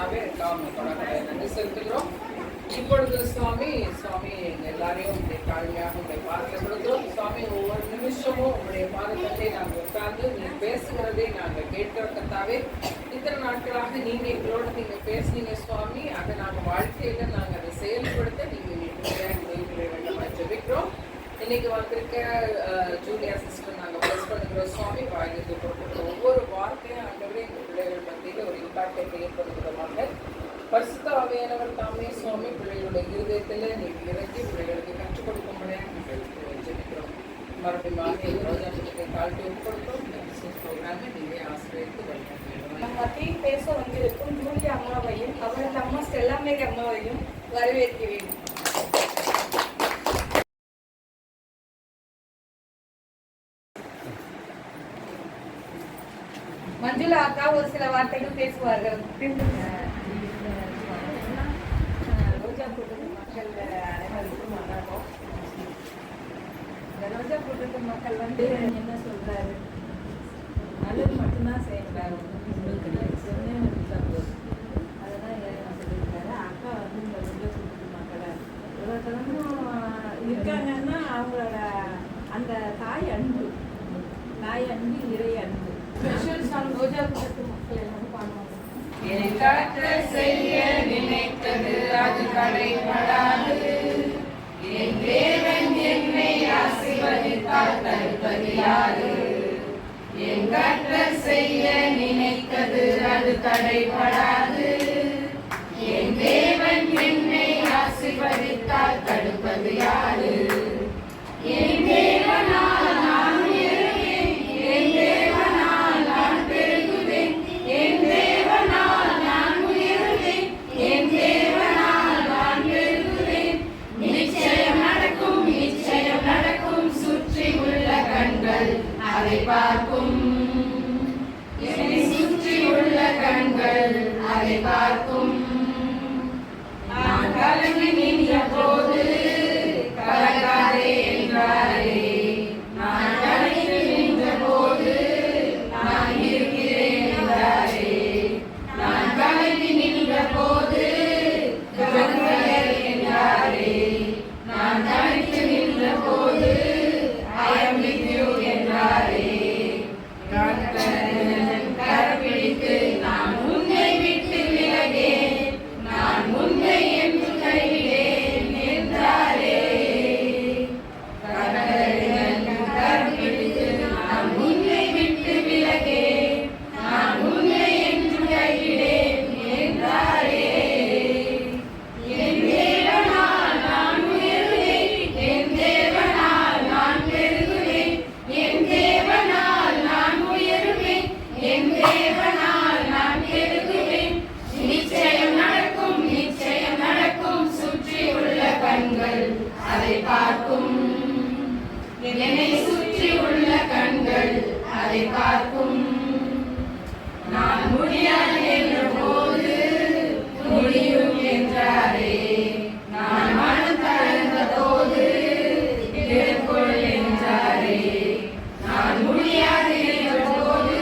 கர்த்தாவே நன்றி செலுத்துகிறோம். இப்பொழுது சுவாமி எல்லாரையும் உங்களுடைய தாழ்மையாக உங்களுடைய பாதத்தில் கொடுக்கிறோம். சுவாமி ஒவ்வொரு நிமிஷமும் உங்களுடைய பாதத்தை நாங்கள் உட்கார்ந்து நீங்க பேசுகிறதே நாங்கள் கேட்கிற கர்த்தாவே. இத்தனை நாட்களாக நீங்க எங்களோட நீங்க பேசுனீங்க சுவாமி. அதை நாங்கள் வாழ்க்கையில நாங்கள் அதை செயல்படுத்த நீங்க ஜெபிக்கிறோம். இன்னைக்கு வந்திருக்க ஜூலியா சிஸ்டர் நாங்கள் ப்ளஸ் பண்ணுகிறோம் சுவாமி. வாயிலிருந்து போட்டுக்கிற ஒவ்வொரு வார்த்தையும் ஆண்டவரே எங்கள் பிள்ளைகள் மத்தியில் ஒரு இம்பாக்டை ஏற்படுத்துகிறோமாக. பரிசுத்த ஆவியானவர் தாமே சுவாமி பிள்ளைகளுடைய இருதயத்தில் நீங்கள் இறக்கி பிள்ளைகளுக்கு கற்றுக் கொடுக்கும்படியாக நாங்கள் ஜெபிக்கிறோம். மறுபடியும் ரோஜாவுக்கு கால்ட்டி உட்படுத்தும் ப்ரோக்ராமை நீங்களே ஆசிரியருக்கு வழிநடத்த நம்ம மத்தியில் பேச வந்திருக்கும் ஜூலியா அம்மாவையும் அவரது அம்மா ஸ்டெல்லாமேரி அம்மாவையும் வரவேற்க வேண்டும். மஞ்சுளா அக்கா ஒரு சில வார்த்தைகள் பேசுவார்கள். ரோஜா கூட்டத்து மக்கள் அனைவருக்கும் வணக்கம். இந்த ரோஜா கூட்டத்து மக்கள் என்ன சொல்றாரு, நல்லது மட்டும்தான் செய்யறாரு, சொன்னேன் அதெல்லாம் சொல்லியிருக்காரு. அக்கா இந்த ரோஜா கூட்டத்து மக்களை இருக்காங்கன்னா அவங்களோட அந்த தாய் அன்பு இறை அன்பு. ஸ்பெஷல் சாங் ரோஜா கூட்டத்து மக்கள் எல்லாரும் பாடுவாங்க. செய்ய நினைத்தது அது தடைபடாது. என் தேவன் என்னை ஆசீர்வதித்தால் தடுப்பது யாரு? என் கர்த்தர் செய்ய நினைத்தது அது தடைபடாது. என் தேவன் என்னை ஆசீர்வதித்தால் தடுப்பது யாரு? என் தேவனால் நான் உயருவேன், என் தேவனால் நான் பெருகுவேன், என் தேவனால் நான் உயருவேன், என் தேவனால் நான் பெருகுவேன். நிச்சயம் நடக்கும், நிச்சயம் நடக்கும், சுற்றி உள்ள கண்கள் அதை பார்க்கும். என்னை சுற்றி உள்ள கண்கள் அதை பார்க்கும். நான் கலங்கி நின்ற போது கலங்காதே என்றாரே. நான் கலங்கி நின்ற போது நான் இருக்கிறேன் என்றாரே. நான் கலங்கி நின்ற போது கலங்காதே என்றாரே. நான் கலங்கி நின்ற போது I am with you என்றாரே. கரப்பிடித்து நான் உன்னை விட்டு விலகேன், நான் உன்னை என்று கைவிடேன் என்றாரே. கரப்பிடித்து நான் உன்னை விட்டு விலகேன், நான் உன்னை என்று கைவிடேன் என்றாரே. என் தேவனால் நான் உயருவேன், என் தேவனால் நான் பெருகுவேன், என் தேவனால் நான் உயருவேன், என் தேவனால் நான் பெருகுவேன். நிச்சயம் நடக்கும், நிச்சயம் நடக்கும், சுற்றி உள்ள கண்கள் அதை பார்க்கும். என்னை சுற்றி உள்ள கண்கள் அதை பார்க்கும். நான் முடியாது என்ற போது முடியும் என்றாரே. நான் மனம் தளர்ந்த போது எடுக்கொள் என்றாரே. நான் முடியாது என்ற போது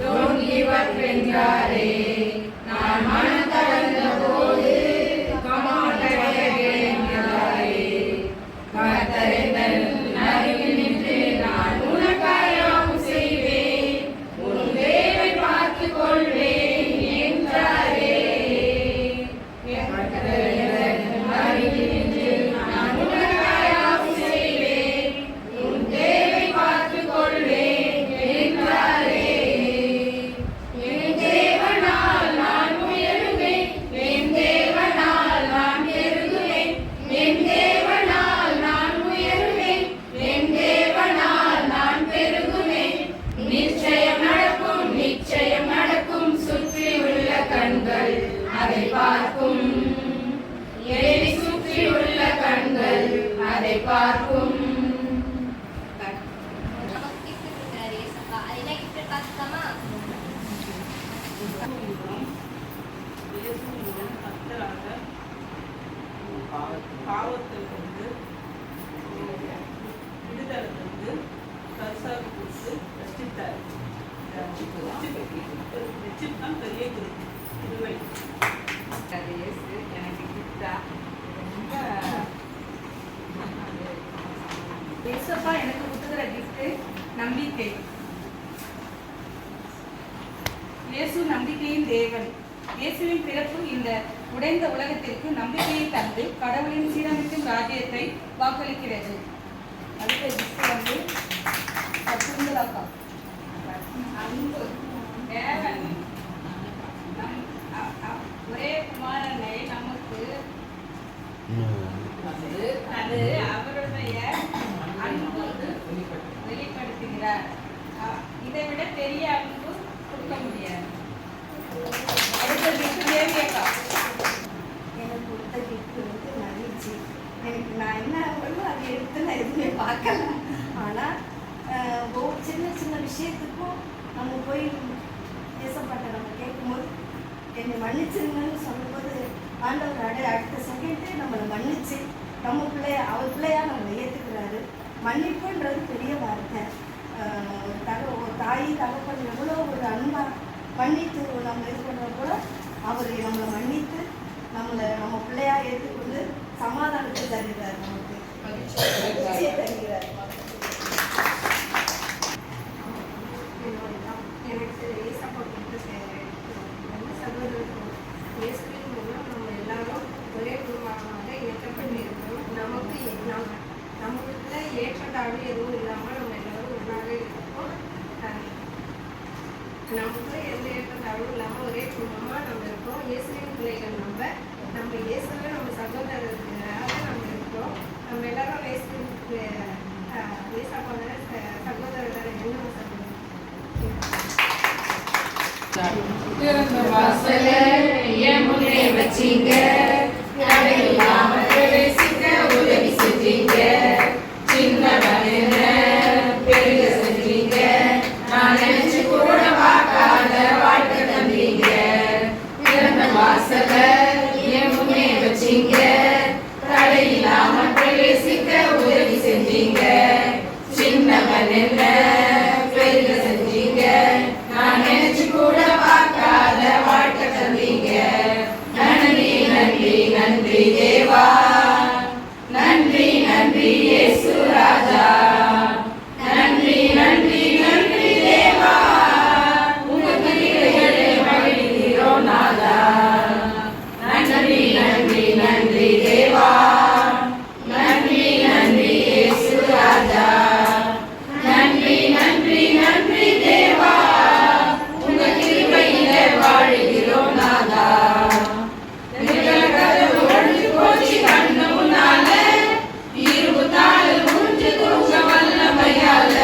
don't give up என்றாரே. நான் மனம் தளர்ந்த போது come on try again என்றாரே. கர்த்தர் என் அருகில் நின்று நான் உனக்காய் யாவும் செய்வேன், உன் வேலை பார்த்துக் கொள்வேன் என்றாரே. கர்த்தர் என் அருகில் நின்று நான் உனக்காய் யாவும் செய்வேன், உன் தேவை பார்த்துக் கொள்வேன் என்றாரே. என் தேவனால் நான் உயருவேன், என் தேவனால் நான் பெருகுவேன், என் தேவனால் நான் உயருவேன், என் தேவனால் நான் பெருகுவேன். நிச்சயம் நடக்கும், நிச்சயம் நடக்கும், சுற்றி உள்ள கண்கள் அதை பார்க்கும். என்னை சுற்றி உள்ள கண்கள் அதை பார்க்கும். பாவத்திலிருந்து விடுதலிருந்து கர்சாவை கொடுத்து ரசித்தார். ரட்சிப்பு தான் பெரிய குறிப்பு. கிருபை. அது இயேசு எனக்கு கிஃப்டா ரொம்ப ஏசப்பா எனக்கு கொடுக்குற கிஃப்ட் நம்பிக்கை. இயேசு நம்பிக்கையின் தேவன். இயேசுவின் பிறப்பு இந்த உடைந்த உலகத்திற்கு நம்பிக்கையை தந்து கடவுளின் சீரமைக்கும் ராஜ்யத்தை வாக்களிக்கிறது. அடுத்த கிஃப்ட் வந்து சுந்தராக்கா. அன்பு தேவன் ஒரே குமாரனை நமக்கு அது அவருடைய அன்பு வெளிப்படுத்துகிறார். இதை விட பெரிய அன்பு கொடுக்க முடியாது. அடுத்த கிஃப்ட் தேவியக்கா. எனக்கு கொடுத்த கிஃப்ட் வந்து மகிழ்ச்சி. எனக்கு நான் என்ன பண்ணணும் அதை எடுத்து நான் எதுவுமே பார்க்கல. ஆனால் ஒவ்வொரு சின்ன சின்ன விஷயத்துக்கும் நம்ம போய் பேசப்பட்ட நம்ம கேட்கும்போது என்னை மன்னிச்சிருங்கன்னு சொல்லும்போது ஆண்டவர் அடுத்த செகண்டே நம்மளை மன்னிச்சு நம்ம பிள்ளைய அவர் பிள்ளையாக நம்மளை ஏற்றுக்கிறாரு. மன்னிப்புன்றது பெரிய வார்த்தை. ஒரு தாய் தகப்பன் எவ்வளோ ஒரு அன்பாக மன்னித்து நம்ம இது பண்ணுற கூட அவர் நம்மளை மன்னித்து நம்ம பிள்ளையாக ஏற்றுக்கொண்டு சமாதானத்தை தருகிறார், நமக்கு மகிழ்ச்சியை தருகிறார். எனக்கு ஏசப்பா கொடுத்த சகோதரர்கள் இயேசுவின் மூலம் நம்ம எல்லாரும் ஒரே குடும்பமாக இணைக்கப்பட்டு இருக்கிறோம். நமக்குள்ள ஏற்றத்தாழ்வு எதுவும் இல்லாமல் நம்ம எல்லாரும் ஒன்றாக இருக்கோம். நமக்குள்ள எந்த ஏற்றத்தாழ்வும் இல்லாமல் ஒரே குடும்பமாக நம்ம இருக்கோம். இயேசுவின் பிள்ளைகள் நம்ம இயேசுவை நம்ம சகோதரர்களாக நம்ம இருக்கோம். நம்ம எல்லாரும் ஏசப்பாவோட சகோதரர்கள் என்ன சொல்லுவோம். திறந்த வாசல என் முன்னே வச்சீங்க, தடையில்லாம பிரவேசிக்க உதவி செஞ்சீங்க, சின்னவன பெருக செஞ்சீங்க, நான் நினைச்சு கூட பார்க்காத வாழ்க்கை தந்தீங்க. திறந்த வாசல என் முன்னே வச்சீங்க, தடையில்லாம பிரவேசிக்க உதவி செஞ்சீங்க, சின்னவன் என்ன பெருக செஞ்சீங்க, நான் நினைச்சு கூட பார்க்காத வாழ்க்கை தந்தீங்க. நன்றி நன்றி நன்றி தேவா, நன்றி நன்றி இயேசு ராஜா, நன்றி நன்றி நன்றி தேவா, உங்க கிருபைகளை மகிழ்கிறோம் நாதா. நன்றி நன்றி நன்றி தேவா, நன்றி நன்றி இயேசு ராஜா, நன்றி நன்றி நன்றி தேவா, உங்க கிருபையில வாழுகிறோம் நாதா. ஒழிஞ்சு போச்சு கண்ணு முன்னால, இருபத்தாலு முடிஞ்சு தூங்க வல்லமையால,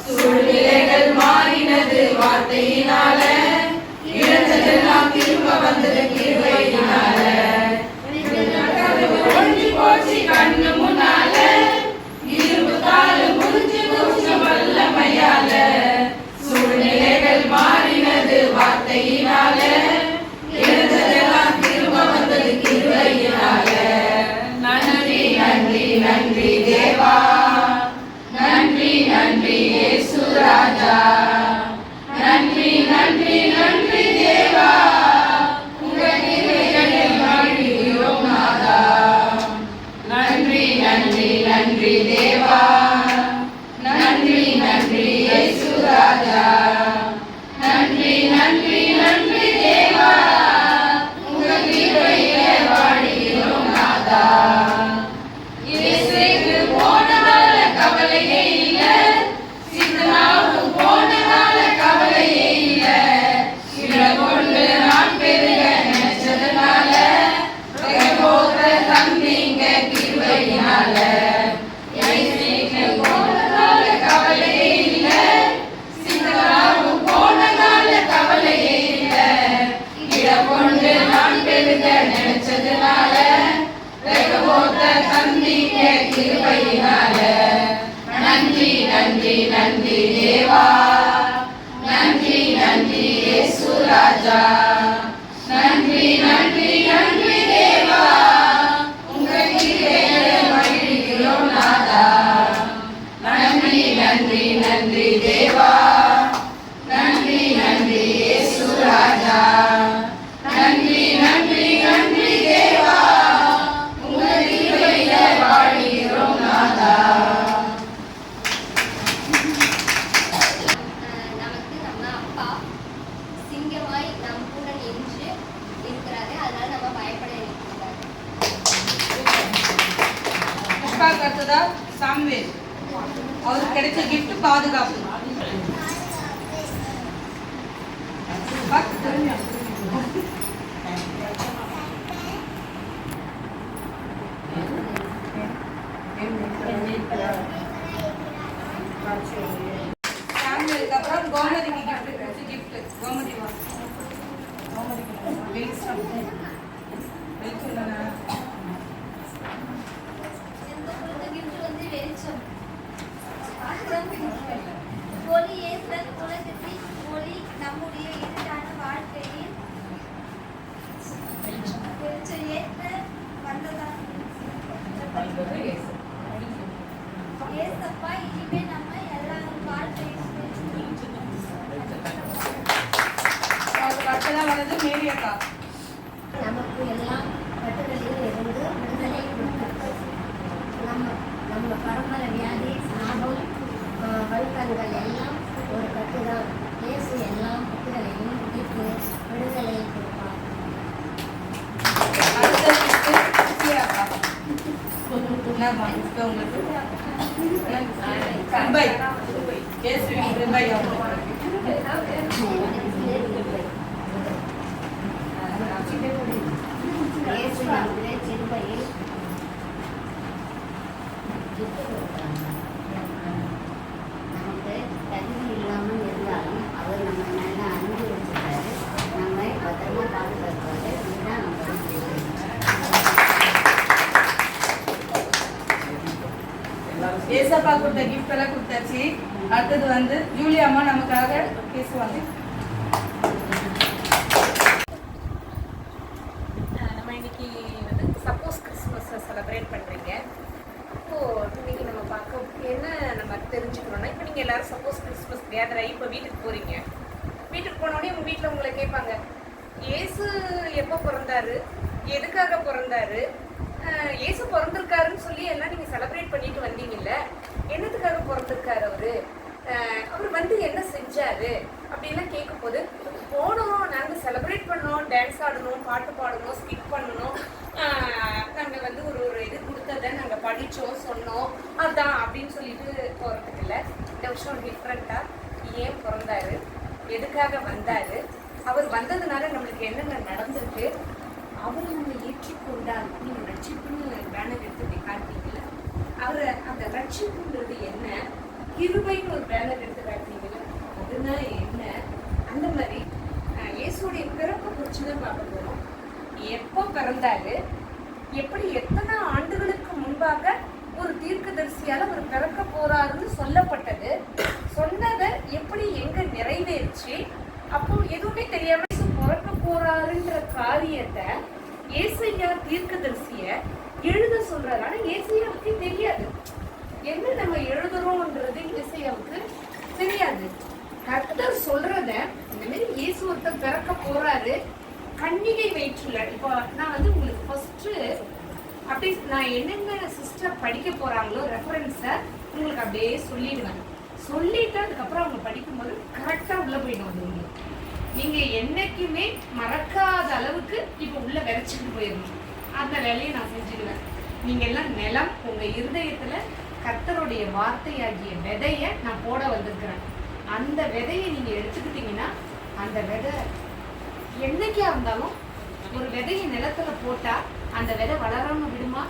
சூழ்நிலைகள் மாறினது வார்த்தையினால, இழந்ததெல்லாம் திரும்ப வந்தது கிருபையினால. ஒழிஞ்சு போச்சு கண்ணு முன்னால, இருபத்தாலு முடிஞ்சு தூங்க வல்லமையால, சூழ்நிலைகள் மாறினது வார்த்தையினால, இழந்ததெல்லாம் திரும்ப வந்தது கிருபையினால. நன்றி நன்றி நன்றி தேவா, நன்றி நன்றி இயேசு ராஜா, நன்றி நன்றி நன்றி தேவா, உங்க கிருபைகளை மகிழ்கிறோம் நாதா. நன்றி நன்றி நன்றி தேவா, நன்றி நன்றி இயேசு ராஜா, நன்றி நன்றி நன்றி தேவா, உங்க கிருபையிலே வாழுகிறோம் நாதா. இயேசுவுக்கு போனதால கவலையே இல்ல, சித்தனாவும் போனதால கவலையே இல்ல, இடங்கொண்டு நான் பெருக நினைச்சதுனால, போத தந்தீங்க கிருபையினால. இயேசுவுக்கு போனதால கவலையே இல்ல, சித்தனாவும் போனதால கவலையே இல்ல, இடங்கொண்டு நான் பெருக நினைச்சதுனால, போத தந்தீங்க கிருபையினால. நன்றி நன்றி நன்றி தேவா, நன்றி நன்றி இயேசு ராஜா, நன்றி நன்றி நன்றி தேவா, உங்க கிருபையிலே மகிழ்கிறோம் நாதா. நன்றி நன்றி நன்றி தேவா, நன்றி நன்றி இயேசு ராஜா, ரிஸ்பாக்கு அடுத்ததா சாம்வேல். அவருக்கு கிடைச்ச கிஃப்ட் பாதுகாப்பு. சாம்வேலுக்கு அப்புறம் கோமதிக்கு கிஃப்ட். கோமதி வா. ஒளி இயேசுவின் உலகத்தின் ஒளி நம்முடைய இருட்டான வாழ்க்கையில் வெளிச்சம் ஏற்ற வந்ததான். ஏசப்பா இனிமே நம்ம எல்லாரும் வாழ்க்கையில் அடுத்ததான் வர்றது மேரி அக்கா. நமக்கு எல்லாம் கட்டுகளில் இருந்து விடுதலை கொடுத்தார். நம்ம பரம்பரை வியாதி சாபம் வழுக்கங்கள் எல்லாம் ஒரு கட்டுதான். இயேசு எல்லா கட்டுகளையும் முடித்து விடுதலை கொடுப்பார். இயேசு என்கிற சிறுபையில் நமக்கு தகுதி இல்லாமல் இருந்தாலும் அவர் நம்ம நல்ல அன்பு வச்சுட்டாரு. நம்மை பத்திரமா பாதுகாப்பாரு. இதுதான் நம்ம ஏசப்பா கொடுத்த கிஃப்ட் எல்லாம் கொடுத்தாச்சு. அடுத்தது வந்து ஜூலி அம்மா நமக்காக பேசுவாங்க. நம்ம இன்னைக்கு வந்து சப்போஸ் கிறிஸ்மஸை செலிப்ரேட் பண்ணுறீங்க. இப்போது இன்னைக்கு நம்ம பார்க்க என்ன நம்ம தெரிஞ்சுக்கணும்னா, இப்போ நீங்கள் எல்லோரும் சப்போஸ் கிறிஸ்மஸ் கேதர் ஆகி இப்போ வீட்டுக்கு போகிறீங்க. வீட்டுக்கு போனோடனே உங்கள் வீட்டில் உங்களை கேட்பாங்க, இயேசு எப்போ பிறந்தாரு, எதுக்காக பிறந்தாரு, இயேசு பிறந்திருக்காருன்னு சொல்லி எல்லாம் நீங்கள் செலிப்ரேட் பண்ணிட்டு வந்தீங்கல்ல, என்னத்துக்காக பிறந்திருக்காரு அவர் வந்து என்ன செஞ்சாரு அப்படின்லாம் கேட்கும்போது, போனோம், நாங்கள் செலிப்ரேட் பண்ணோம், டான்ஸ் ஆடணும், பாட்டு பாடணும், ஸ்கிட் பண்ணணும், நாங்கள் வந்து ஒரு இது கொடுத்ததை நாங்கள் படித்தோம், சொன்னோம், அதுதான் அப்படின்னு சொல்லிட்டு போகிறதுக்கு இல்லை. இந்த வருஷம் டிஃப்ரெண்ட்டாக ஏன் பிறந்தாரு, எதுக்காக வந்தார், அவர் வந்ததுனால நம்மளுக்கு என்னென்ன நடந்திருக்கு, அவரை நம்ம ஏற்றுக்கொண்டால் நீங்கள் ரட்சிப்புன்னு பேனர் எடுத்து காட்டுறீங்கல்ல, அவரை அந்த ரட்சிப்புன்றது என்ன, கிருபைன்னு ஒரு பேனர் எடுத்து காட்டுறீங்கல்ல, அதுதான் என்ன, அந்த மாதிரி இயேசுடைய பிறப்பை குறித்து தான் பார்க்க போகிறோம். எப்போ பிறந்தாரு, எப்படி எத்தனை ஆண்டுகளுக்கு முன்பாக ஒரு தீர்க்கதரிசியால் அவர் பிறக்க போறாருன்னு சொல்லப்பட்டது, சொன்னதை எப்படி எங்க நிறைவேறிச்சு, அப்போ எதுவுமே தெரியாம பிறக்க போறாருன்ற காரியத்தை ஏசையா தீர்க்கதரிசிய எழுத சொல்றாரு. ஆனா ஏசையாவுக்கு தெரியாது என்ன நம்ம எழுதுறோம்ன்றது. ஏசையாவுக்கு தெரியாது. கர்த்தர் சொல்றத இந்த மாதிரி இயேசு ஒருத்தர் பிறக்க போறாரு, கன்னிகை வயிற்றுல. இப்போ நான் வந்து உங்களுக்கு ஃபர்ஸ்ட் அப்படி நான் என்னென்ன சிஸ்டர் படிக்க போறாங்களோ ரெஃபரன்ஸை உங்களுக்கு அப்படியே சொல்லிடுவேன். சொல்லிட்டு அதுக்கப்புறம் அவங்க படிக்கும்போது கரெக்டா உள்ள போயிடும். அது உங்களுக்கு நீங்க என்னைக்குமே மறக்காத அளவுக்கு இப்போ உள்ள விரைச்சிட்டு போயிடணும். அந்த வேலையை நான் செஞ்சுடுவேன். நீங்க எல்லாம் நிலம் உங்க இருதயத்துல கர்த்தருடைய வார்த்தையாகிய விதைய நான் போட வந்திருக்கிறேன். அந்த விதையை நீங்க எடுத்துக்கிட்டீங்கன்னா, அந்த விதை என்னைக்கா இருந்தாலும் ஒரு விதையை நிலத்துல போட்டா அந்த விதை வளராம விடுமா?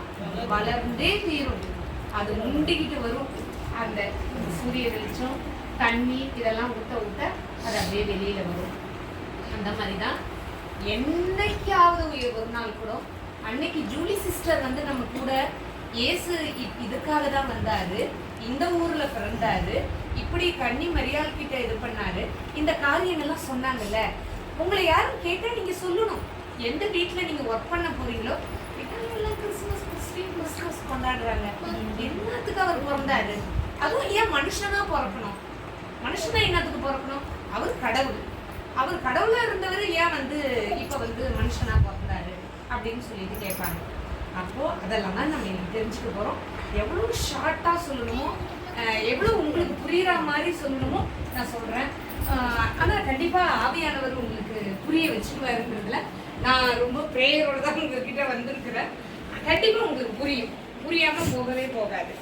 வளர்ந்தே தீரும். அது முண்டிக்கிட்டு வரும். அந்த சூரிய வெளிச்சம், தண்ணி இதெல்லாம் ஊத்த ஊத்த அது அப்படியே வெளியில வரும். அந்த மாதிரிதான் என்னைக்காவது ஒரு நாள் கூட அன்னைக்கு ஜூலி சிஸ்டர் வந்து நம்ம கூட இயேசு இதுக்காக தான் வந்தாரு, இந்த ஊர்ல பிறந்தாரு, இப்படி கன்னி மரியாள் கிட்ட இது பண்ணாரு, இந்த காரியங்கள்லாம் சொன்னாங்கல்ல. உங்களை யாரும் கேட்டா நீங்க சொல்லணும். எந்த வீட்டுல நீங்க ஒர்க் பண்ண போறீங்களோ, எல்லாம் கிறிஸ்துமஸ் கொண்டாடுறாங்க, என்னத்துக்கு அவர் பிறந்தாரு, அதுவும் ஏன் மனுஷனா பிறக்கணும், மனுஷனா என்னத்துக்கு பிறக்கணும், அவர் கடவுள், அவர் கடவுளா இருந்தவர் ஏன் வந்து இப்ப வந்து மனுஷனா பிறந்தாரு அப்படின்னு சொல்லிட்டு கேட்பாங்க. அப்போ அதெல்லாம் தான் நம்ம இன்னைக்கு தெரிஞ்சுக்க போறோம். எவ்வளவு ஷார்ட்டா சொல்லணுமோ, எவ்வளவு உங்களுக்கு புரியுற மாதிரி சொல்லணுமோ நான் சொல்றேன். ஆனா கண்டிப்பா ஆவியானவர் உங்களுக்கு புரிய வச்சுக்குவாருன்றதுல நான் ரொம்ப ப்ரேயரோட தான் உங்ககிட்ட வந்திருக்கிறேன். கண்டிப்பா உங்களுக்கு புரியும். புரியாமல் போகவே போகாது.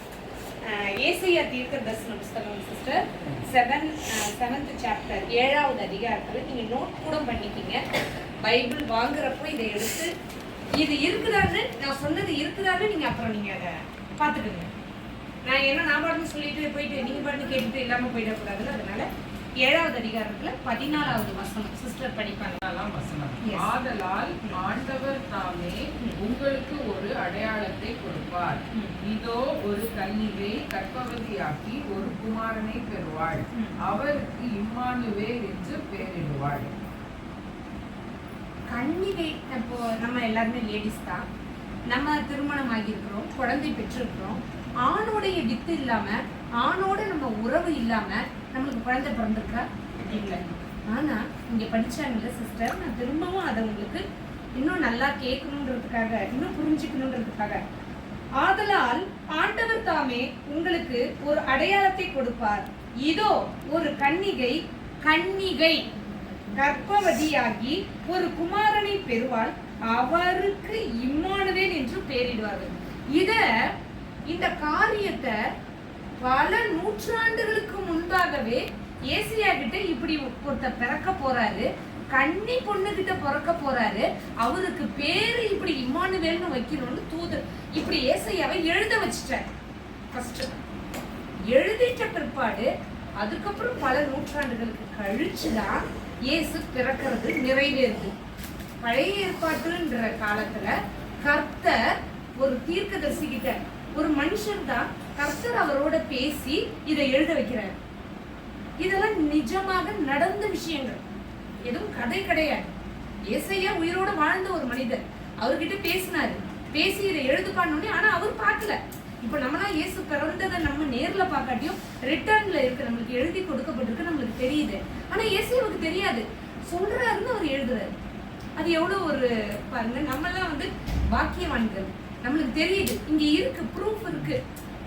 ஏசாயா தீர்க்க தரிசன புஸ்தகம் சிஸ்டர் 7th சாப்டர் 7வது அதிகாரத்தில் நீங்கள் நோட் கூட பண்ணிக்கிங்க. பைபிள் வாங்குறப்போ இதை எடுத்து இது இருக்குதான்னு நான் சொன்னது இருக்குதான்னு நீங்கள் அப்புறம் நீங்கள் அதை பார்த்துக்குங்க. நான் என்ன நான் பாட்டுன்னு சொல்லிட்டு போயிட்டு நீங்கள் பாட்டு கேட்டுட்டு இல்லாமல் போயிடக்கூடாதுன்னு அதனால 7வது அதிகாரத்தில் 14வது வசனம் சிஸ்டர் படிப்பாங்க. ஆதலால் ஆண்டவர் தாமே உங்களுக்கு ஒரு அடையாளத்தை கொடுப்பார். இதோ ஒரு கன்னிகை கர்ப்பவதியாக்கி ஒரு குமாரனை பெறுவாள். அவருக்கு இம்மானுவேல் என்று பெயரிடுவாள். கன்னிகை இப்போ நம்ம எல்லாருமே லேடிஸ் தான். நம்ம திருமணம் ஆகியிருக்கிறோம், குழந்தை பெற்றிருக்கிறோம். ஆணோடைய வித்து இல்லாம ஆணோட நம்ம உறவு இல்லாம நம்மளுக்கு குழந்தை பிறந்திருக்கா இல்லை. ஆனா இங்க படிச்சாங்கல்ல சிஸ்டர், நான் திரும்பவும் அதை உங்களுக்கு இன்னும் நல்லா கேட்கணுன்றதுக்காக இன்னும் புரிஞ்சுக்கணுன்றதுக்காக, ஆதலால் ஆண்டவர் தாமே உங்களுக்கு ஒரு அடையாளத்தை கொடுப்பார். இதோ ஒரு கன்னிகை கர்ப்பவதியாகி ஒரு குமாரனை பெறுவாள். அவருக்கு இம்மானுவேல் என்று பெயரிடுவார்கள். இந்த காரியத்தை பல நூற்றாண்டுகளுக்கு முன்பாகவே ஏசியா கிட்ட இப்படி ஒருத்தர் பிறக்க போறாரு, கன்னி பொண்ணு கிட்ட பிறக்க போறாரு, அவருக்கு பேரு இப்படி இம்மானுவேல்னு வைக்கணும்னு தூதர் இப்படி ஏசையாவை எழுத வச்சுட்டார். ஃபர்ஸ்ட் எழுதிட்ட பிற்பாடு அதுக்கப்புறம் பல நூற்றாண்டுகளுக்கு கழிச்சுதான் இயேசு பிறக்கிறது நிறைவேறுது. பழைய ஏற்பாட்டுன்ற காலத்துல கர்த்தர் ஒரு தீர்க்கதரிசி கிட்ட, ஒரு மனுஷன் தான் கர்த்தர் அவரோட பேசி இதை எழுத வைக்கிறார். இதெல்லாம் நிஜமாக நடந்த விஷயங்கள், எதுவும் கதை கிடையாது. ஏசையா உயிரோட வாழ்ந்த ஒரு மனிதர், அவர்கிட்ட பேசினாரு, பேசி இதை எழுதுப்பான்னு. ஆனா அவர் பார்க்கல. இப்ப நம்மளாம் இயேசு பிறந்ததை நம்ம நேர்ல பார்க்காட்டியும் ரிட்டர்ன்ல இருக்கு, நம்மளுக்கு எழுதி கொடுக்கப்பட்டிருக்கு, நம்மளுக்கு தெரியுது. ஆனா இயேசுவுக்கு தெரியாது, சொல்றாருன்னு அவர் எழுதுறாரு. அது எவ்வளவு ஒரு பாருங்க, நம்மெல்லாம் வந்து வாக்கியவான்கள், நம்மளுக்கு தெரியுது, இங்க இருக்கு, ப்ரூஃப் இருக்கு.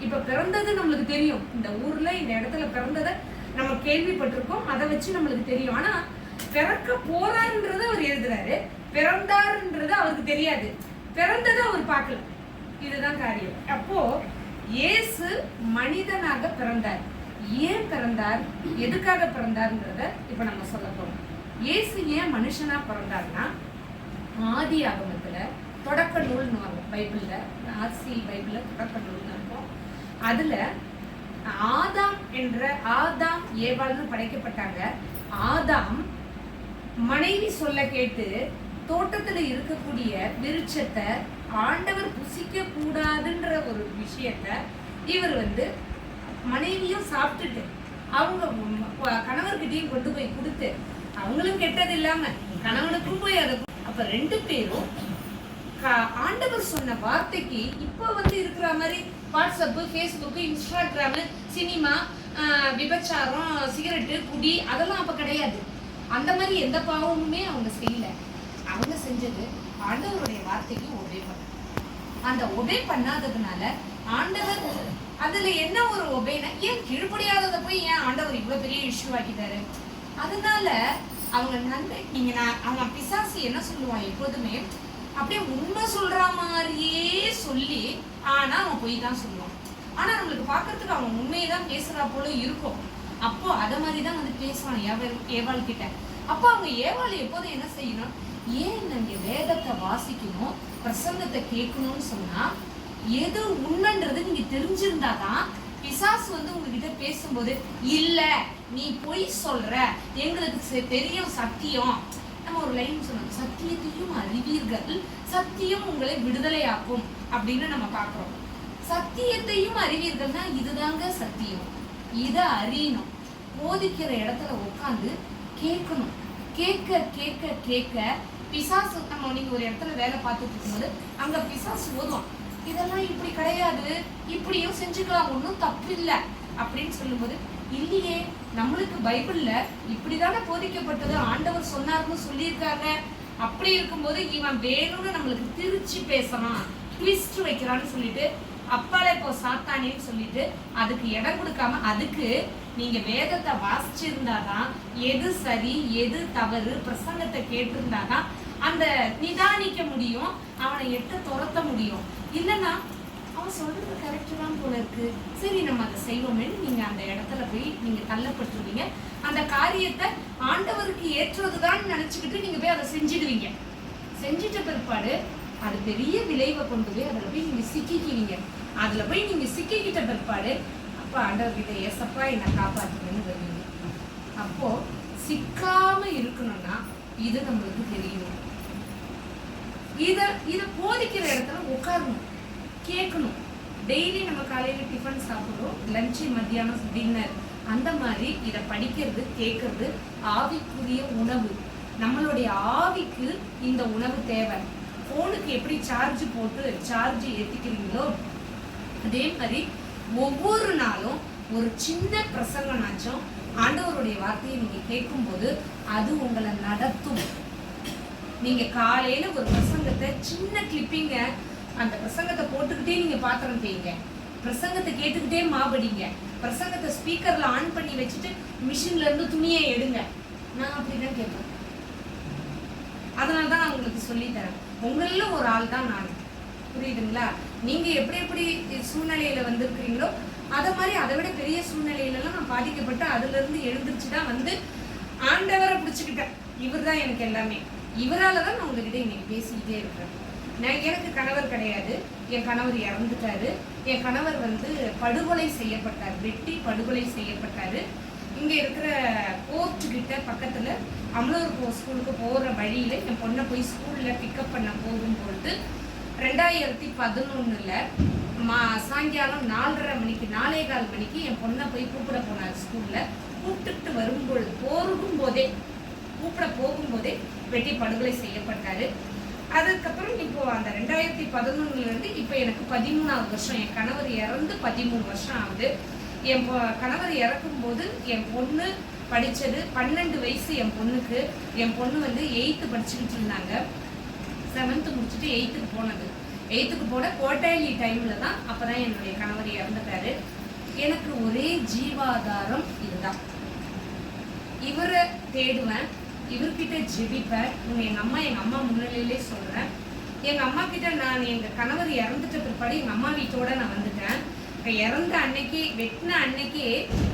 இப்ப பிறந்தது நம்மளுக்கு தெரியும், இந்த ஊர்ல இந்த இடத்துல பிறந்ததை நம்ம கேள்விப்பட்டிருக்கோம், அதை வச்சு நம்மளுக்கு தெரியும். ஆனா பிறக்க போறாருன்றத அவர் எழுதுறாரு, பிறந்தாருன்றது அவருக்கு தெரியாது, பிறந்ததை அவர் பார்க்கல. இதுதான் காரியம். அப்போ இயேசு மனிதனாக பிறந்தார். ஏன் பிறந்தார், எதுக்காக பிறந்தார்ன்றத இப்ப நம்ம சொல்ல போறோம். இயேசு ஏன் மனுஷனா பிறந்தார்னா, ஆதி ஆகமத்துல தொடக்க நூல்னுவாங்க பைபிள்ல, ஆர்சி பைபிள்ல தொடக்க நூல்னு இருக்கும். அதுல ஆதாம் ஏவாள்னு படைக்கப்பட்டாங்க. ஆதாம் மனைவி சொல்ல கேட்டு தோட்டத்துல இருக்கக்கூடிய விருட்சத்தை ஆண்டவர் புசிக்க கூடாதுன்ற ஒரு விஷயத்த இவர் வந்து மனைவியும் சாப்பிட்டுட்டு அவங்க கணவர்கிட்டையும் கொண்டு போய் கொடுத்து, அவங்களும் கெட்டது இல்லாம கணவனுக்கும் போய் அதை, அப்ப ரெண்டு பேரும் ஆண்டவர் சொன்ன வார்த்தைக்கு இப்ப வந்து இருக்கிற மாதிரி வாட்ஸ்அப்பு, ஃபேஸ்புக்கு, இன்ஸ்டாகிராமு, சினிமா, விபச்சாரம், சிகரெட்டு, குடி அதெல்லாம் அப்ப கிடையாது. அந்த மாதிரி எந்த பாவமுமே அவங்க செய்யல. அவங்க செஞ்சது ஆண்டவருடைய வார்த்தைக்கு ஒபே பண்ண. அந்த ஒபே பண்ணாததுனால ஆண்டவர் அதுல என்ன ஒரு ஒபேனா, ஏன் கீழ்படியாததை போய் ஏன் ஆண்டவர் இவ்வளவு பெரிய இஷ்யூ ஆக்கிட்டாரு? அதனால அவங்க நன்மை நீங்க அவங்க பிசாசு என்ன சொல்லுவான் எப்போதுமே, அப்படியே உண்மை சொல்ற மாதிரியே சொல்லி ஆனா அவன் பொய் தான் சொல்லுவான். ஆனா நம்மளுக்கு பாக்குறதுக்கு அவன் உண்மையதான் பேசுறா போல இருக்கும். அப்போ அத மாதிரிதான் வந்து பேசுவான் ஏவாள் கிட்ட. அப்போ அவங்க ஏவாள் எப்போதும் என்ன செய்யணும், ஏன் நீங்க வேதத்தை வாசிக்கணும், பிரசங்கத்தை கேட்கணும்னு சொன்னா எது உண்மைன்றது நீங்க தெரிஞ்சிருந்தாதான் பிசாசு வந்து உங்ககிட்ட பேசும்போது, இல்ல நீ பொய் சொல்ற, எங்களுக்கு தெரியும் சத்தியம். நம்ம ஒரு லைன் சொன்னோம், சத்தியத்தையும் அறிவீர்கள், சத்தியம் உங்களை விடுதலையாக்கும் அப்படின்னு நம்ம பார்க்கிறோம். சத்தியத்தையும் அறிவீர்கள்னா இதுதாங்க சத்தியம். இதை அறியணும், போதிக்கிற இடத்துல உட்காந்து கேட்கணும். கேட்க கேட்க கேட்க பிசாசு, நம்ம நீங்க ஒரு இடத்துல வேலை பார்த்துட்டு இருக்கும்போது அங்க பிசாசு ஓதுவான், இதெல்லாம் இப்படி கிடையாது, இப்படியும் செஞ்சுக்கலாம், ஒன்றும் தப்பு இல்லை அப்படின்னு சொல்லும்போது, இல்லையே நம்மளுக்கு பைபிள்ல இப்படிதானே போதிக்கப்பட்டது, ஆண்டவர் சொன்னார்னு சொல்லியிருக்காங்க. அப்படி இருக்கும்போது இவன் வேணும்னு நம்மளுக்கு திருச்சி பேசணும், ட்விஸ்ட் வைக்கிறான்னு சொல்லிட்டு அப்பாலே இப்போ சாத்தானேன்னு சொல்லிட்டு அதுக்கு இடம் கொடுக்காம, அதுக்கு நீங்க வேதத்தை வாசிச்சிருந்தாதான் எது சரி எது தவறு, பிரசங்கத்தை கேட்டிருந்தாதான் அந்த நிதானிக்க முடியும், அவனை எட்ட துரத்த முடியும். இல்லைன்னா அவன் சொல்றது கரெக்டு தான் போல இருக்கு, சரி நம்ம அதை செய்வோமேன்னு நீங்க அந்த இடத்துல போய் நீங்க தள்ளப்பட்டுருவீங்க. அந்த காரியத்தை ஆண்டவருக்கு ஏற்றுவதுதான் நினைச்சுக்கிட்டு நீங்க போய் அதை செஞ்சிடுவீங்க. செஞ்சிட்ட பிற்பாடு அது பெரிய விளைவை கொண்டு போய் அதில் போய் நீங்க சிக்கிக்குவீங்க. அதுல போய் நீங்க சிக்கிக்கிட்ட பிற்பாடு அப்போ ஆண்டவர்கிட்ட ஏசப்பா என்னை காப்பாற்றுவேன்னு வருவீங்க. அப்போ சிக்காம இருக்கணும்னா இது நம்மளுக்கு தெரியணும். இத போதிக்கிற இடத்துல உட்காரணும், கேட்கணும். டெய்லி நம்ம காலையில டிஃபன் சாப்பிடுறோம், லஞ்சு, மத்தியானம், டின்னர். அந்த மாதிரி இதை படிக்கிறது, கேட்கறது ஆவிக்குரிய உணவு. நம்மளுடைய ஆவிக்கு இந்த உணவு தேவை. போனுக்கு எப்படி சார்ஜ் போட்டு சார்ஜ் ஏற்றிக்கிறீங்களோ அதே மாதிரி ஒவ்வொரு நாளும் ஒரு சின்ன பிரசங்கனாச்சும் ஆண்டவருடைய வார்த்தையை நீங்க கேட்கும்போது அது உங்களை நடத்தும். நீங்க காலையில ஒரு பிரசங்கத்தை சின்ன கிளிப்பிங்க, அந்த பிரசங்கத்தை போட்டுக்கிட்டே நீங்க பாத்திரம் தேய்ங்க, பிரசங்கத்தை கேட்டுக்கிட்டே மாபடிங்க, பிரசங்கத்தை ஸ்பீக்கர்ல ஆன் பண்ணி வச்சுட்டு மிஷின்ல இருந்து துணியை எடுங்க. நான் அப்படிதான் கேட்பேன். அதனாலதான் நான் உங்களுக்கு சொல்லி தரேன். உங்கள ஒரு ஆள் தான் நான். புரியுதுங்களா? நீங்க எப்படி எப்படி சூழ்நிலையில வந்திருக்கிறீங்களோ அதை மாதிரி அதை விட பெரிய சூழ்நிலையிலலாம் நான் பாதிக்கப்பட்டு அதுல இருந்து எழுந்திருச்சுதான் வந்து ஆண்டவரை பிடிச்சுக்கிட்டேன். இவர் தான் எனக்கு எல்லாமே. இவரால தான் நான் உங்ககிட்ட இன்னைக்கு பேசிக்கிட்டே இருக்கிறேன். எனக்கு கணவர் கிடையாது. என் கணவர் இறந்துட்டாரு. என் கணவர் வந்து படுகொலை செய்யப்பட்டார், வெட்டி படுகொலை செய்யப்பட்டாரு. இங்க இருக்கிற கோர்ட்டு கிட்ட பக்கத்துல அமலூர் ஸ்கூலுக்கு போற வழியில என் பொண்ணை போய் ஸ்கூல்ல பிக்கப் பண்ண போகும்பொழுது 2011 சாயங்காலம் 4:30 மணிக்கு 4:15 மணிக்கு என் பொண்ணை போய் கூப்பிட போனார் ஸ்கூல்ல. கூப்பிட்டுட்டு வரும்பொழுது கூப்பிட போகும்போதே வெட்டி படுகொலை செய்யப்பட்டாரு. அதுக்கப்புறம் இப்போ அந்த 2011 இருந்து இப்போ எனக்கு 13வது வருஷம். என் கணவர் இறந்து 13 வருஷம் ஆகுது. என் கணவர் இறக்கும்போது என் பொண்ணு படித்தது 12 வயசு. என் பொண்ணுக்கு என் பொண்ணு வந்து 8th படிச்சுக்கிட்டு இருந்தாங்க. 7th முடிச்சுட்டு 8th போனது. 8th போன குவார்டர்லி டைமில் தான் அப்போதான் என்னுடைய கணவர் இறந்துட்டாரு. எனக்கு ஒரே ஜீவாதாரம் இதுதான். இவரை தேடுவேன், இவர்கிட்ட ஜெபிப்பேன். எங்கள் அம்மா முன்னிலையிலே சொல்கிறேன். எங்கள் அம்மா கிட்ட நான் எங்கள் கணவர் இறந்துட்ட பிற்பாடு எங்கள் அம்மா வீட்டோட நான் வந்துட்டேன். இறந்த அன்னைக்கு வெட்டின அன்னைக்கு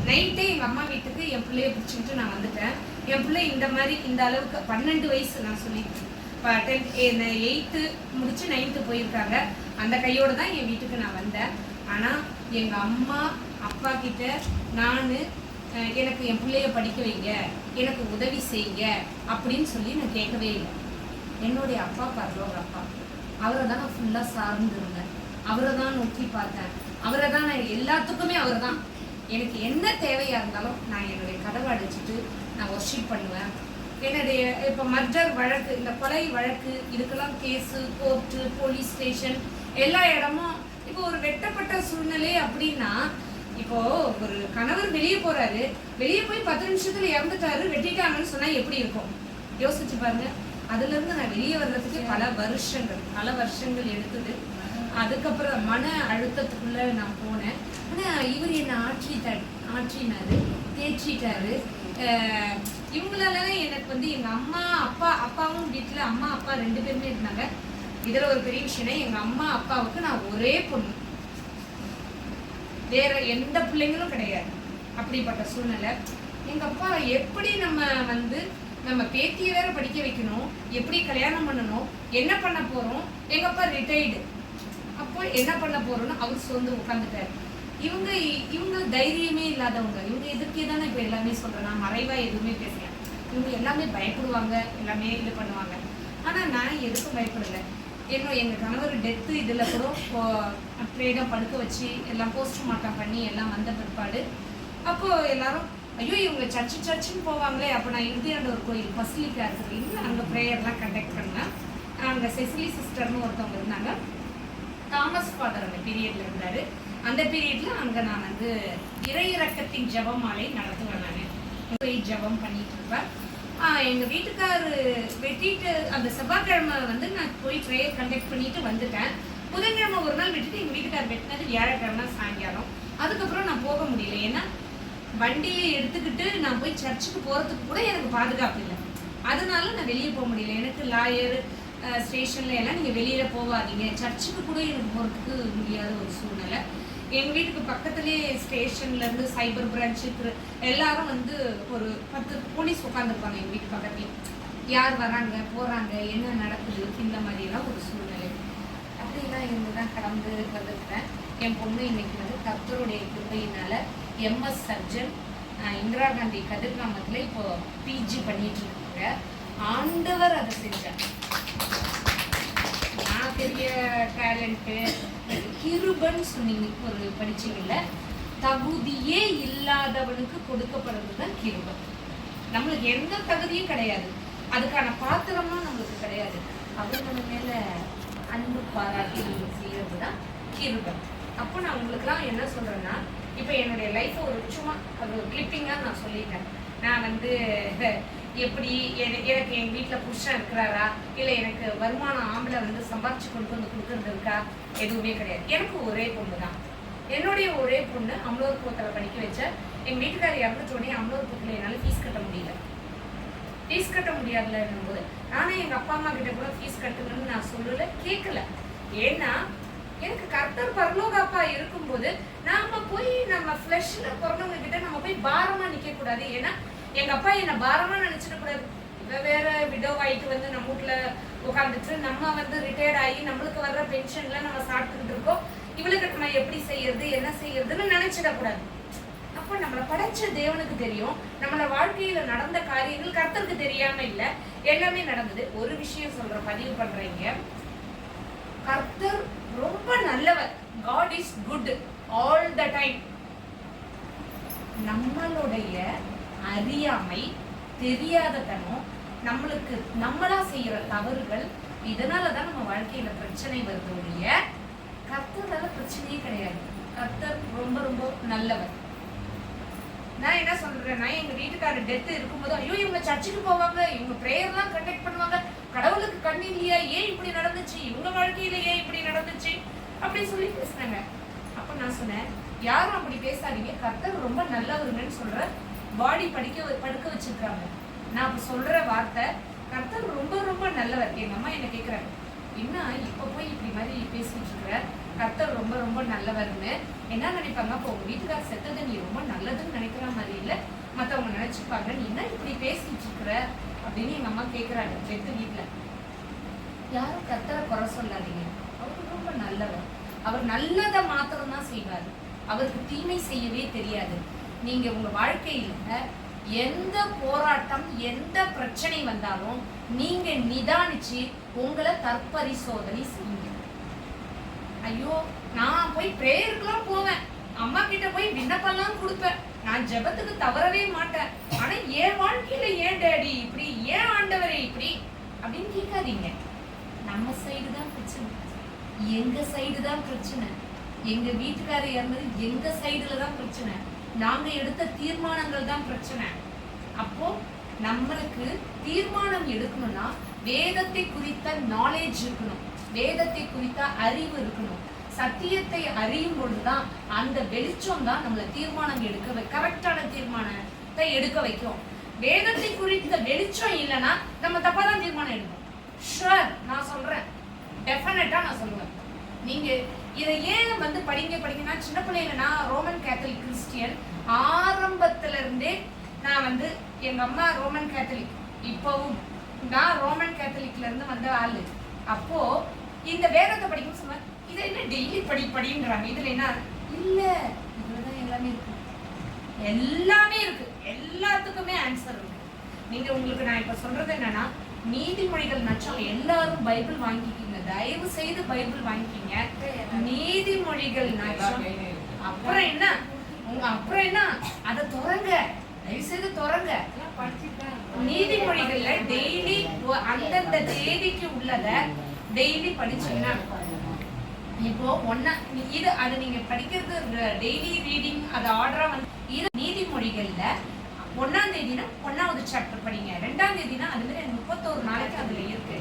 நைட்டே எங்கள் அம்மா வீட்டுக்கு என் பிள்ளைய பிடிச்சிக்கிட்டு நான் வந்துட்டேன். என் பிள்ளை இந்த மாதிரி இந்த அளவுக்கு 12 வயசு நான் சொல்லி 8th முடிச்சு 9th போயிருக்காங்க. அந்த கையோடு தான் என் வீட்டுக்கு நான் வந்தேன். ஆனால் எங்கள் அம்மா அப்பா கிட்ட நான் எனக்கு என் பிள்ளைய படிக்க வைங்க, எனக்கு உதவி செய்யுங்க அப்படின்னு சொல்லி நான் கேட்கவே இல்லை. என்னுடைய அப்பா பரலோக அப்பா, அவரை தான் நான் ஃபுல்லாக சார்ந்துருந்தேன். அவரை தான் நோக்கி பார்த்தேன். அவரை தான் நான் எல்லாத்துக்குமே அவர் தான். எனக்கு என்ன தேவையாக இருந்தாலும் நான் என்னுடைய கதவை அடிச்சுட்டு நான் ஒர்ஷிப் பண்ணுவேன். என்னுடைய இப்போ மர்டர் வழக்கு, இந்த கொலை வழக்கு, இதுக்கெல்லாம் கேஸு, கோர்ட்டு, போலீஸ் ஸ்டேஷன் எல்லா இடமும். இப்போ ஒரு வெட்டப்பட்ட சூழ்நிலை அப்படின்னா, இப்போ ஒரு கணவர் வெளியே போறாரு, வெளியே போய் 10 நிமிஷத்துல இறந்துட்டாரு, வெட்டிட்டாங்கன்னு சொன்னா எப்படி இருக்கும் யோசிச்சு பாருங்க. அதுல இருந்து நான் வெளியே வர்றதுக்கு பல வருஷங்கள் எடுத்தது. அதுக்கப்புறம் மன அழுத்தத்துக்குள்ள நான் போனேன். ஆனா இவர் என்னை ஆற்றினாரு, தேற்றிட்டாரு. இவங்களால எனக்கு வந்து எங்க அப்பாவும் வீட்டுல அம்மா அப்பா 2 பேருமே இருந்தாங்க. இதுல ஒரு பெரிய விஷயம், எங்க அம்மா அப்பாவுக்கு நான் ஒரே பொண்ணு, வேற எந்த பிள்ளைங்களும் கிடையாது. அப்படிப்பட்ட சூழ்நிலை. எங்க அப்பா எப்படி நம்ம பேத்தியை வேற படிக்க வைக்கணும், எப்படி கல்யாணம் பண்ணணும், என்ன பண்ண போறோம். எங்க அப்பா ரிட்டையர்டு. அப்போ என்ன பண்ண போறோம்னு அவர் சொந்து உட்காந்துட்டாரு. இவங்க தைரியமே இல்லாதவங்க. இவங்க எதுக்கே தானே இப்போ எல்லாமே சொல்றேன். நான் மறைவா எதுவுமே பேசுறேன். இவங்க எல்லாமே பயப்படுவாங்க, எல்லாமே இது பண்ணுவாங்க. ஆனா நான் எதுக்கும் பயப்படலை. எங்க கணவர் டெத்து இதுல கூட ப்ரேடம் படுக்க வச்சு எல்லாம் போஸ்ட்மார்ட்டம் பண்ணி எல்லாம் வந்த பிற்பாடு அப்போ எல்லாரும் ஐயோ இவங்க சர்ச்சுன்னு போவாங்களே. அப்போ நான் இறுதியாண்டவர் கோயில் பசிலிக்கா இருக்கிறீங்க, அங்கே ப்ரேயர்லாம் கண்டக்ட் பண்ணேன். அங்கே செசிலி சிஸ்டர்னு ஒருத்தவங்க இருந்தாங்க. தாமஸ் ஃபாதர் அந்த பீரியட்ல இருந்தாரு. அந்த பீரியட்ல அங்கே நான் வந்து இறையிறக்கத்தின் ஜெபமாலை நடத்துவேன். நான் போய் ஜெபம் பண்ணிட்டு இருப்பேன். எங்கள் வீட்டுக்காரு வெட்டிட்டு அந்த செவ்வாய்க்கிழமை வந்து நான் போய் ப்ரேயர் கண்டக்ட் பண்ணிட்டு வந்துட்டேன். புதன்கிழமை ஒரு நாள் விட்டுட்டு எங்கள் வீட்டுக்கார் வெட்டினது வியாழக்கிழமை சாயங்காலம். அதுக்கப்புறம் நான் போக முடியல. ஏன்னா வண்டியை எடுத்துக்கிட்டு நான் போய் சர்ச்சுக்கு போகிறதுக்கு கூட எனக்கு பாதுகாப்பு இல்லை. அதனால நான் வெளியே போக முடியல. எனக்கு லாயர் ஸ்டேஷன்ல எல்லாம் நீங்கள் வெளியில் போகாதீங்க. சர்ச்சுக்கு கூட எனக்கு போகிறதுக்கு முடியாத ஒரு சூழ்நிலை. எங்கள் வீட்டுக்கு பக்கத்துலேயே ஸ்டேஷன்லேருந்து சைபர் பிரான்ச்சு எல்லாரும் வந்து ஒரு 10 போலீஸ் உட்காந்துருப்பாங்க எங்கள் வீட்டு பக்கத்துலேயே. யார் வராங்க போகிறாங்க என்ன நடக்குது இந்த மாதிரிலாம் ஒரு சூழ்நிலை. அப்படிலாம் இருந்து தான் கடந்து வந்திருக்கிறேன். என் பொண்ணு இன்னைக்கு வந்து கர்த்தருடைய கிருபையினால எம்எஸ் சர்ஜன் இந்திரா காந்தி கதிர்காமத்தில் இப்போ பிஜி பண்ணிட்டு இருக்காங்க. ஆண்டவர் அதை செஞ்சார். நான் பெரிய டேலண்ட்டு கிருபன்னு சொன்னீங்க ஒரு படிச்சீங்கல்ல, தகுதியே இல்லாதவனுக்கு கொடுக்கப்படுறது தான் கிருபை. நம்மளுக்கு எந்த தகுதியும் கிடையாது, அதுக்கான பாத்திரமும் நம்மளுக்கு கிடையாது. அவர் நம்ம மேல அன்பு பாராட்டி செய்யறது தான் கிருபை. அப்போ நான் உங்களுக்குலாம் என்ன சொல்றேன்னா, இப்போ என்னுடைய லைஃப் ஒரு சும்மா அது ஒரு கிளிப்பிங்காக நான் சொல்லிட்டேன். நான் வந்து எப்படி எனக்கு எங்கள் வீட்டில் புருஷன் இருக்கிறாரா, இல்லை எனக்கு வருமானம் ஆம்பளை வந்து சம்பாரிச்சு கொண்டு வந்து கொடுக்குறது இருக்கா, எதுவுமே கிடையாது. எனக்கு ஒரே பொண்ணு தான். என்னுடைய ஒரே பொண்ணு அமலோற்புரத்தில் படிக்க வச்ச. எங்கள் வீட்டுக்காரர் இறந்துட்டோடனே அமலோற்புரத்தில் என்னால் ஃபீஸ் கட்ட முடியல. ஃபீஸ் கட்ட முடியாதுலன்னும் போது நானும் எங்கள் அப்பா அம்மா கிட்ட கூட ஃபீஸ் கட்டுங்கன்னு நான் சொல்லலை, கேட்கல. ஏன்னா எனக்கு கர்த்தர் பரலோக அப்பா இருக்கும்போது நாம போய் நம்ம ஃப்ளஷ்ல பிறந்தவங்க கிட்ட நம்ம போய் பாரமா நிக்க கூடாது. ஏன்னா எங்க அப்பா என்ன பாரமா நினைச்சிட கூடாது. இவ வேற விடோ ஆயிட்டு வந்து நம்ம வீட்டுல உட்காந்துட்டு நம்ம வந்து ரிட்டையர்ட் ஆகி நம்மளுக்கு வர்ற பென்ஷன்ல நம்ம சாப்பிட்டுக்கிட்டு இருக்கோம், இவளுக்கு நம்ம எப்படி செய்யறது என்ன செய்யறதுன்னு நினைச்சிடக்கூடாது. அப்போ நம்மளை படைச்ச தேவனுக்கு தெரியும், நம்மளோட வாழ்க்கையில நடந்த காரியங்கள் கர்த்தருக்கு தெரியாம இல்லை, எல்லாமே நடந்தது. ஒரு விஷயம் சொல்ற பதிவு பண்றீங்க, கர்த்தர் ரொம்ப நல்லவர். God is good all the time. நம்மளுடைய அறியாமை தெரியாததனம் நம்மளுக்கு நம்மளா செய்யற தவறுகள் இதனாலதான் நம்ம வாழ்க்கையில பிரச்சனை வருது ஒழிய கர்த்தரால பிரச்சனையே கிடையாது. கர்த்தர் ரொம்ப ரொம்ப நல்லவர். நான் என்ன சொல்றேன்னா, எங்க வீட்டுக்காரர் டெத் இருக்கும்போது ஐயோ இவங்க சர்ச்சுக்கு போவாங்க, இவங்க பிரேயர்லாம் கண்டக்ட் பண்ணுவாங்க, கடவுளுக்கு கண்ணு இல்லையா, ஏன் இப்படி நடந்துச்சு, இவங்க வாழ்க்கையில ஏன் இப்படி நடந்துச்சு அப்படி சொல்லி பேசினாங்க. அப்ப நான் சொன்னேன், யாரும் அப்படி பேசாதீங்க, கர்த்தர் ரொம்ப நல்லவருங்கன்னு சொல்ற பாடி படுக்க வச்சிருக்காங்க. நான் அப்ப சொல்ற வார்த்தை கர்த்தர் ரொம்ப ரொம்ப நல்லவர். எங்க அம்மா என்ன கேட்கறாங்க, என்ன இப்ப போய் இப்படி மாதிரி பேசிட்டு இருக்கிற, கர்த்தர் ரொம்ப ரொம்ப நல்லவர்னு என்ன நினைப்பாங்க? அப்போ உங்க வீட்டுக்காரர் செத்தது நீ ரொம்ப நல்லதுன்னு நினைக்கிற மாதிரி இல்லை, மற்றவங்க நினைச்சுப்பாங்க நீ என்ன இப்படி பேசிட்டு இருக்கிற அப்படின்னு எங்க அம்மா கேட்கறாங்க. செத்து வீட்டுல யாரும் கர்த்தரை குறை சொல்லாதீங்க, அவர் ரொம்ப நல்லவர். அவர் நல்லதை மாத்திரம் தான் செய்வார், அவருக்கு தீமை செய்யவே தெரியாது. நீங்க உங்க வாழ்க்கையில எந்த போராட்டம் எந்த பிரச்சனை வந்தாலும் நீங்க நிதானிச்சு உங்களை தற்பரிசோதனை செய்யுங்க. ஐயோ நான் போய் பிரேயருக்குலாம் போவேன், அம்மா கிட்ட போய் விண்ணப்பம்லாம் கொடுப்பேன், நான் ஜெபத்துக்கு தவறவே மாட்டேன், ஆனா என் வாழ்க்கையில ஏன் டேடி இப்படி, ஏன் ஆண்டவரே இப்படி அப்படின்னு கேட்காதீங்க. நம்ம சைடு தான் பிரச்சனை, எங்க சைடு தான் பிரச்சனை, எங்க வீட்டுக்காரர் இறந்தது எங்க சைடுல தான் பிரச்சனை, நாங்க எடுத்த தீர்மானங்கள் தான் பிரச்சனை. அப்போ நம்மளுக்கு தீர்மானம் எடுக்கணும்னா வேதத்தை குறித்த நாலேஜ் இருக்கணும், வேதத்தை குறித்த அறிவு இருக்கணும். சத்தியத்தை அறியும் பொழுதுதான் அந்த வெளிச்சம் தான் நம்மளை தீர்மானம் எடுக்க கரெக்டான தீர்மானத்தை எடுக்க வைக்கும். வேதத்தை குறித்த வெளிச்சம் இல்லைன்னா நம்ம தப்பா தான் தீர்மானம் எடுக்கணும். ஷுவர், நான் சொல்றேன், டெஃபினட்டா நான் சொல்லுவேன். நீங்க இதை ஏன் வந்து படிங்கன்னா, சின்ன பிள்ளைங்க நான் ரோமன் கேத்தலிக் கிறிஸ்டியன், ஆரம்பத்துல இருந்தே நான் வந்து எங்க அம்மா ரோமன் கேத்தலிக், இப்பவும் நான் ரோமன் கேத்தலிக்ல இருந்து வந்த ஆளு. அப்போ இந்த வேதத்தை படிக்கும் சொன்னேன், இதை என்ன டெய்லி படின்றாங்க, இதுல என்ன இல்ல, இதுலதான் எல்லாமே இருக்கு, எல்லாமே இருக்கு, எல்லாத்துக்குமே ஆன்சர் இருக்கு. நீங்க உங்களுக்கு நான் இப்ப சொல்றது என்னன்னா, நீதிமொழிகள் நச்சம் எல்லாரும் பைபிள் வாங்கிக்கிங்க, தயவு செய்து பைபிள் வாங்கிக்கிங்க. நீதிமொழிகள் நச்சம் அப்புறம் என்ன அப்புறம் என்ன அதை தொடங்க, தயவு செய்து தொடங்க. நீதிமொழிகள்ல டெய்லி அந்தந்த தேதிக்கு உள்ளத டெய்லி படிச்சீங்கன்னா, இப்போ இது அது நீங்க படிக்கிறது டெய்லி ரீடிங், அது ஆர்டரா வந்து இது நீதிமொழிகள்ல 1ஆம் தேதினா 1வது சாப்டர் படிங்க, 2ஆம் தேதினா அது மாதிரி 31 நாளைக்கு அதுல இருக்கு.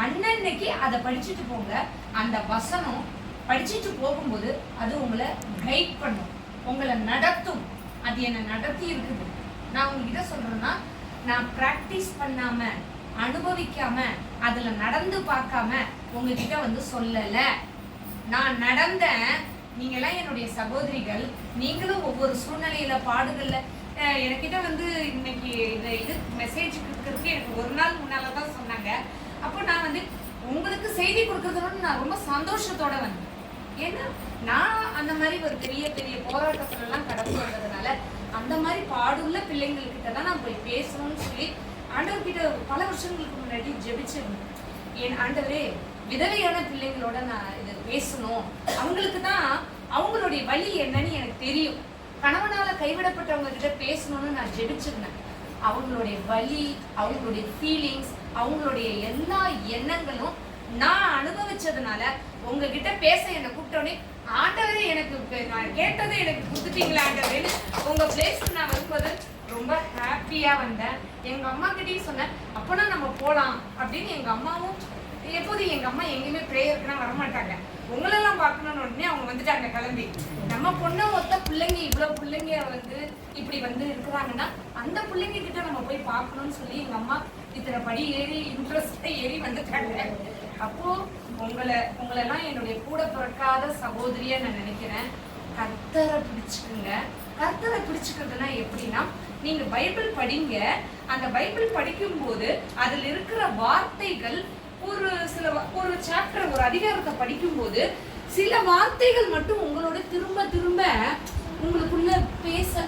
அன்னன்னைக்கு அதை படிச்சுட்டு போங்க. அந்த வசனம் படிச்சுட்டு போகும்போது அது உங்களை கைட் பண்ணும், உங்களை நடத்தும். அது என்ன நடத்தி இருக்குது. நான் உங்ககிட்ட சொல்றேன்னா, நான் பிராக்டிஸ் பண்ணாம அனுபவிக்காம அதுல நடந்து பார்க்காம உங்ககிட்ட வந்து சொல்லல. நான் நடந்தேன். நீங்கெல்லாம் என்னுடைய சகோதரிகள். நீங்களும் ஒவ்வொரு சூழ்நிலையில பாடுகள்ல என்கிட்ட வந்து இன்னைக்கு இது மெசேஜ் கொடுக்கறதுக்கு எனக்கு ஒரு நாள் முன்னால தான் சொன்னாங்க. அப்போ நான் வந்து உங்களுக்கு செய்தி கொடுக்கறதோட நான் ரொம்ப சந்தோஷத்தோட வந்தேன். ஏன்னா நான் அந்த மாதிரி ஒரு பெரிய பெரிய போராட்டத்துல எல்லாம் கடந்து வந்ததுனால அந்த மாதிரி பாடுள்ள பிள்ளைங்கள்கிட்ட தான் நான் போய் பேசணும்னு சொல்லி ஆண்டவர்கிட்ட பல வருஷங்களுக்கு முன்னாடி ஜெபிச்சிருந்தேன். என் ஆண்டவரே, விதவையான பிள்ளைங்களோட நான் இதை பேசணும், அவங்களுக்கு தான் அவங்களுடைய வலி என்னன்னு எனக்கு தெரியும். கணவனால கைவிடப்பட்டவங்க கிட்ட பேசணும்னு நான் ஜெபிச்சிருந்தேன். அவங்களுடைய வலி, அவங்களுடைய ஃபீலிங்ஸ், அவங்களுடைய எல்லா எண்ணங்களும் நான் அனுபவிச்சதுனால உங்ககிட்ட பேச என்னை கூப்பிட்டோன்னே, ஆண்டவரே எனக்கு நான் கேட்டதை எனக்கு கொடுத்துட்டீங்களா ஆண்டவரேன்னு உங்க பிளேஸ்க்கு நான் வரும்போது ரொம்ப ஹாப்பியா வந்தேன். எங்க அம்மா கிட்டயும் சொன்னேன், அப்பனா நம்ம போலாம் அப்படின்னு. எங்க அம்மாவும் எப்போதும் எங்க அம்மா எங்கேயுமே ப்ரேயருக்குன்னா வரமாட்டாங்க. உங்களெல்லாம் பார்க்கணும்னு உடனே அவங்க வந்துட்டாங்க கிளம்பி. நம்ம பொண்ணை மொத்த பிள்ளைங்க இவ்வளவு பிள்ளைங்க வந்து இப்படி வந்து இருக்கிறாங்கன்னா அந்த பிள்ளைங்க கிட்ட நம்ம போய் பார்க்கணும்னு சொல்லி எங்க அம்மா இத்தனை படி ஏறி இன்ட்ரெஸ்டா ஏறி வந்துட்டாங்க. அப்போ உங்களெல்லாம் என்னுடைய கூட பிறக்காத சகோதரியா நான் நினைக்கிறேன். கர்த்தரை பிடிச்சுக்குங்க. கர்த்தரை பிடிச்சுக்கிறதுனா எப்படின்னா, நீங்க பைபிள் படிங்க. அந்த பைபிள் படிக்கும் போது அதுல இருக்கிற வார்த்தைகள் ஒரு சாப்டர், ஒரு அதிகாரத்தை படிக்கும் போது சில வார்த்தைகள் மட்டும் உங்களோட திரும்ப திரும்ப உங்களுக்குள்ள பேச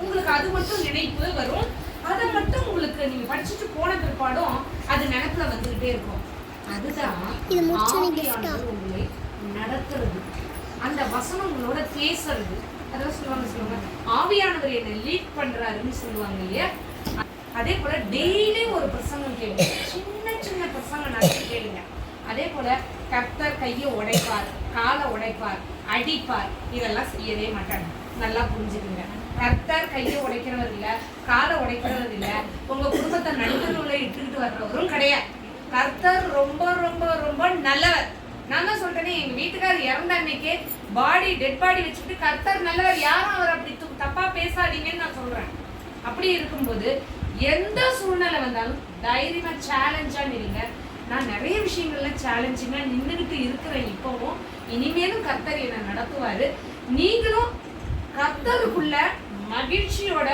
உங்களுக்கு அது மட்டும் நினைப்பு வரும். அதை மட்டும் உங்களுக்கு நீங்க படிச்சுட்டு போன பிற்பாடும் அது நினைப்புல வந்துகிட்டே இருக்கும். அதுதான் ஆவியானவர் உங்களை நடத்துறது. அந்த வசனம் உங்களோட பேசுறது. அதான் சொல்லுவாங்க ஆவியானவர் என்னை லீட் பண்றாருன்னு சொல்லுவாங்க இல்லையா. அதே போல டெய்லி ஒரு பிரசங்கம் கேளுங்க. சின்ன சின்ன பிரசங்கம் நடத்தி கேளுங்க. அதே போல கர்த்தர் கையை உடைப்பார், காலை உடைப்பார், அடிப்பார், இதெல்லாம் செய்யவே மாட்டாங்க. நல்லா புரிஞ்சுக்குங்க. கர்த்தர் கையை உடைக்கிறவர் இல்ல, காலை உடைக்கிறவர் இல்ல, உங்க குடும்பத்தை நடுவுல இட்டுக்கிட்டு வர்றவரும் கிடையாது. கர்த்தர் ரொம்ப ரொம்ப ரொம்ப நல்லவர். நான் தான் சொல்றேனே, எங்க வீட்டுக்காரர் இறந்த அன்னைக்கே டெட் பாடி வச்சுக்கிட்டு கர்த்தர் நல்லவர், யாரும் அவர் அப்படி தப்பா பேசாதீங்கன்னு நான் சொல்றேன். அப்படி இருக்கும்போது எந்த சூழ்நிலை வந்தாலும் தைரியமா சேலஞ்சா நில்லுங்க. நான் நிறைய விஷயங்கள்ல சேலஞ்சிங்கா நின்றுகிட்டு இருக்கிறேன். இப்பவும் இனிமேலும் கர்த்தர் என்னை நடத்துவாரு. நீங்களும் கர்த்தருக்குள்ள மகிழ்ச்சியோட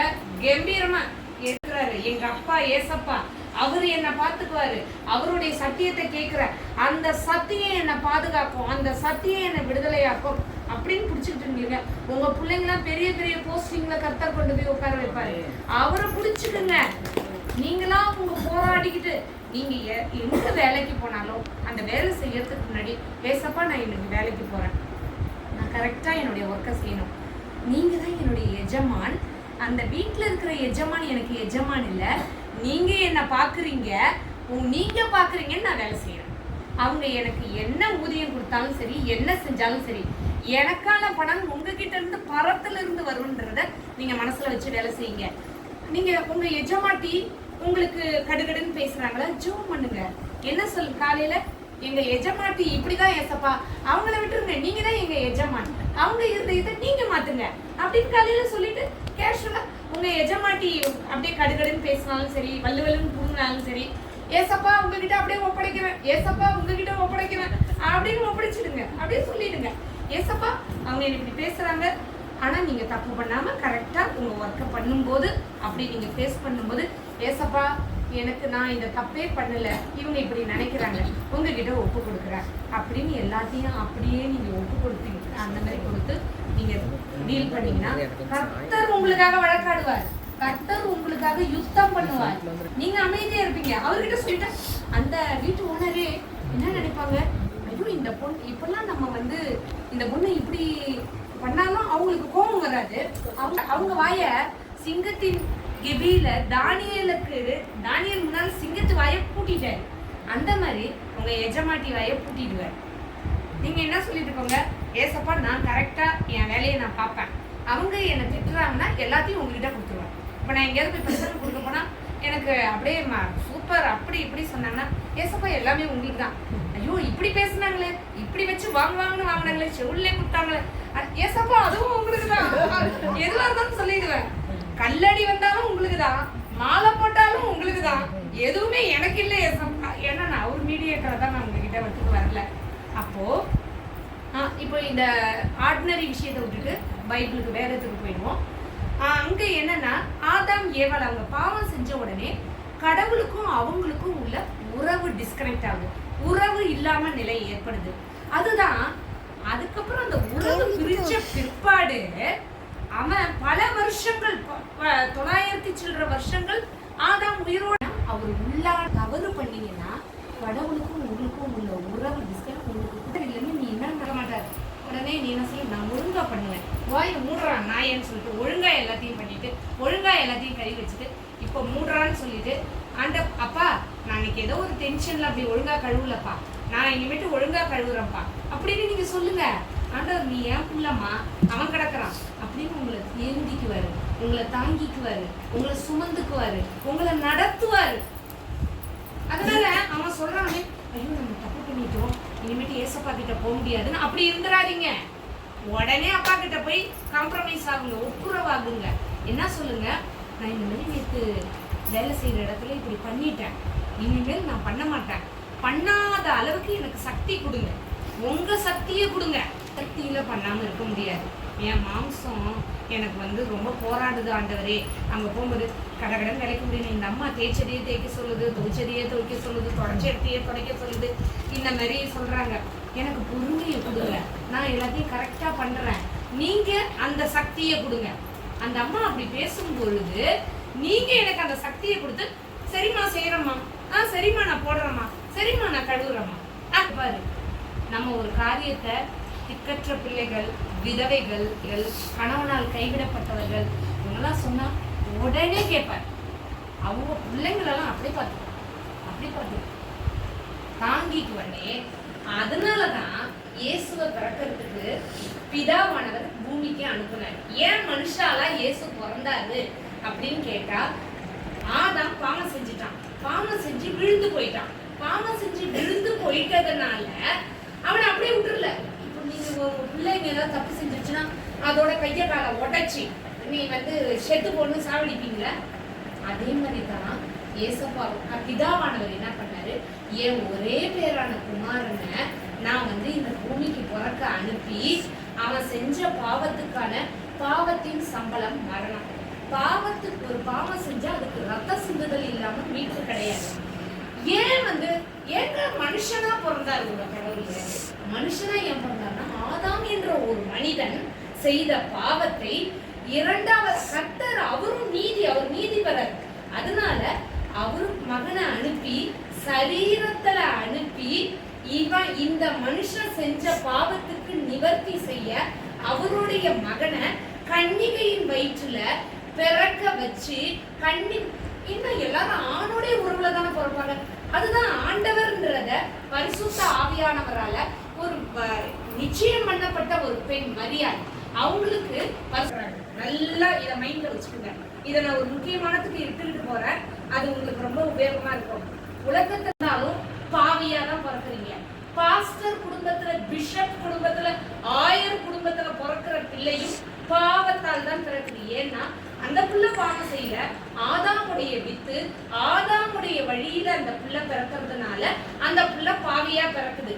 கம்பீரமா இருக்கிறாரு. எங்க அப்பா ஏசப்பா, அவரு என்னை பாத்துக்குவாரு. அவருடைய சத்தியத்தை கேட்கிற அந்த சத்தியம் என்னை பாதுகாக்கும், அந்த சத்தியம் என்னை விடுதலையாக்கும் அப்படின்னு பிடிச்சிக்கிட்டு இருந்தீங்க. உங்க பிள்ளைங்களாம் பெரிய பெரிய போஸ்டிங்ல கர்த்தர் கொண்டு போய் உட்கார வைப்பாரு. அவரை பிடிச்சுக்குங்க. நீங்களா உங்க போராடிக்கிட்டு நீங்க எங்க வேலைக்கு போனாலும் அந்த வேலை செய்யறதுக்கு முன்னாடி, ஏசப்பா நான் இன்னைக்கு வேலைக்கு போறேன், நான் கரெக்டா என்னுடைய ஒர்க்கை செய்யணும். நீங்க தான் என்னுடைய எஜமான். அந்த வீட்டுல இருக்கிற எஜமான் எனக்கு எஜமான் இல்ல. நீங்க என்ன பாக்குறீங்க, நீங்க பாக்குறீங்கன்னு நான் வேலை செய்யறேன். அவங்க எனக்கு என்ன ஊதியம் கொடுத்தாலும் சரி, என்ன செஞ்சாலும் சரி, எனக்கான பணம் உங்ககிட்ட இருந்து பரத்துல இருந்து வரும்ன்றத நீங்க மனசுல வச்சு வேலை செய்யுங்க. நீங்க உங்க எஜமாட்டி உங்களுக்கு கடுகடுன்னு பேசுறாங்களா, ஜூம் பண்ணுங்க. என்ன சொல் காலையில, எங்க எஜமாட்டி இப்படிதான் ஏசப்பா, அவங்கள விட்டுருங்க, நீங்க தான் எங்க எஜமான், அவங்க இருந்த இதை நீங்க மாத்துங்க அப்படின்னு காலையில சொல்லிட்டு கேஷுவலா உங்க எஜமாட்டி அப்படியே கடுகடுன்னு பேசினாலும் சரி, வல்லுவல்லுன்னு புரிஞ்சாலும் சரி, ஏசப்பா உங்ககிட்ட அப்படியே ஒப்படைக்கிறேன், ஏசப்பா உங்ககிட்ட ஒப்படைக்கிறேன் அப்படின்னு ஒப்படைச்சிடுங்க. அப்படியே சொல்லிடுங்க, ஏசப்பா அவங்க எனக்கு இப்படி பேசுறாங்க, ஆனா நீங்க தப்பு பண்ணாம கரெக்டா உங்க ஒர்க்கை பண்ணும்போது அப்படி நீங்க ஃபேஸ் பண்ணும்போது, ஏசப்பா எனக்கு நான் இந்த தப்பே பண்ணல, இவங்க இப்படி நினைக்கிறாங்க, உங்ககிட்ட ஒப்பு கொடுக்குறேன் அப்படின்னு எல்லாத்தையும் அப்படியே நீங்க ஒப்பு கொடுத்தீங்க. அந்த மாதிரி கொடுத்து நீங்க டீல் பண்ணீங்கன்னா கர்த்தர் உங்களுக்காக வழக்காடுவார், கர்த்தர் உங்களுக்காக யுத்தம் பண்ணுவார். நீங்க அமைதியா இருப்பீங்க. அவர்கிட்ட சொல்லிட்டா அந்த வீட்டு ஓனரே என்ன நினைப்பாங்க, ஐயோ இந்த பொண்ணு இப்பெல்லாம் நம்ம வந்து இந்த பொண்ணு இப்படி பண்ணாலும் அவங்களுக்கு கோபம் வராது. அவங்க வாய சிங்கத்தின் கெபியில தானியேல் முன்னால் சிங்கத்து வாயை பூட்டிட்டாரு. அந்த மாதிரி உங்க எஜமாட்டி வாயை பூட்டிடுவார். நீங்க என்ன சொல்லிட்டு இருக்கோங்க, ஏசப்பா நான் கரெக்டா என் வேலையை நான் பார்ப்பேன், அவங்க என்னை திட்டுறாங்கன்னா எல்லாத்தையும் உங்ககிட்ட கொடுத்துருவேன். இப்போ நான் எங்கேயாவது போய் பிரச்சனை கொடுக்க போனா எனக்கு அப்படியே சூப்பர் அப்படி இப்படி சொன்னாங்கன்னா, ஏசப்பா எல்லாமே உங்களுக்கு தான். ஐயோ இப்படி பேசுனாங்களே, இப்படி வச்சு வாங்கினாங்களே, செவுல்லே கொடுத்தாங்களே, ஏசப்பா அதுவும் உங்களுக்கு தான், எதுவாக இருந்தாலும் சொல்லிடுவேன். கல்லடி வந்தாலும் உங்களுக்கு தான், மாலை போட்டாலும் உங்களுக்கு தான், எதுவுமே எனக்கு இல்லை ஏசப்பா. ஏன்னா நான் ஒரு மீடியேட்டரை தான் நான் உங்ககிட்ட வந்துட்டு வரல. அப்போ இப்போ இந்த ஆர்டினரி விஷயத்தை விட்டுட்டு பைபிளுக்கு வேதத்துக்கு போயிடுவோம். அங்கே என்னன்னா ஆதாம் ஏவாள் அவங்க பாவம் செஞ்ச உடனே கடவுளுக்கும் அவங்களுக்கும் உள்ள உறவு டிஸ்கனெக்ட் ஆகுது. உறவு இல்லாம நிலை ஏற்படுது. அதுதான் அதுக்கப்புறம் அந்த உறவு பிரிச்ச பிற்பாடு அவன் பல வருஷங்கள் 900 சில்லற வருஷங்கள் ஆதாம் உயிரோட அவர் உள்ளா தவறு பண்ணீங்கன்னா கடவுளுக்கும் உங்களுக்கும் உள்ள உறவு டிஸ்கனெக்ட் உங்களுக்கு கூட இல்லைன்னு நீ என்ன பண்ண மாட்டாரு. உடனே நீ என்ன சொல்லி நான் ஒழுங்கா பண்ணுவேன், வாய் மூடுறான் நாயன்னு சொல்லிட்டு ஒழுங்கா எல்லாத்தையும் பண்ணிட்டு ஒழுங்கா எல்லாத்தையும் கை வச்சுட்டு இப்போ மூடுறான்னு சொல்லிட்டு அப்பா நான் இன்னைக்கு ஏதோ ஒரு டென்ஷன்ல அப்படி ஒழுங்கா கழுவுலப்பா, நான் இனிமேட்டு ஒழுங்கா கழுவுறேன்ப்பா அப்படின்னு நீங்க சொல்லுங்க. ஆண்டவர் நீ ஏன் புள்ளம்மா அவன் கிடக்குறான் அப்படின்னு உங்களை ஏந்திக்குவாரு, உங்களை தாங்கிக்குவாரு, உங்களை சுமந்துக்குவாரு, உங்களை நடத்துவாரு. அதனால அவன் சொல்றானே ஐயோ நம்ம தப்பு பண்ணிட்டோம் இனிமேட்டு ஏசப்பா கிட்ட போக முடியாதுன்னு அப்படி இருந்துடாதீங்க. உடனே அப்பா கிட்ட போய் காம்ப்ரமைஸ் ஆகுங்க, ஒப்புரவாகுங்க. என்ன சொல்லுங்க, நான் இந்த மாதிரி நேற்று வேலை செய்யற இடத்துல இப்படி பண்ணிட்டேன், இனிமேல் நான் பண்ண மாட்டேன், பண்ணாத அளவுக்கு எனக்கு சக்தி கொடுங்க, உங்க சக்தியை கொடுங்க. சக்தியில பண்ணாம இருக்க முடியாது. என் மாம்சம் எனக்கு வந்து ரொம்ப போராடுது ஆண்டவரே. அங்கே போகும்போது கடகடன் விளைக்க முடியும். இந்த அம்மா தேய்ச்சதையே தேய்க்க சொல்லுது, துவைச்சதையே துவைக்க சொல்லுது, தொடச்செடுத்தையே துடைக்க சொல்லுது, இந்த மாதிரி சொல்றாங்க. எனக்கு பொறுமையை கொடுங்க, நான் எல்லாத்தையும் கரெக்டா பண்றேன், நீங்க அந்த சக்தியை கொடுங்க. அந்த அம்மா அப்படி பேசும் பொழுது நீங்க எனக்கு அந்த சக்தியை கொடுத்து சரிம்மா செய்யறேம்மா, சரிம்மா நான் போடுறேம்மா, சரிம்மா நான் கழுவுறேம்மா. பாரு நம்ம ஒரு காரியத்தை திக்கற்ற பிள்ளைகள், விதவைகள், கணவனால் கைவிடப்பட்டவர்கள் இவங்கெல்லாம் சொன்னா உடனே கேட்பார். அவங்க பிள்ளைங்களெல்லாம் அப்படி பார்த்து தாங்கிக்குவனே. அதனாலதான் இயேசுவை பிறக்கிறதுக்கு பிதாவானவர் பூமிக்கு அனுப்புனார். ஏன் மனுஷாலா இயேசு பிறந்தாரு அப்படின்னு கேட்டா, ஆதாம் பாவம் செஞ்சுட்டான், பாவம் செஞ்சு விழுந்து போயிட்டான். பாவம் செஞ்சு விழுந்து போயிட்டதுனால அவனை அப்படியே விட்டுருல. இப்போ நீங்க உங்க பிள்ளைங்க ஏதாவது தப்பு செஞ்சிருச்சுன்னா அதோட கையை காலை உடைச்சி நீ வந்து செத்து போன்னு சாவடிப்பீங்களா? அதே மாதிரி தான் ஏசப்பா பிதாவானவர் என்ன பண்ணாரு, என் ஒரே பேரான குமாரனை நான் வந்து இந்த பூமிக்கு பிறக்க அனுப்பி அவன் செஞ்ச பாவத்துக்கான பாவத்தின் சம்பளம் மரணம். பாவத்துக்கு ஒரு பாவம் செஞ்சா அதுக்கு ரத்த சிந்துதல் இல்லாம மீட்பு கிடையாது. ஏன் வந்து ஏங்க மனுஷனா பிறந்தாரு உங்க கடவுள்? மனுஷனா ஏன் பிறந்தாருன்னா ஆதாம் என்ற ஒரு மனிதன் செய்த பாவத்தை இரண்டாவது கர்த்தர் அவரும் அவர் நீதிபரர். அதனால அவரும் மகனை அனுப்பி சரீரத்துல அனுப்பி இவன் இந்த மனுஷன் செஞ்ச பாவத்துக்கு நிவர்த்தி செய்ய அவருடைய மகனை கன்னிகையின் வயிற்றுல பிறக்க வச்சு இன்னும் எல்லாரும் ஆணோடைய உறவுல தானே பிறப்பாங்க. அதுதான் ஆண்டவர்ன்றத பரிசுத்த ஆவியானவரால ஒரு நிச்சயம் பண்ணப்பட்ட ஒரு பெண் மரியாள் அவங்களுக்கு நல்லா இதை மைண்ட்ல வச்சுக்கோங்க. இதை நான் ஒரு முக்கியமானதுக்கு எடுத்துக்கிட்டு போறேன், அது உங்களுக்கு ரொம்ப உபயோகமா இருக்கும். உலகத்தினாலும் பாவியா தான் பிறக்குறீங்க. பாஸ்டர் குடும்பத்துல, பிஷப் குடும்பத்துல, ஆயர் குடும்பத்துல பிறக்கிற பிள்ளையும் பாவத்தால் தான் பிறக்குது. ஏன்னா அந்த புள்ள பாவம் செய்யல, ஆதாமுடைய வித்து ஆதாமுடைய வழியில அந்த புள்ள பிறக்கிறதுனால அந்த புள்ள பாவியா பிறக்குது.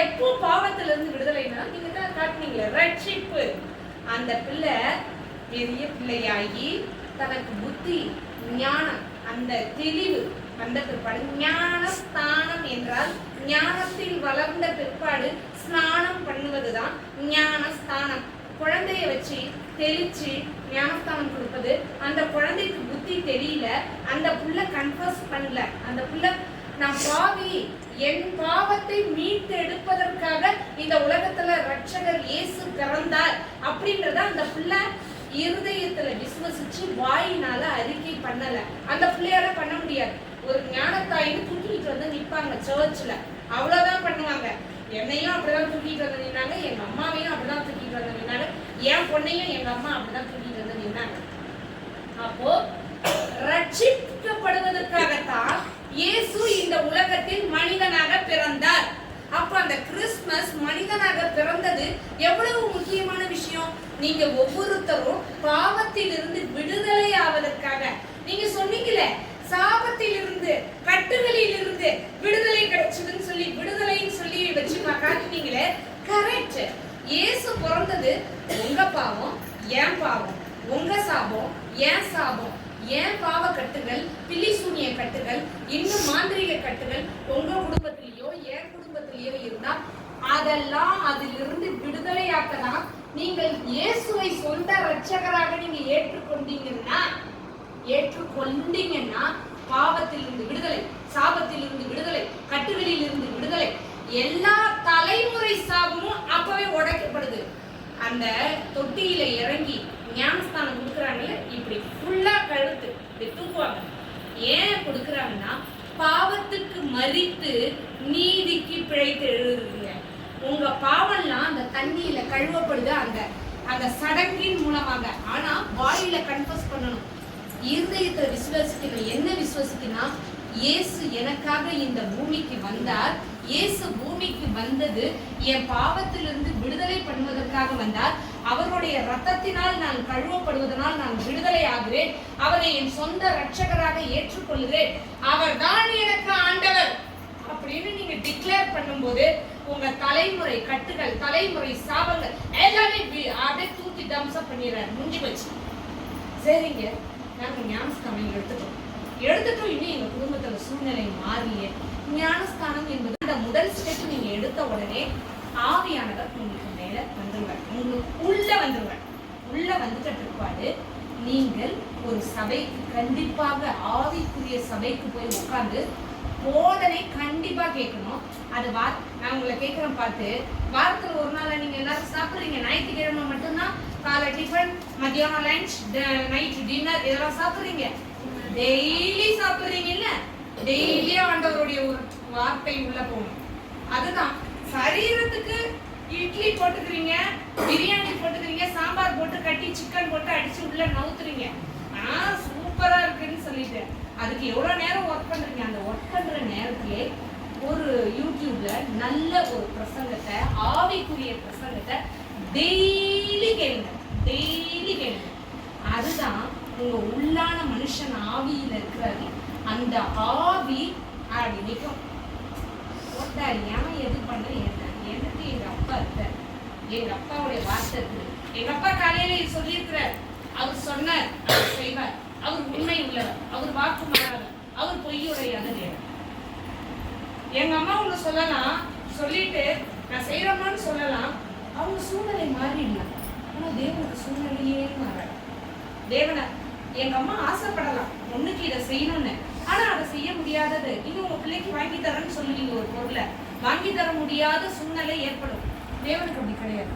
எப்போ பாவத்துல இருந்து விடுதலைனா நீங்க தான் காட்டுனீங்களே ரட்சிப்பு. அந்த பிள்ளை பெரிய பிள்ளையாகி தனக்கு புத்தி ஞானம் அந்த தெளிவு வந்த பிற்பாடு, ஞான ஸ்தானம் என்றால் ஞானத்தில் வளர்ந்த பிற்பாடு ஸ்நானம் பண்ணுவதுதான் ஞான ஸ்தானம். குழந்தைய வச்சு தெளிச்சு ஞானஸ்தானம் கொடுப்பது. அந்த குழந்தைக்கு புத்தி தெரியல, அந்த புள்ள கன்ஃபர்ஸ் பண்ணல, அந்த புள்ள நான் பாவி, என் பாவத்தை மீட்டு எடுப்பதற்காக இந்த உலகத்துல ரட்சகர் இயேசு பிறந்தார் அப்படின்றத அந்த புள்ள இருதயத்துல விசுவசிச்சு வாயினால அறிக்கை பண்ணல. அந்த பிள்ளையால பண்ண முடியாது. ஒரு ஞானத்தாயின்னு தூக்கிட்டு வந்து நிற்பாங்க சர்ச்ல, அவ்வளவுதான் பண்ணுவாங்க. என்னையும் அப்படிதான் தூக்கிட்டு வந்து நின்னாங்க, எங்க அம்மாவையும் அப்படிதான் தூக்கிட்டு வந்து நின்னாங்க, என் பொண்ணையும் எங்க அம்மா அப்படிதான் தூக்கிட்டு வந்து நின்னாங்க. அப்போ ரட்சிக்கப்படுவதற்காகத்தான் இயேசு இந்த உலகத்தில் மனிதனாக பிறந்தார். அப்ப அந்த கிறிஸ்துமஸ் மனிதனாக பிறந்தது எவ்வளவு முக்கியமான விஷயம். நீங்க ஒவ்வொருத்தரும் பாவத்திலிருந்து விடுதலை ஆவதற்காக. நீங்க சொன்னீங்களே சாபத்தில் இருந்து கட்டுகளில் இருந்து விடுதலை கிடைச்சதுன்னு சொல்லி விடுதலைன்னு சொல்லி வச்சு காட்டுனீங்களே, கரெக்ட். இயேசு பிறந்தது உங்க பாவம் என் பாவம், உங்க சாபம் என் சாபம், என் பாவ கட்டுகள், பில்லி சூனிய கட்டுகள், இன்னும் மாந்திரிக கட்டுகள் உங்க குடும்பத்திலேயோ என் குடும்பத்திலேயோ இருந்தா அதெல்லாம் அதிலிருந்து விடுதலையாக்கலாம். நீங்கள் இயேசுவை சொந்த இரட்சகராக நீங்க ஏற்றுக்கொண்டீங்கன்னா பாவத்திலிருந்து விடுதலை, சாபத்திலிருந்து விடுதலை, கட்டுகளில் இருந்து விடுதலை, எல்லா தலைமுறை சாபமும் அப்பவே உடைக்கப்படுது. அந்த தொட்டியில இறங்கி ஞானஸ்தானம் கொடுக்குறாங்கல்ல, இப்படி ஃபுல்லா கழுத்து இப்படி தூக்குவாங்க. ஏன் கொடுக்குறாங்கன்னா பாவத்துக்கு மரித்து நீதிக்கு பிழைத்து எழுதுறீங்க. உங்க பாவம்லாம் அந்த தண்ணியில கழுவப்படுது அந்த சடங்கின் மூலமாக. ஆனா வாயில கன்ஃபஸ் பண்ணணும், இருதயத்துல விசுவாசிக்கணும். என்ன விசுவாசிக்கணும்? இயேசு எனக்காக இந்த பூமிக்கு வந்தார். இயேசு பூமிக்கு வந்தது என் பாவத்திலிருந்து விடுதலை பண்ணுவதற்காக வந்தார். அவருடைய ரத்தத்தினால் நான் கழுவப்படுவதனால் நான் விடுதலை ஆகிறேன். அவரை என் சொந்த இரட்சகராக ஏற்றுக்கொள்கிறேன். அவர் தான் எனக்கு ஆண்டவர் அப்படின்னு நீங்க டிக்ளேர் பண்ணும்போது உங்க தலைமுறை கட்டுகள், தலைமுறை சாபங்கள் எல்லாமே அப்படியே தூக்கி தம்சம் பண்ணிடுறாரு. முடிஞ்சு வச்சு சரிங்க, நாங்க ஞானஸ்தானம் எடுத்துட்டோம். இன்னும் எங்க குடும்பத்துல சூழ்நிலை மாறிய ஞானஸ்தானம் என்பது அந்த முதல் ஸ்டெப். நீங்க எடுத்த உடனே ஆவியானவர் உங்களுக்கு மேல வந்துருவார், உங்களுக்கு உள்ள வந்துட்ட பிற்பாடு நீங்கள் ஒரு சபைக்கு கண்டிப்பாக ஆவிக்குரிய சபைக்கு போய் உட்கார்ந்து போதனை கண்டிப்பா கேட்கணும். அது நான் உங்களை கேட்கிறேன் பார்த்து, வாரத்துல ஒரு நாள் நீங்க எல்லாரும் சாப்பிடுறீங்க. ஞாயிற்றுக்கிழமை மட்டும்தான் காலை டிஃபன், மத்தியானம் லஞ்ச், நைட் டின்னர் இதெல்லாம் சாப்பிடுறீங்க. டெய்லி சாப்பிடுறீங்க இல்ல? டெய்லியா ஆண்டவருடைய ஒரு வார்த்தை உள்ள போகணும். அதுதான் சரீரத்துக்கு. இட்லி போட்டுக்கிறீங்க, பிரியாணி போட்டுக்கிறீங்க, சாம்பார் போட்டு கட்டி சிக்கன் போட்டு அடிச்சு உள்ள நவுத்துறீங்க. சூப்பரா இருக்குன்னு சொல்லிட்டு அதுக்கு எவ்வளவு நேரம் ஒர்க் பண்றீங்க? அந்த ஒர்க் பண்ற நேரத்திலே ஒரு யூடியூப்ல நல்ல ஒரு பிரசங்கத்தை, ஆவிக்குரிய பிரசங்கத்தை டெய்லி கேளுங்க. அதுதான் உங்க உள்ளான மனுஷன் ஆவியில இருக்கிறாரு. அந்த ஆவி அப்படி நிற்கும். ஏன் எது பண்ண எனக்கு எங்க அப்பா இருக்கார், எங்க அப்பாவுடைய வார்த்தை இருக்குது. எங்க அப்பா காலையில சொல்லியிருக்கிறார், அவர் சொன்னார், அவர் செய்வார், அவர் உண்மை உள்ளவர், அவர் வாக்கு மாறாதவர், அவர் பொய்யுடையாத தேவன். எங்க அம்மா ஒண்ணு சொல்லலாம், சொல்லிட்டு நான் செய்யறோமான்னு சொல்லலாம், அவங்க சூழ்நிலை மாறிடலாம். ஆனா தேவனுக்கு சூழ்நிலையே மாறாது. தேவனை எங்க அம்மா ஆசைப்படலாம் ஒண்ணுக்கு இதை செய்யணும்னு, ஆனா அதை செய்ய முடியாதது. இன்னும் உங்க பிள்ளைக்கு வாங்கி தரேன்னு சொல்லுவீங்க, ஒரு பொருளை வாங்கி தர முடியாத சூழ்நிலை ஏற்படும். தேவனுக்கு அப்படி கிடையாது.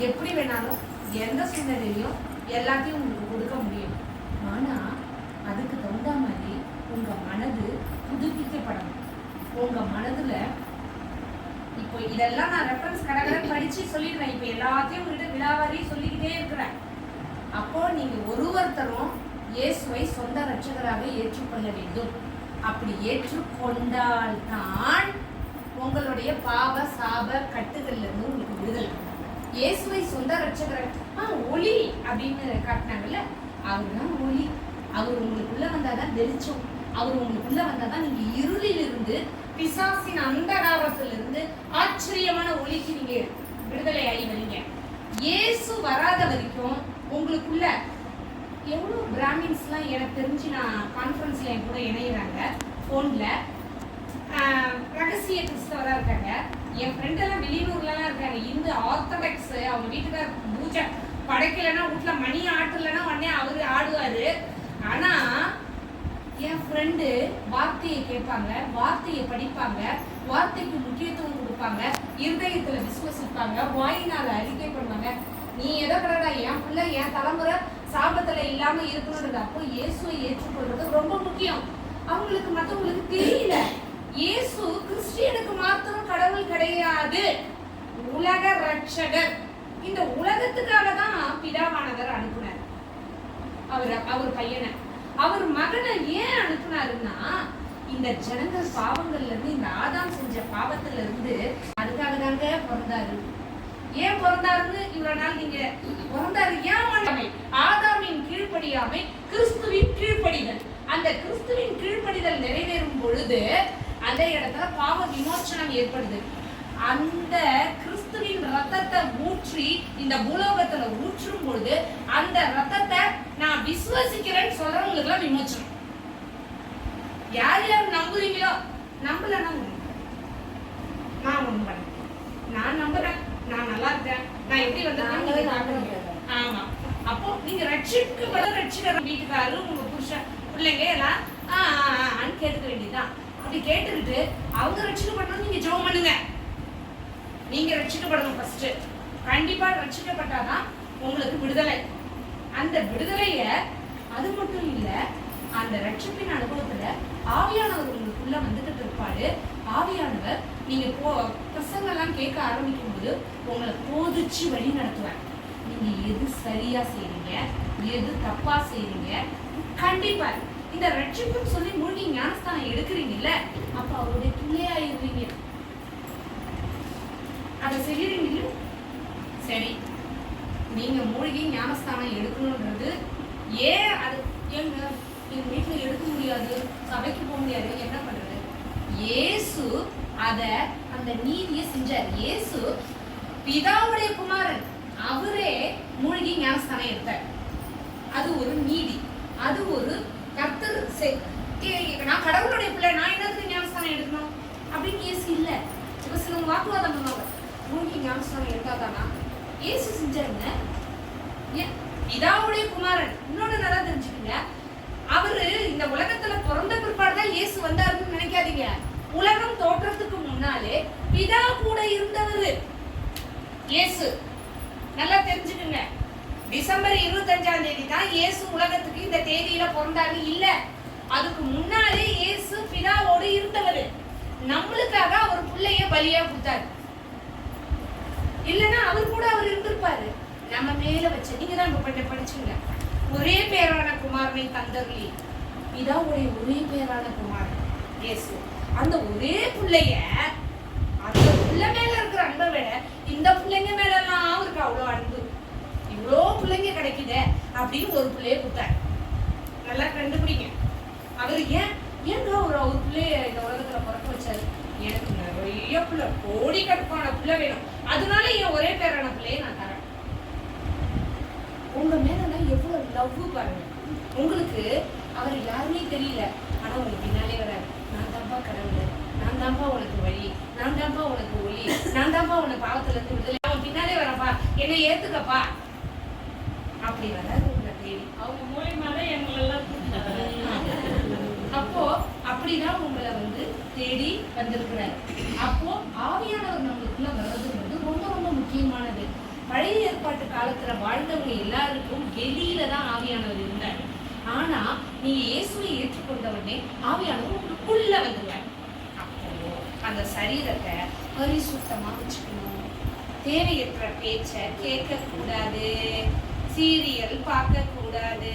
எப்படி வேணாலும் எந்த சூழ்நிலையிலையும் எல்லாத்தையும் உங்களுக்கு கொடுக்க முடியும். ஆனா அதுக்கு தகுந்த மாதிரி உங்க மனது புதுப்பிக்கப்படணும். உங்க மனதுல இப்போ இதெல்லாம் நான் ரெஃபரன்ஸ் கடற்கரை படிச்சு சொல்லிடுவேன். இப்போ எல்லாத்தையும் உங்ககிட்ட விழாவாரி சொல்லிக்கிட்டே இருக்கிறேன். அப்போ நீங்க ஒருவருத்தரும் இயேசுவை சொந்த இரட்சகராக ஏற்றுக்கொள்ள வேண்டும். அப்படி ஏற்றுக்கொண்டால்தான் உங்களுடைய பாவ சாப கட்டுகள்ல இருந்து உங்களுக்கு விடுதலை. இயேசுவை சொந்த இரட்சகராக ஒளி அப்படின்னு காட்டினாங்கல்ல, அவர்தான் ஒளி. அவர் உங்களுக்குள்ள வந்தாதான் வெளிச்சம். அவர் உங்களுக்குள்ள வந்தாதான் நீங்க இருளில் இருந்து, பிசாசின் அந்தகாரத்திலிருந்து ஆச்சரியமான ஒளிக்கு நீங்க விடுதலை ஆகி வரீங்க. இயேசு வராத வரைக்கும் உங்களுக்குள்ள எவ்வளவு பிராமின்ஸ்லாம் எனக்கு தெரிஞ்சு நான் கான்ஃபரன்ஸ்ல என் கூட இணையிறாங்க போன்ல. ரகசிய கிறிஸ்தவரா இருக்காங்க. என் ஃப்ரெண்ட் எல்லாம் வெளியூர்லாம் இருக்காங்க. இந்த ஆர்த்தடாக்ஸ் அவங்க வீட்டுக்கார பூஜை படைக்கலைன்னா வீட்டுல மணி ஆட்டலைன்னா உடனே அவரு ஆடுவாரு. ஆனா என் ஃப்ரெண்டு வார்த்தையை கேட்பாங்க, வார்த்தையை படிப்பாங்க, வார்த்தைக்கு முக்கியத்துவம் கொடுப்பாங்க, இருதயத்துல விசுவசிப்பாங்க, வாயினால அறிக்கை பண்ணுவாங்க. நீ எதை கடடா என் பிள்ளை என் தலைமுறை சாபத்துல இல்லாம இருக்கணும்ன்றது. அப்போ இயேசுவை ஏற்றுக்கொள்றது ரொம்ப முக்கியம். அவங்களுக்கு மற்றவங்களுக்கு தெரியல. இயேசு கிறிஸ்டியனுக்கு மாத்திரம் கடவுள் கிடையாது, உலக ரட்சகர். இந்த உலகத்துக்காக தான் பிதாவானவர் அனுப்புனார் அவர் பையனை. அவர் மகனை ஏன் அனுப்புனாருன்னா, இந்த ஜனங்கள் பாவங்கள்ல இருந்து, இந்த ஆதாம் செஞ்ச பாவத்துல இருந்து அதுக்காக தாங்க பிறந்தாரு. ஏன் பிறந்தாருன்னு இவ்வளவு நாள் நீங்க பிறந்தாரு ஏன்? ஆதாமின் கீழ்ப்படியாமை, கிறிஸ்துவின் கீழ்ப்படிதல். அந்த கிறிஸ்துவின் கீழ்ப்படிதல் நிறைவேறும் பொழுது அந்த இடத்துல பாவ விமோசனம் ஏற்படுது. அந்த கிறிஸ்துவின் ரத்தத்தை ஊற்றி இந்த பூலோகத்துல ஊற்றும் பொழுது அந்த ரத்தத்தை நான் விசுவாசிக்கிறேன்னு சொல்றவங்களுக்கு எல்லாம் விமோசனம். யார் யார் நம்புறீங்களோ, நம்பலன்னா நான் ஒண்ணு பண்ணேன், நான் நம்புறேன், நான் நல்லா இருக்கேன், நான் எப்படி வந்தேன். ஆமா, அப்போ நீங்க ரட்சிக்கிற வீட்டுக்காரரு உங்க புருஷன் பிள்ளைங்க எல்லாம் கேட்டுக்க வேண்டியதுதான். அப்படி கேட்டுக்கிட்டு அவங்க ரட்சிக்கப்படணும், நீங்க ஜெபம் பண்ணுங்க. நீங்க ரட்சிக்கப்படணும் ஃபர்ஸ்ட். கண்டிப்பா ரட்சிக்கப்பட்டாதான் உங்களுக்கு விடுதலை. அந்த விடுதலைய அது மட்டும் இல்ல, அந்த ரட்சிப்பின் அனுபவத்துல ஆவியானவர் உங்களுக்குள்ள வந்துட்டு இருப்பாரு. ஆவியானவர் நீங்க பிரசங்கம் எல்லாம் கேட்க ஆரம்பிக்கும் போது உங்களை போதிச்சு வழி நடத்துவார். நீங்க எது சரியா செய்றீங்க, எது தப்பா செய்றீங்க. கண்டிப்பா இந்த ரட்சிப்புன்னு சொல்லி மூழ்கி ஞானஸ்தானம் எடுக்கிறீங்கல்ல, அப்ப அவருடைய பிள்ளையாயிருவீங்க. அதை செய்யறீங்க. சரி, நீங்க மூழ்கி ஞானஸ்தானம் எடுக்கணும்ன்றது ஏன்? அது எங்க வீட்டுல எடுக்க முடியாது, சபைக்கு போக முடியாது, என்ன பண்றது? இயேசு அந்த நீதியை செஞ்சார். இயேசு பிதாவுடைய குமாரன், அவரே மூழ்கி ஞானஸ்தானம் எடுத்தார். அது ஒரு நீதி, அது ஒரு கர்த்தர். நான் கடவுளுடைய பிள்ளை, நான் என்னதுக்கு ஞானஸ்தானம் எடுக்கணும் அப்படின்னு இயேசு இல்ல. இப்ப சிலவங்க வாக்குவாதம் பண்ணுவாங்க, மூழ்கி ஞானஸ்தானம் எடுத்தாதானா? இயேசு செஞ்சாருங்க. பிதாவுடைய குமாரன். இன்னொன்னு நல்லா தெரிஞ்சுக்கங்க, அவரு இந்த உலகத்துல பிறந்த பிற்பாடுதான் இயேசு வந்தாருன்னு நினைக்காதீங்க. உலகம் தோற்றத்துக்கு முன்னாலே பிதா கூட இருந்தவர் இயேசு. நல்லா தெரிஞ்சுக்கங்க, டிசம்பர் 25ஆம் தேதி தான் இயேசு உலகத்துக்கு இந்த தேதியில பிறந்தாரு இல்ல. அதுக்கு முன்னாலே இயேசு பிதாவோடு இருந்தவர். நம்மளுக்காக அவர் பிள்ளைய பலியா கொடுத்தாரு. இல்லன்னா அவர் கூட அவர் இருந்திருப்பாரு. நம்ம மேல வச்ச நீங்க தான் படிச்சுங்க. ஒரே பேரான குமாரனை தந்தருளி, பிதாவுடைய ஒரே பேரான குமாரன் இயேசு. அந்த ஒரே பிள்ளைய, அந்த பிள்ளை மேல இருக்கிற அன்பை விட இந்த பிள்ளைங்க மேல எல்லாம் அவருக்கு அவ்வளவு அன்பு. இவ்வளோ பிள்ளைங்க கிடைக்குதே அப்படின்னு ஒரு பிள்ளைய கொடுத்தாரு. நல்லா கண்டுபிடிங்க. அவர் ஏங்க அவர் பிள்ளைய இந்த உலகத்துல பிறக்க வச்சாரு? எனக்கு நிறைய பிள்ளை, கோடிக்கணக்கான பிள்ளை வேணும், அதனால என் ஒரே பேரான பிள்ளைய நான் தரேன். உங்க மேல எவ்வளவு லவ் பாருங்க. உங்களுக்கு அவர் யாருமே தெரியல, ஆனா உங்க பின்னாலே வராரு. நான் தான்ப்பா கடவுள், நான் தான்ப்பா உனக்கு வழி, நான் தான்ப்பா உனக்கு ஒளி, நான் தான்ப்பா உனக்கு பாவத்துல இருந்து விடுதலை, அவன் பின்னாலே வரப்பா, என்னை ஏத்துக்கப்பா அப்படி வராது உங்களை தேடி. அவங்க மூலியமாதான் எங்களெல்லாம் அப்போ அப்படிதான் உங்களை தேடி வந்திருக்கிறார். அப்போ ஆவியானவர் நம்மளுக்குள்ள வர்றதுங்கிறது ரொம்ப ரொம்ப முக்கியமானது. பழைய ஏற்பாட்டு காலத்துல வாழ்ந்தவங்க எல்லாருக்கும் வெளியில தான் ஆவியானவர் இருந்தார். ஆனா நீங்க இயேசுவை ஏற்றுக்கொண்டவனே ஆவியானவர் உங்களுக்குள்ள வந்துருவார். அப்போ அந்த சரீரத்தை பரிசுத்தமா வச்சுக்கணும். தேவையற்ற பேச்ச கேட்க கூடாது, சீரியல் பார்க்க கூடாது,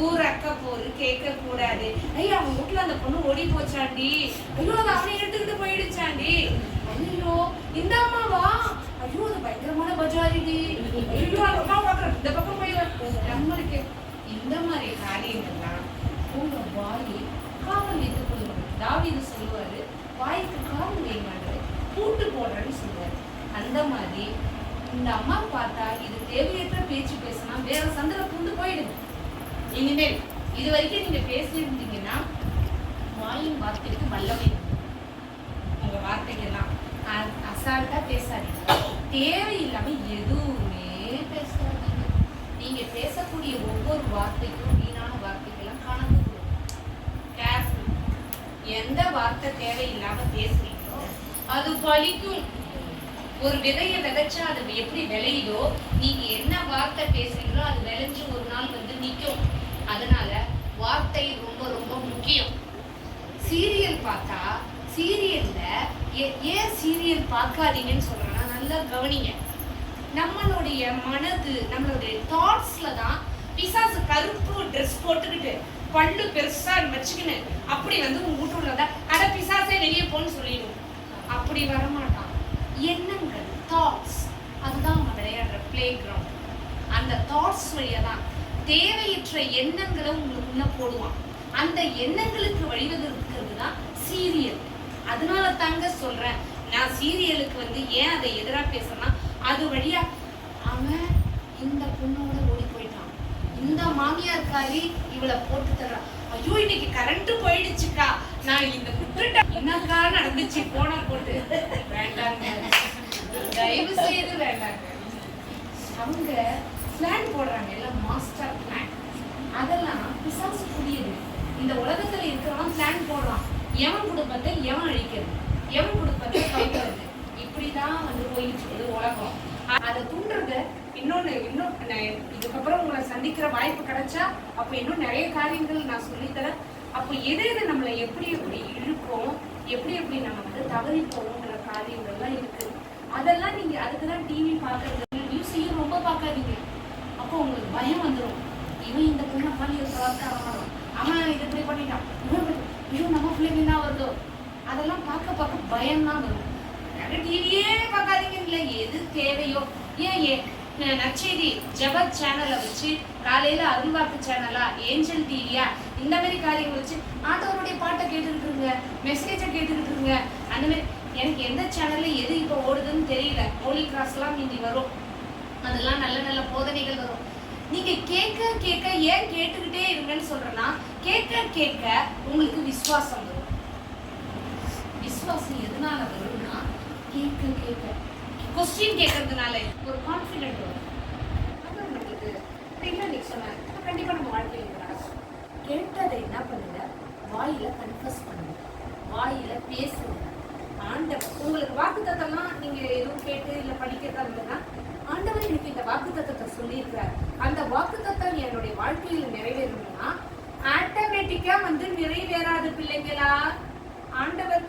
ஊரக்க போரு கேட்க கூடாது. ஐயா அவன் வீட்டுல அந்த பொண்ணு ஓடி போச்சாண்டி, ஐயோ அதை அவனை எடுத்துக்கிட்டு போயிடுச்சாண்டி, ஐயோ இந்த அம்மாவா, ஐயோ அது பயங்கரமான பஜாரிடி, ஐயோ அந்த அம்மா பாக்குற இந்த பக்கம் போயிடுவேன். நம்மளுக்கு இந்த மாதிரி காரியங்கள்லாம் உங்க வாயை காவல் வைத்துக் கொள்ளுங்க. தாவீது சொல்லுவாரு, வாய்க்கு காவல் வைங்க, பூட்டு போடுறேன்னு சொல்லுவாரு. அந்த மாதிரி இந்த அம்மா பார்த்தா இது தேவையற்ற பேச்சு பேசினா வேற சந்தில பூந்து போயிடுது. இனிமேல் இது வரைக்கும் நீங்க பேசியிருந்தீங்கன்னா வாயின் வார்த்தைக்கு வல்லமை. உங்க வார்த்தைக்கெல்லாம் அசால்ட்டா பேசாதீங்க, தேவையில்லாம எதுவுமே பேசாதீங்க. நீங்க பேசக்கூடிய ஒவ்வொரு வார்த்தைக்கும் வீணான வார்த்தைக்கெல்லாம் கணக்கு கேர்ஃபுல். எந்த வார்த்தை தேவையில்லாம பேசுறீங்களோ அது பலிக்கும். ஒரு விதையை விதைச்சா அது எப்படி விளையுதோ, நீங்க என்ன வார்த்தை பேசுறீங்களோ அது விளைஞ்சு ஒரு நாள் நிற்கும். அதனால வார்த்தை ரொம்ப ரொம்ப முக்கியம். சீரியல் பார்த்தா சீரியல்ல ஏன் சீரியல் பார்க்காதீங்கன்னு சொல்றேன்னா நல்லா கவனிங்க. நம்மளுடைய மனது, நம்மளுடைய தாட்ஸ்ல தான் பிசாசு கருப்பு ட்ரெஸ் போட்டுக்கிட்டு பல்லு பெருசா வச்சுக்கின்னு அப்படி உங்க வீட்டுல தான் அட பிசாசே வெளியே போன்னு சொல்லிடும். அப்படி வரமாட்டான். எண்ணங்கள், தாட்ஸ், அதுதான் அவங்க விளையாடுற பிளே கிரவுண்ட். அந்த தாட்ஸ் வழியா தான் தேவையற்ற எண்ணங்களை உங்களுக்குள்ள போடுவான். அந்த எண்ணங்களுக்கு வழிவகுக்கிறது தான் சீரியல். அதனால தாங்க சொல்றேன், நான் சீரியலுக்கு வந்து ஏன் அதை எதிராக பேசுறேன்னா, அது வழியா அவன் இந்த பொண்ணோட ஓடி போயிட்டான், இந்த மாமியார்காரி இவளை போட்டு தர்றான், ஐயோ இன்னைக்கு கரண்ட் போயிடுச்சுக்கா, நான் இந்த குற்றத்தை என்னக்கா நடந்துச்சு போனா போட்டு வேண்டாங்க, தயவு செய்து வேண்டாங்க. அவங்க பிளான் போடுறாங்க, எல்லாம் மாஸ்டர் பிளான். அதெல்லாம் பிசாசு புரியுது. இந்த உலகத்துல இருக்கிறவன் பிளான் போடுறான், எவன் குடும்பத்தை எவன் அழிக்கிறது, எவன் குடும்பத்தை கைக்கிறது, இப்படிதான் வந்து போயிட்டு இருக்குது உலகம். அதை தூண்டுறத இன்னொன்னு இதுக்கப்புறம் உங்களை சந்திக்கிற வாய்ப்பு கிடைச்சா அப்ப இன்னும் நிறைய காரியங்கள் நான் சொல்லித்தரேன். அப்போ எது எது நம்மளை எப்படி எப்படி இழுக்கும், எப்படி எப்படி நம்ம வந்து தவறி போவோங்கிற காரியங்கள்லாம் இருக்கு. அதெல்லாம் நீங்க அதுக்குதான் டிவி பாக்குறது, நியூஸையும் ரொம்ப பார்க்காதீங்க. அப்போ உங்களுக்கு பயம் வந்துடும், இவன் இந்த பொண்ணை பாலியல் அவன் இது இப்படி பண்ணிட்டான், ஐயோ நம்ம பிள்ளைங்க தான் வருதோ, அதெல்லாம் பார்க்க பார்க்க பயம் தான் வரும். டிவியே பார்க்காதீங்க, இல்லை எது தேவையோ. ஏன் நற்செய்தி ஜெப சேனலை வச்சு காலையில அருள்வாக்கு சேனலா, ஏஞ்சல் டிவியா, இந்த மாதிரி காரியங்கள் வச்சு ஆண்டவருடைய பாட்டை கேட்டுக்கிட்டு இருங்க, மெசேஜை கேட்டுக்கிட்டு இருங்க. அந்த மாதிரி எனக்கு எந்த சேனல்ல எது இப்போ ஓடுதுன்னு தெரியல. ஹோலி கிராஸ்லாம் இனி வரும், அதெல்லாம் நல்ல நல்ல போதனைகள் வரும். நீங்க கேட்க கேட்க ஏன் கேட்டுக்கிட்டே இருங்கன்னு சொல்றேன்னா, கேட்க கேட்க உங்களுக்கு விசுவாசம் வரும். விசுவாசம் எதனால வரும்னா, கேட்க கேட்க கொஸ்டின் கேட்கறதுனால ஒரு கான்ஃபிடென்ட் வரும். அது உங்களுக்கு இல்லை, நீ சொன்ன கண்டிப்பா நம்ம வாழ்க்கையில் நடக்கும். கேட்டதை என்ன பண்ணுங்க, வாயில கன்ஃபஸ் பண்ணுங்க, வாயில பேசுங்க. ஆண்டவர் உங்களுக்கு வாக்குத்தத்தம்லாம் நீங்க எதுவும் கேட்டு இல்லை படிக்கிறதா இருந்ததுன்னா, ஆண்டவர் எனக்கு இந்த வாக்குத்தத்தத்தை சொல்லியிருக்கிறார், அந்த வாக்குத்தத்தம் என்னுடைய வாழ்க்கையில் நிறைவேறணும்னா ஆட்டோமேட்டிக்கா வந்து நிறைவேறாது பிள்ளைங்களா. ஆண்டவர்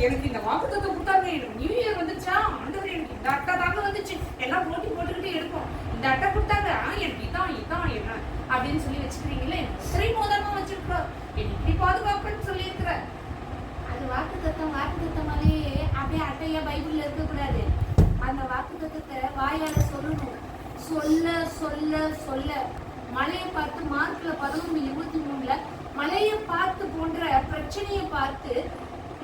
எனக்கு இந்த வாக்குத்தத்தம் கொடுத்தாங்க, எனக்கு நியூ இயர் வந்துச்சா, ஆண்டவர் எனக்கு இந்த அட்டை தாங்க வந்துச்சு, எல்லாம் போட்டி போட்டுக்கிட்டே இருக்கும், இந்த அட்டை கொடுத்தாங்க, எனக்கு இதான் இதான் என்ன அப்படின்னு சொல்லி வச்சுக்கிறீங்களே, சரி மோதமா வச்சிருக்கிறோம், எப்படி பாதுகாப்புன்னு சொல்லியிருக்கிற. அது வாக்குத்தத்தமாலே அப்படியே அட்டையா பைபிள்ல இருக்கக்கூடாது. அந்த வாக்குத்தத்தத்தை வாயால சொல்லணும். சொல்ல சொல்ல சொல்ல மழையை பார்த்து மார்க்ல 11:23 மழையை பார்த்து போன்ற பிரச்சனையை பார்த்து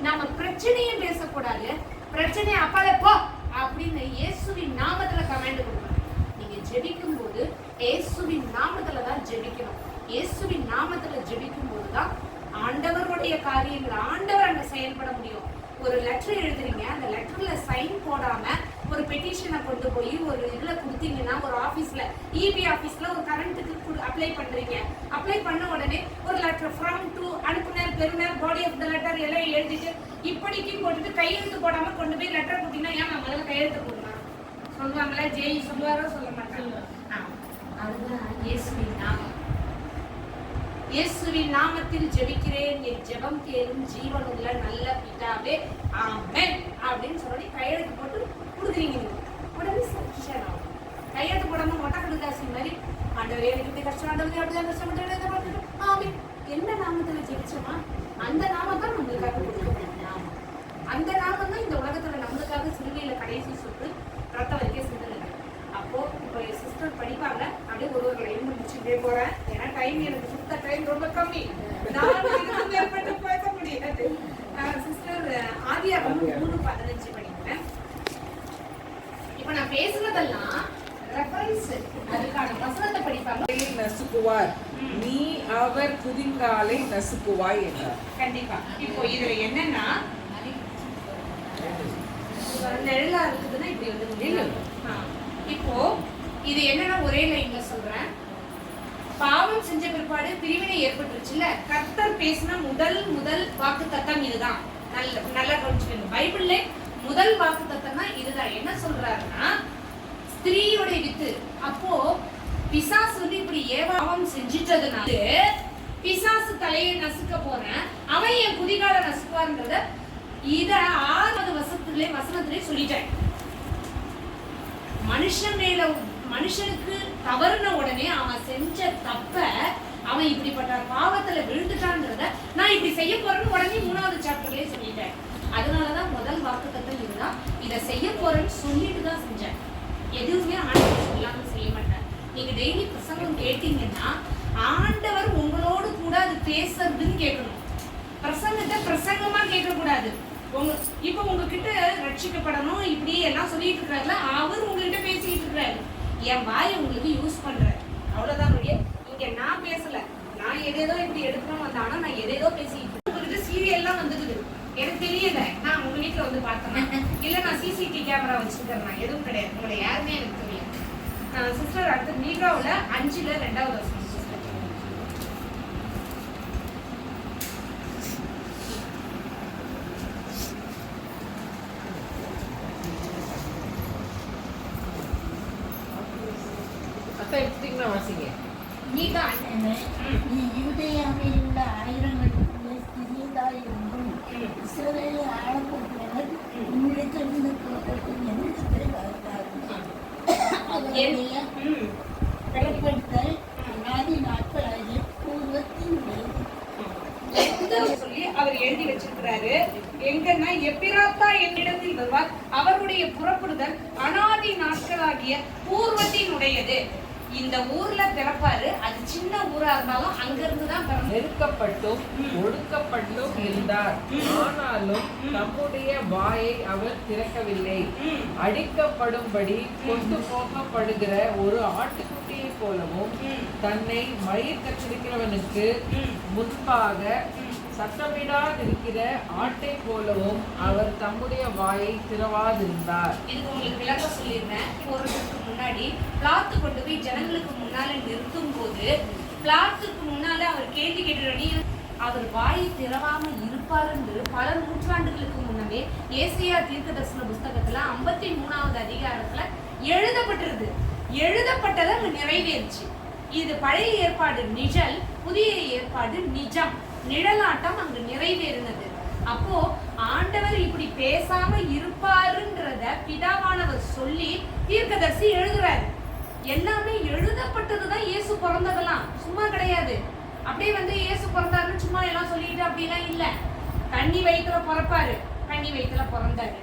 நாம பிரச்சனையை பேசக்கூடாது, பிரச்சனையை அப்பாலே போ அப்படின்னு இயேசுவின் நாமத்துல கமெண்ட் கொடுக்கணும். நீங்க ஜெபிக்கும் போது இயேசுவின் நாமத்துல தான் ஜெபிக்கணும். இயேசுவின் நாமத்துல ஜெபிக்கும் போதுதான் ஆண்டவருடைய காரியங்கள் ஆண்டவர் அங்க செயல்பட முடியும். ஒரு லெட்டர் எழுதுறீங்க, அந்த லெட்டர்ல சைன் போடாம ஒரு பெட்டிஷனை கொண்டு போய் ஒரு இதுல கொடுத்தீங்கன்னா, ஒரு ஆபீஸ்ல இபி ஆபீஸ்ல ஒரு கரண்ட்டுக்கு அப்ளை பண்றீங்க, அப்ளை பண்ண உடனே ஒரு லெட்டர் ஃப்ரம் டு அனுப்புனர் பெறுநர் பாடி ஆஃப் த லெட்டர் எல்லாம் எழுதிட்டு இப்படிக்கு போட்டுட்டு கையெழுத்து போடாம கொண்டு போய் லெட்டர் கொடுத்தீங்கன்னா, ஏன் நான் முதல்ல கையெழுத்து போடலாம் சொல்லுவாங்களா? ஜெய் சொல்லுவாரோ சொல்ல மாட்டாங்க. அதுதான் இயேசுவின் நாமம். இயேசுவின் நாமத்தில் ஜெபிக்கிறேன், என் ஜெபம் கேளும் ஜீவனுள்ள நல்ல பிதாவே ஆமென் அப்படின்னு சொல்லி கையெழுத்து போட்டு கொடுக்குறீங்க. உடனே சக்சன் ஆகும். கையெழுத்து போடாம மொட்டை கடுதாசி மாதிரி ஆண்டவரே எனக்கு இப்படி கஷ்டம், ஆண்டவரே அப்படிதான் கஷ்டப்பட்டு ஆமென். என்ன நாமத்துல ஜெபிச்சோமா அந்த நாமம் தான் நம்மளுக்காக கொடுக்கப்பட்ட நாமம். அந்த நாமம் தான் இந்த உலகத்துல நம்மளுக்காக சிலுவையில கடைசி சொட்டு ரத்த வரைக்கும் சிந்தனை. அப்போ இப்போ என் சிஸ்டர் படிப்பாங்க, அப்படியே ஒரு லைன் முடிச்சுட்டே போறேன், ஏன்னா டைம் எனக்கு சுத்த டைம் ரொம்ப கம்மி, நான் மேற்பட்டு பேச முடியாது. சிஸ்டர் ஆதியாகமம் 3:15 படிக்கிறேன். இப்ப நான் பேசுறதெல்லாம் ரெஃபரன்ஸ், அதுக்கான வசனத்தை படிப்பாங்க. நசுக்குவார், நீ அவர் குதிங்காலை நசுக்குவாய் என்றார். கண்டிப்பா. இப்போ இதுல என்னன்னா நிழலா இருக்குதுன்னா இப்படி வந்து இப்போ இது என்னன்னா ஒரே லைன்ல சொல்றேன். பாவம் செஞ்ச பிற்பாடு பிரிவினை ஏற்பட்டுருச்சுல்ல, கர்த்தர் பேசின முதல் வாக்கு தத்தம் இதுதான். நல்லா கவனிச்சுக்கணும். பைபிள்ல முதல் வாக்கு தத்தம்னா இதுதான். என்ன சொல்றாருன்னா, ஸ்திரீயோட வித்து. அப்போ பிசாசு வந்து இப்படி ஏவாவம் செஞ்சிட்டதுனால பிசாசு தலையை நசுக்க போறேன், அவன் என் குதிகால நசுக்குவார்ன்றத இத 6வது வசனத்திலே சொல்லிட்டேன். மனுஷனுக்கு தவறுன உடனே அவன் செஞ்ச தப்ப, அவன் இப்படிப்பட்ட பாவத்துல விழுந்துட்டான்றத நான் இப்படி செய்ய போறேன்னு உடனே 3வது சாப்டர்லயே சொல்லிட்டேன். அதனாலதான் முதல் வாக்குத்தத்தம் இதுதான். இதை செய்ய போறேன்னு சொல்லிட்டு தான் செஞ்சேன். எதுவுமே ஆண்டவர் சொல்லாம செய்ய மாட்டேன். நீங்க டெய்லி பிரசங்கம் கேட்டீங்கன்னா, ஆண்டவர் உங்களோடு கூட அது பேசுறதுன்னு கேட்கணும். பிரசங்கத்தை பிரசங்கமா கேட்கக்கூடாது. இப்ப உங்ககிட்ட ரட்சிக்கப்படணும் இப்படி எல்லாம் சொல்லிட்டு இருக்கிறாருல, அவர் உங்ககிட்ட பேசிட்டு இருக்கிறாரு. என் வாயை உங்களுக்கு யூஸ் பண்றாரு, அவ்வளவுதான். இங்க நான் பேசல, நான் எதேதோ இப்படி எடுக்கணும் வந்தேன், ஆனா நான் எதேதோ பேசிட்டு உங்ககிட்ட சீரியல்லாம் வந்துக்குது. எனக்கு தெரியல, நான் உங்க வீட்டுல வந்து பார்த்தேன், இல்ல நான் சிசிடிவி கேமரா வச்சிருக்கேன், எதுவும் கிடையாது. உங்களை யாருமே எனக்கு தெரியல. சிஸ்டர் அடுத்து மீகாவுல 5ல் 2வது வசனம். வாசிங்க. மீகா நீ யூதேயாவில் உள்ள ஆயிரங்களுக்குள்ளே சிறியதாயிருந்தும் இஸ்ரவேலை ஆளப்போகிறவர் உன்னிடத்திலிருந்து புறப்பட்டு என்னிடத்தில் வருகிறார்கள். அவருடைய புறப்படுத்தல் அநாதி நாட்களாகிய பூர்வத்தின் சொல்லி அவர் எழுதி வச்சிருக்கிறாரு. எங்கன்னா எப்பிராத்தா என்னிடத்தில் வருவார், அவருடைய புறப்படுதல் அநாதி நாட்களாகிய பூர்வத்தினுடையது. இந்த ஊர்ல பிறப்பாரு, அது சின்ன ஊரா இருந்தாலும் அங்க இருந்துதான் நெருக்கப்பட்டும் ஒடுக்கப்பட்டும் இருந்தார். ஆனாலும் நம்முடைய வாயை அவர் திறக்கவில்லை. அடிக்கப்படும்படி கொண்டு போகப்படுகிற ஒரு ஆட்டுக்குட்டியை போலவும் தன்னை மயிர் கற்றிருக்கிறவனுக்கு முன்பாக சத்தமிடாதிருக்கிற ஆட்டை போலவும் அவர் தம்முடைய வாயை திறவாதிருந்தார். இதுக்கு உங்களுக்கு விளக்க சொல்லியிருந்தேன். ஒரு முன்னாடி பிளாத்து கொண்டு போய் ஜனங்களுக்கு முன்னால நிறுத்தும் போது பிளாத்துக்கு முன்னால அவர் கேள்வி கேட்டுறடி அவர் வாயை திறவாம இருப்பார் என்று பல நூற்றாண்டுகளுக்கு முன்னமே ஏசாயா தீர்க்கதரிசன புஸ்தகத்துல 53வது அதிகாரத்துல எழுதப்பட்டிருது. எழுதப்பட்டதை அங்க நிறைவேறுச்சு. இது பழைய ஏற்பாடு நிழல், புதிய ஏற்பாடு நிஜம். நிழலாட்டம் அங்கு நிறைவேறினது. அப்போ ஆண்டவர் இப்படி பேசாம இருப்பாருன்றத பிதாவானவர் சொல்லி தீர்க்கதரிசி எழுதுறாரு. எல்லாமே எழுதப்பட்டதுதான். இயேசு பிறந்ததெல்லாம் சும்மா கிடையாது. அப்படியே வந்து இயேசு பிறந்தாருன்னு சும்மா எல்லாம் சொல்லிட்டு அப்படிலாம் இல்ல. கன்னி வயித்துல பிறப்பாரு, கன்னி வயித்துல பிறந்தாரு.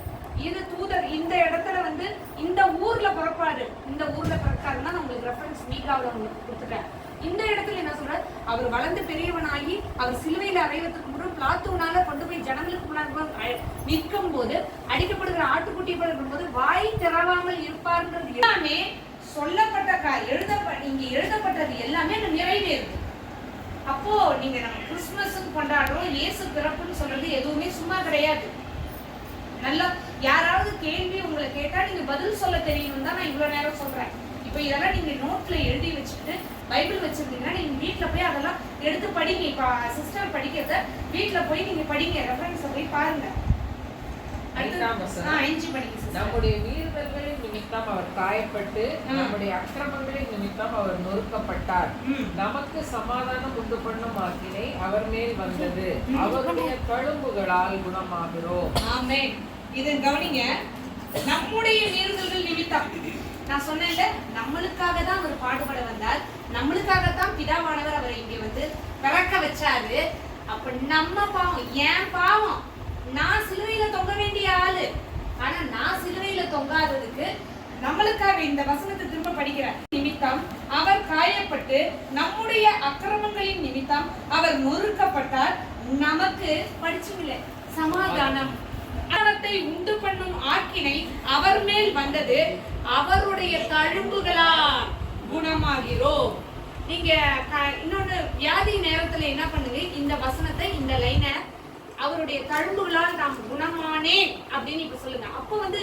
இது தூதர் இந்த இடத்துல வந்து இந்த ஊர்ல பிறப்பாரு, இந்த ஊர்ல பிறக்காருன்னா நான் உங்களுக்கு ரெஃபரன்ஸ் மீகாவில் உங்களுக்கு கொடுத்துட்டேன். இந்த இடத்துல என்ன சொல்றாரு, அவர் வளர்ந்து பெரியவனாகி அவர் சிலுவையில அறைவதற்கு முன்னாடி பிளாத்துனால கொண்டு போய் ஜனங்களுக்கு முன்னாடி நிற்கும் போது அடிக்கப்படுகிற ஆட்டுக்குட்டி போது வாய் திறவாமல் இருப்பார்ன்றது எல்லாமே சொல்லப்பட்ட இங்க எழுதப்பட்டது எல்லாமே அங்க நிறைவேறுது. அப்போ நீங்க நம்ம கிறிஸ்துமஸுக்கு கொண்டாடுறோம், இயேசு பிறப்புன்னு சொல்றது எதுவுமே சும்மா கிடையாது. நல்லா யாராவது கேள்வி உங்களை கேட்டா நீங்க பதில் சொல்ல தெரியணும் தான் நான் இவ்வளவு நேரம் சொல்றேன். இப்ப இதெல்லாம் நீங்க நோட்ல எழுதி வச்சுட்டு பைபிள் வச்சிருந்தீங்கன்னா நீங்க வீட்டுல போய் அதெல்லாம் எடுத்து படிங்க. இப்ப சிஸ்டர் படிக்கிறத வீட்டுல போய் நீங்க படிங்க, ரெஃபரன்ஸ போய் பாருங்க. நம்முடைய மீறுதல்களின் நிமித்தம் அவர் காயப்பட்டு நம்முடைய அக்கிரமங்களின் நிமித்தம் அவர் நொறுக்கப்பட்டார். நமக்கு சமாதானம் உண்டு பண்ணும் ஆக்கினை அவர் மேல் வந்தது, அவருடைய தழும்புகளால் குணமாகிறோம். ஆமென். இதை கவனிங்க. நம்முடைய மீறுதல்கள் நிமித்தம் நான் சொன்னேன்ல, நம்மளுக்காக தான் அவர் பாடுபட வந்தார், நம்மளுக்காகத்தான் பிதாவானவர் அவரை இங்க வந்து பிறக்க வச்சாரு. அப்ப நம்ம பாவம், ஏன் பாவம், நான் சிலுவையில தொங்க வேண்டிய ஆளு, ஆனா நான் சிலுவையில தொங்காததுக்கு நம்மளுக்காக இந்த வசனத்தை திரும்ப படிக்கிற நிமித்தம் அவர் காயப்பட்டு நம்முடைய அக்கிரமங்களின் நிமித்தம் அவர் நொறுக்கப்பட்டார், நமக்கு படிச்சுங்களே சமாதானம் உண்டு பண்ணும் ஆக்கினை அவர் மேல் வந்தது, அவருடைய தழும்புகளால் குணமாகிறோம். நீங்க இன்னொன்னு வியாதி நேரத்துல என்ன பண்ணுங்க, இந்த வசனத்தை இந்த லைனை அவருடைய தழும்புகளால் நாம் குணமானேன் அப்படின்னு இப்ப சொல்லுங்க. அப்ப வந்து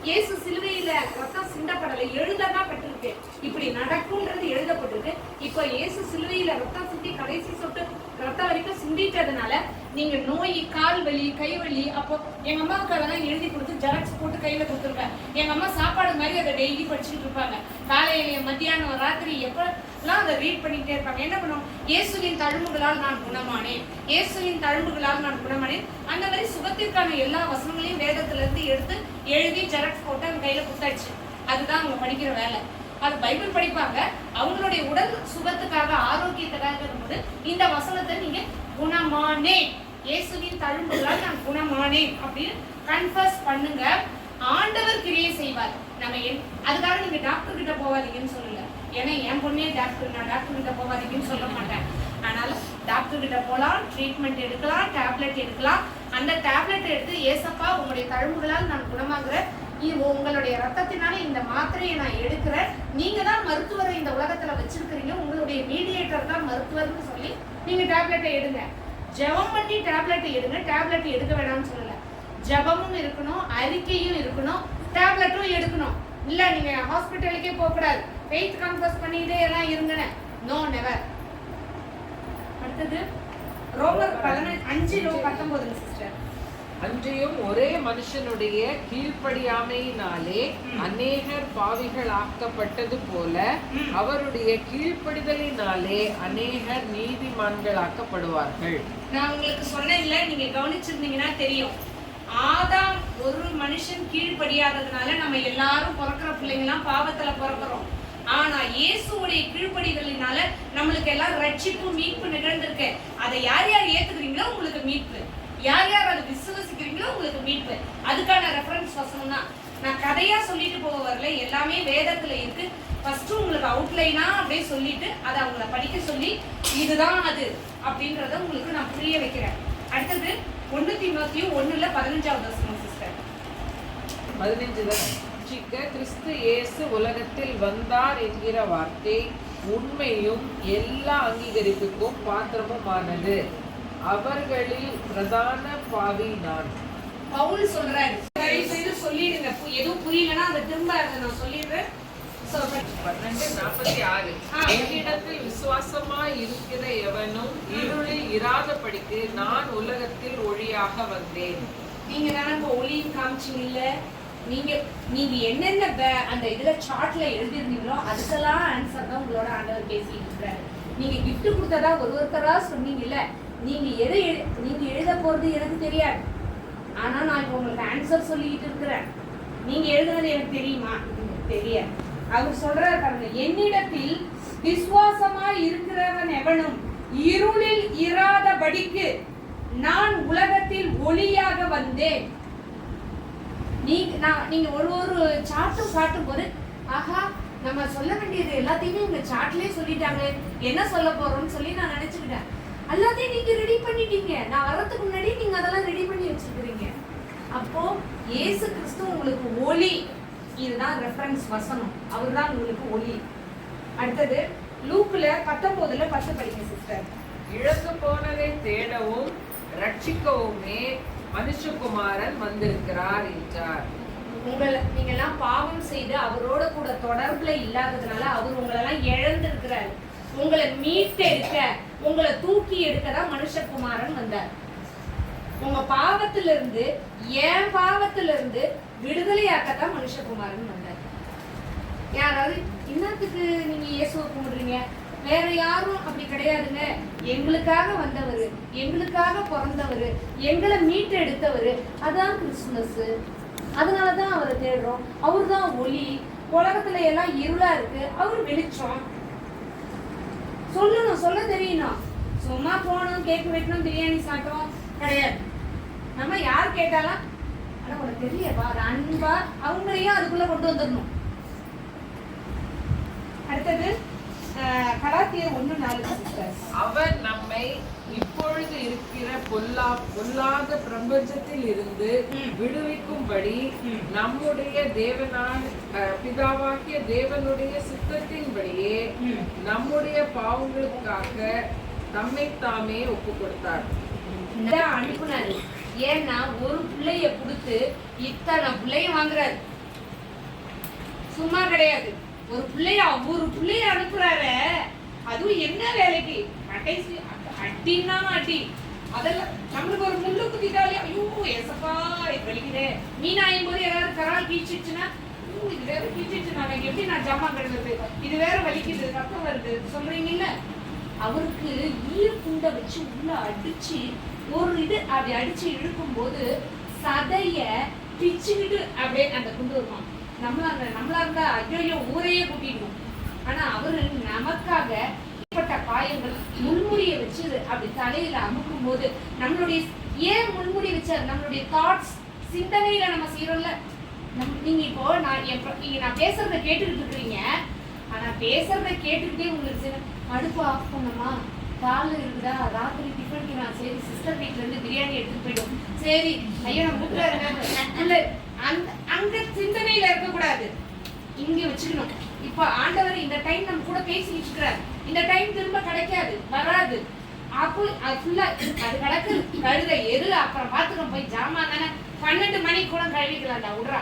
இயேசு சிலுவையில ரத்தம் சிந்தப்படலை, எழுததான் பட்டிருக்கு, இப்படி நடக்கும்ன்றது எழுதப்பட்டிருக்கு. இப்ப இயேசு சிலுவையில ரத்தம் சிந்தி கடைசி சொட்டு ரத்தம் வரைக்கும் சிந்திட்டதுனால நீங்க நோய், கால் வலி, கை வலி, அப்போ எங்க அம்மாவுக்கு அதெல்லாம் எழுதி கொடுத்து ஜெராக்ஸ் போட்டு கையில கொடுத்துருவேன். எங்க அம்மா சாப்பாடு மாதிரி அதை டெய்லி படிச்சுட்டு இருப்பாங்க. காலையில, மத்தியானம், ராத்திரி எப்பெல்லாம் அதை ரீட் பண்ணிட்டே இருப்பாங்க. என்ன பண்ணுவோம், இயேசுவின் தழும்புகளால் நான் குணமானேன், இயேசுவின் தழும்புகளால் நான் குணமானேன். அந்த மாதிரி சுகத்திற்கான எல்லா வசனங்களையும் வேதத்துல இருந்து எடுத்து எழுதி ஜெராக்ஸ் போட்டு அவங்க கையில குத்தாச்சு. அதுதான் அவங்க படிக்கிற வேலை. அது பைபிள் படிப்பாங்க. அவங்களுடைய உடல் சுகத்துக்காக, ஆரோக்கியத்துக்காக இருக்கும்போது இந்த வசனத்தை நீங்க குணமானேன், இயேசுவின் தழும்புகளால் நான் குணமானேன் அப்படின்னு கன்ஃபர்ஸ் பண்ணுங்க. ஆண்டவர் கிரியை செய்வார். நம்ம அதுக்காக நீங்க டாக்டர் கிட்ட போவாதீங்கன்னு சொல்லல. ஏன்னா என் பொண்ணே டாக்டர், நான் டாக்டர் கிட்ட போவாதீங்கன்னு சொல்ல மாட்டேன். அதனால டாக்டர் கிட்ட போகலாம், ட்ரீட்மெண்ட் எடுக்கலாம், டேப்லெட் எடுக்கலாம். அந்த டேப்லெட் எடுத்து ஏசப்பா உங்களுடைய தழும்புகளால் நான் குணமாகிறேன், உங்களுடைய ரத்தத்தினால இந்த மாத்திரையை நான் எடுக்கிறேன், நீங்க தான் மருத்துவரை இந்த உலகத்துல வச்சிருக்கிறீங்க, உங்களுடைய மீடியேட்டர் தான் மருத்துவர்னு சொல்லி நீங்க டேப்லெட்டை எடுங்க. ஜெபம் பண்ணி டேப்லெட் எடுங்க. டேப்லெட் எடுக்க வேணாம்னு சொல்லல, ஜெபமும் இருக்கணும், அறிக்கையும் இருக்கணும், டேப்லெட்டும் எடுக்கணும். இல்ல நீங்க ஹாஸ்பிட்டலுக்கே போக கூடாது, ஃபெய்த் கன்ஃபஸ் பண்ணிட்டே எல்லாம் இருங்கன்னு, நோ நெவர். அடுத்தது ரோமர் 5:19 சிஸ்டர். அன்றியும் ஒரே மனுஷனுடைய கீழ்ப்படியாமையினாலே அநேகர் பாவிகள் ஆக்கப்பட்டது போல அவருடைய கீழ்ப்படிதலினாலே அநேகர் நீதிமான்களாக்கப்படுவார்கள். நான் உங்களுக்கு சொன்னேன்ல, நீங்க கவனிச்சிருந்தீங்கன்னா தெரியும். ஆதாம் ஒரு மனுஷன் கீழ்ப்படியாததுனால நம்ம எல்லாரும் பிறக்கிற பிள்ளைங்கலாம் பாவத்துல பிறக்கிறோம். ஆனா இயேசுவுடைய கீழ்ப்படிதலினால நம்மளுக்கு எல்லாம் ரட்சிப்பு, மீட்பு நிகழ்ந்திருக்கு. அதை யார் யார் ஏத்துக்கிறீங்களோ உங்களுக்கு மீட்பு, யார் யார் அதை விசுவசிக்கிறீங்களோ உங்களுக்கு மீட்பு. அதுக்கான ரெஃபரன்ஸ் வசனம் தான். நான் கதையா சொல்லிட்டு போக வரல, எல்லாமே வேதத்துல இருக்கு. ஃபர்ஸ்ட் உங்களுக்கு அவுட்லைனா அப்படியே சொல்லிட்டு அதை அவங்கள படிக்க சொல்லி இதுதான் அது அப்படின்றத உங்களுக்கு நான் புரிய வைக்கிறேன். அடுத்தது 1 தீமோத்தேயு 1:15 சிஸ்டர். 15 தான். கிறிஸ்து இயேசு உலகத்தில் வந்தார் என்கிற வார்த்தை உண்மையும் எல்லா அங்கீகரிப்புக்கும் பாத்திரமுமானது. அவர்களில் பிரதான பாவி நான். பவுல் சொல்றாரு, தயவு செய்து சொல்லிடுங்க, எதுவும் புரியலன்னா அதை திரும்ப அதை நான் சொல்லிடுறேன். 12:46 என்னிடத்தில் விசுவாசமாய் இருக்கிற எவனும் இருளில் இராதபடிக்கு நான் உலகத்தில் ஒளியாக வந்தேன். நீங்க தானே இப்போ ஒளியும் காமிச்சிங்க இல்ல? நீங்க என்னென்ன அந்த இதுல சார்ட்ல எழுதிருந்தீங்களோ அதுக்கெல்லாம் ஆன்சர் தான் உங்களோட ஆண்டவர் பேசிட்டு இருக்காரு. நீங்க கிஃப்ட் கொடுத்ததா ஒருத்தரா சொன்னீங்கல்ல, நீங்க எழுத போறது எனக்கு தெரியாது, ஆனா நான் இப்போ உங்களுக்கு ஆன்சர் சொல்லிட்டு இருக்கிறேன். நீங்க எழுதுறது எனக்கு தெரியுமா? தெரியாது. அவர் சொல்றாரு பாருங்க, என்னிடத்தில் விசுவாசமாய் இருக்கிறவன் எவனும் இருளில் இராதபடிக்கு நான் உலகத்தில் ஒளியாக வந்தேன். நீங்க ஒரு சார்ட்டும் காட்டும் போது ஆஹா நம்ம சொல்ல வேண்டியது எல்லாத்தையுமே இந்த சார்ட்லயே சொல்லிட்டாங்க, என்ன சொல்ல போறோம்னு சொல்லி நான் நினைச்சுக்கிட்டேன். எல்லாத்தையும் நீங்க ரெடி பண்ணிட்டீங்க, நான் வர்றதுக்கு முன்னாடி நீங்க அதெல்லாம் ரெடி பண்ணி வச்சிருக்கிறீங்க. அப்போ இயேசு கிறிஸ்து உங்களுக்கு ஒளி, இதுதான் ரெஃபரன்ஸ் வசனம், அவர் தான் உங்களுக்கு ஒளி. அடுத்தது லூக்ல 19:10 படிங்க சிஸ்டர். இழந்து போனதை தேடவும் ரட்சிக்கவுமே மனுஷகுமாரன் வந்திருக்கிறார் என்றார். நீங்க எல்லாம் பாவம் செய்து அவரோட கூட தொடர்புல இல்லாததுனால அவர் உங்களெல்லாம் இழந்திருக்கிறார். உங்களை மீட்டெடுக்க, உங்களை தூக்கி எடுக்கதான் மனுஷகுமாரன் வந்தார். உங்க பாவத்திலிருந்து, என் பாவத்திலிருந்து விடுதலையாக்கத்தான் மனுஷகுமாரன் வந்தார். யாராவது இன்னத்துக்கு நீங்க இயேசுவை கும்பிடுறீங்க, வேற யாரும் அப்படி கிடையாதுங்க. எங்களுக்காக வந்தவர், எங்களுக்காக பிறந்தவர், எங்களை மீட்டு எடுத்தவர், அதான் கிறிஸ்துமஸ். அதனாலதான் அவரை தேடுறோம். அவர் தான் ஒளி. உலகத்துல எல்லாம் இருளா இருக்கு, அவர் வெளிச்சம். சொல்லணும், சொல்ல தெரியணும். சும்மா போகணும், கேக் வெட்டணும், பிரியாணி சாப்பிட்டோம் கிடையாது. நம்ம யார் கேட்டாலும் ஆனா உனக்கு தெரியவா அன்பா அவங்களையும் அதுக்குள்ள கொண்டு வந்துடணும். அடுத்தது கலாத்தியர் 1:4. அவர் நம்மை இப்பொழுது இருக்கிற பொல்லாத பிரபஞ்சத்தில் இருந்து விடுவிக்கும்படி நம்முடைய பிதாவாகிய தேவனுடைய சித்தத்தின்படியே நம்முடைய பாவங்களுக்காக தம்மை தாமே ஒப்பு கொடுத்தார், அனுப்புனாரு. ஏன்னா ஒரு பிள்ளைய கொடுத்து இத்தனை பிள்ளைய வாங்குறாரு, சும்மா கிடையாது. ஒரு பிள்ளைய அனுப்புறாரு, அதுவும் என்ன வேலைக்கு? அட்டின்னா அட்டி. அதெல்லாம் நம்மளுக்கு ஒரு முள்ளு குத்திட்டாலே ஐயோ ஏசப்பா வலிக்குதே. மீனாயும் போது ஏதாவது கரால் கீழ்ச்சிச்சுன்னா இது வேற கீழ்ச்சிச்சு, நான் எப்படி நான் ஜாமா கழுவுறது, இது வேற வலிக்குது, ரத்தம் வருது சொல்றீங்கல்ல. அவருக்கு ஈரக்குண்டை வச்சு உள்ள அடிச்சு ஒரு இது அப்படி அடிச்சு இழுக்கும் போது சதைய பிச்சுக்கிட்டு அப்படியே அந்த குண்டு வருவான். நம்மளா இருந்தா ஐயோ ஊரையே கூட்டிடுவோம். ஆனா அவரு நமக்காக ஏற்பட்ட காயங்கள், முள்முடிய வச்சு அப்படி தலையில அமுக்கும் போது நம்மளுடைய ஏன் முள்முடி வச்சாரு? நம்மளுடைய தாட்ஸ், சிந்தனையில நம்ம செய்யறோம்ல. நீங்க இப்போ நான் பேசுறத கேட்டுக்கிட்டு இருக்கிறீங்க, ஆனா பேசுறத கேட்டுக்கிட்டே உங்களுக்கு அடுப்பு ஆஃப் பண்ணமா, காலைல இருக்குதா, ராத்திரி டிஃபனுக்கு நான் சரி சிஸ்டர் வீட்டுல இருந்து பிரியாணி எடுத்துட்டு போயிடும், சரி ஐயோ நம்ம வீட்டுல இருக்க அந்த அங்க சிந்தனையில இருக்கக்கூடாது, இங்க வச்சுக்கணும். இப்ப ஆண்டவர் இந்த டைம் நம்ம கூட பேசிட்டு இருக்கிறார், இந்த டைம் திரும்ப கிடைக்காது, வராது. அப்போ அது ஃபுல்லா அது கிடக்கு கழுத எரு, அப்புறம் பாத்துக்கணும் போய் ஜாமான் தானே 12 மணிக்கு கூட கழுவிக்கலாம்டா விடுறா.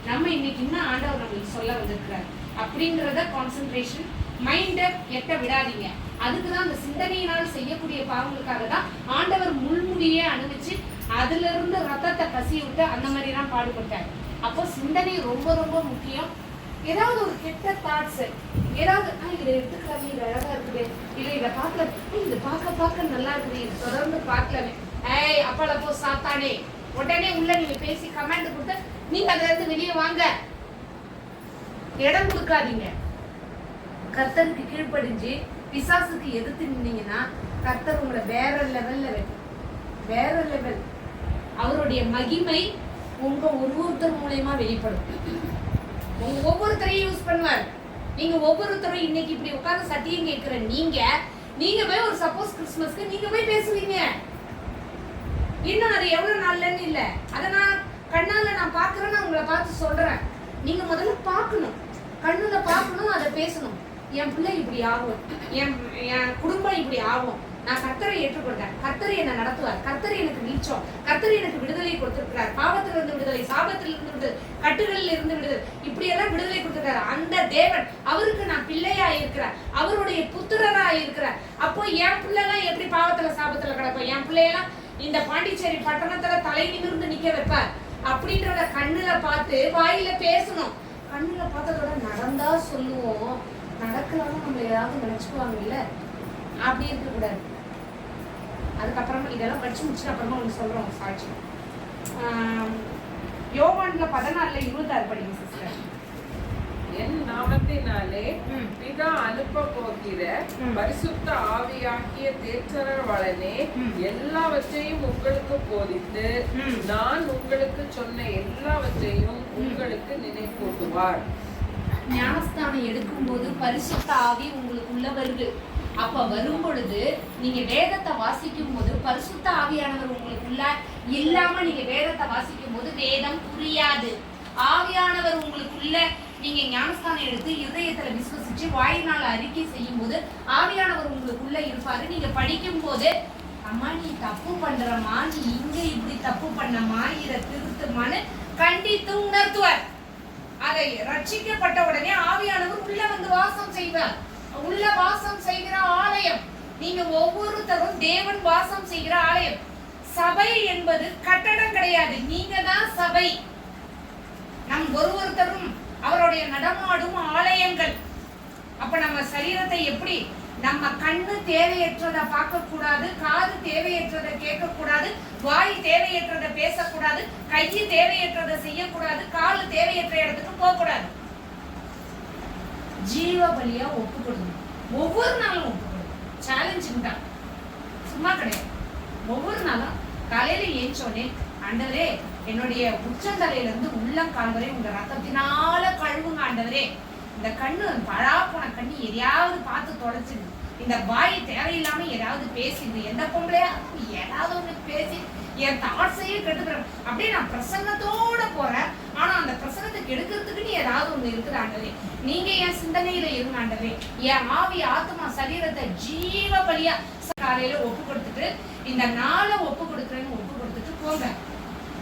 நம்ம இன்னைக்கு இன்னும் ஆண்டவர் நம்மளுக்கு சொல்ல வந்திருக்கிறார் அப்படிங்கிறத கான்சென்ட்ரேஷன் மைண்டை எட்ட விடாதீங்க. அதுக்குதான் அந்த சிந்தனையினால் செய்யக்கூடிய பாவங்களுக்காக தான் ஆண்டவர் முள்முடியே அனுபவிச்சு அதுல இருந்து ரத்தத்தை கசி விட்டு அந்த மாதிரி தான் பாடுபட்டார். அப்போ சிந்தனை ரொம்ப ரொம்ப முக்கியம். ஏதாவது ஒரு கெட்ட தாட்ஸ், ஏதாவது இதை எடுத்துக்கலாமே, இது அழகா இருக்குது, இதை பார்க்கல, இது பார்க்க நல்லா இருக்குது, இது தொடர்ந்து பார்க்கலாமே, அப்பால போ சாத்தானே, உடனே உள்ள நீங்க பேசி கமெண்ட் கொடுத்து நீங்க அதுல இருந்து வெளியே வாங்க. இடம் கொடுக்காதீங்க. கர்த்தருக்கு கீழ்ப்படிஞ்சு பிசாசுக்கு எதிர்த்து நின்னீங்கன்னா கர்த்தர் உங்களை வேற லெவல்ல வைக்கும், வேற லெவல். அவருடைய மகிமை உங்க ஒவ்வொருத்தர் மூலமா வெளிப்படும். உங்க ஒவ்வொருத்தரையும் யூஸ் பண்ணுவார். நீங்க ஒவ்வொருத்தரும் இன்னைக்கு இப்படி உட்கார்ந்து சத்தியம் கேட்கிற நீங்க போய் ஒரு சப்போஸ் கிறிஸ்துமஸ்க்கு நீங்க போய் பேசுவீங்க. இன்னும் அது எவ்வளவு நாள்லன்னு இல்ல, அதை நான் கண்ணால நான் பாக்குறேன்னு நான் உங்களை பார்த்து சொல்றேன். நீங்க முதல்ல பார்க்கணும், கண்ணுல பார்க்கணும், அதை பேசணும். என் பிள்ளை இப்படி ஆகும், என் குடும்பம் இப்படி ஆகும், நான் கர்த்தரை ஏற்றுக்கொண்டேன், கர்த்தர் என்னை நடத்துவார், கர்த்தர் எனக்கு நீச்சம், கர்த்தர் எனக்கு விடுதலை கொடுத்திருக்கிறார், பாவத்திலிருந்து விடுதலை, சாபத்திலிருந்து விடுதலை, கட்டுகளில் இருந்து விடுதலை, இப்படி எல்லாம் விடுதலை கொடுத்திருக்கிறார். அந்த தேவன் அவருக்கு நான் பிள்ளையா இருக்கிறேன், அவருடைய புத்திரரா இருக்கிறேன். அப்போ என் பிள்ளைலாம் எப்படி பாவத்துல சாபத்துல கிடப்பேன், என் பிள்ளையெல்லாம் இந்த பாண்டிச்சேரி பட்டணத்துல தலை நிமிர்ந்து நிக்க வைப்பார் அப்படின்றத கண்ணுல பார்த்து வாயில பேசணும். கண்ணுல பார்த்ததோட நடந்தா சொல்லுவோம், நடக்கலாம் நம்ம ஏதாவது நினைச்சுக்குவாங்க இல்ல, அப்படி இருக்க கூடாது. அதுக்கப்புறமா இதெல்லாம் படிச்சு முடிச்சுட்டு அப்புறமா ஒன்று சொல்றோம் சாட்சி. யோவான்ல 14:26 படிங்க சிஸ்டர். என் நாமத்தினாலே பிதா அனுப்ப போகிற பரிசுத்த ஆவியாகிய தேற்றரவாளனே எல்லாவற்றையும் உங்களுக்கு போதித்து நான் உங்களுக்கு சொன்ன எல்லாவற்றையும் உங்களுக்கு நினைப்பூட்டுவார். ஞானஸ்தானம் எடுக்கும் போது பரிசுத்த ஆவி உங்களுக்குள்ள வருது. அப்ப வரும் பொழுது நீங்க வேதத்தை வாசிக்கும் போது பரிசுத்த ஆவியானவர் உங்களுக்குள்ள இல்லாம நீங்க வேதத்தை வாசிக்கும் போது வேதம் புரியாது. ஆவியானவர் உங்களுக்குள்ள நீங்க ஞானஸ்தானம் எடுத்து இதயத்துல விசுவசிச்சு வாயினால அறிக்கை செய்யும் போது ஆவியானவர் உங்களுக்குள்ள இருப்பாரு. நீங்க படிக்கும் போது அம்மா நீ தப்பு பண்றமா, நீ இங்க இப்படி தப்பு பண்ணமா, இதை திருத்துமான்னு கண்டித்து உணர்த்துவார். அதை ரட்சிக்கப்பட்ட உடனே ஆவியானவர் உள்ள வந்து வாசம் செய்வார். உள்ள வாசம் செய்கிற ஆலயம் நீங்க ஒவ்வொருத்தரும் தேவன் வாசம் செய்கிற ஆலயம். சபை என்பது கட்டடம் கிடையாது, நீங்க தான் சபை. நம் ஒருத்தரும் அவருடைய நடமாடும் ஆலயங்கள். அப்ப நம்ம சரீரத்தை எப்படி நம்ம கண்ணு தேவையற்றதை பார்க்க கூடாது, காது தேவையற்றதை கேட்க கூடாது, வாய் தேவையற்றதை பேசக்கூடாது, கை தேவையற்றதை செய்யக்கூடாது, கால் தேவையற்ற இடத்துக்கு போக கூடாது. ஜீவ பலியா ஒப்பு கொடுக்கணும். ஒவ்வொரு நாளும் ஒப்பு கொடுக்கணும். சேலஞ்சிங் தான், சும்மா கிடையாது. ஒவ்வொரு நாளும் காலையில ஏஞ்சோடனே ஆண்டவரே என்னுடைய உச்சந்தலையில இருந்து உள்ளங்கால் வரை உங்க ரத்தத்தினால கழுவுங்க ஆண்டவரே. இந்த கண்ணு பழா போன கண்ணு எதையாவது பார்த்து தொலைச்சிது, இந்த வாய் தேவையில்லாம ஏதாவது பேசிது, எந்த பொம்பளையா ஏதாவது ஒண்ணு பேசி என் தாட்ஸையே கெடுக்கிறேன். அப்படியே நான் பிரசன்னத்தோட போறேன், ஆனா அந்த பிரசன்னத்துக்கு எடுக்கிறதுக்கு நீ ஏதாவது ஒண்ணு இருக்குது ஆண்டவரே. நீங்க என் சிந்தனையில இருங்க ஆண்டவரே. என் ஆவி ஆத்மா சரீரத்தை ஜீவ பலியா காலையில ஒப்பு கொடுத்துட்டு இந்த நாளை ஒப்பு கொடுக்குறேன்னு ஒப்பு கொடுத்துட்டு போங்க.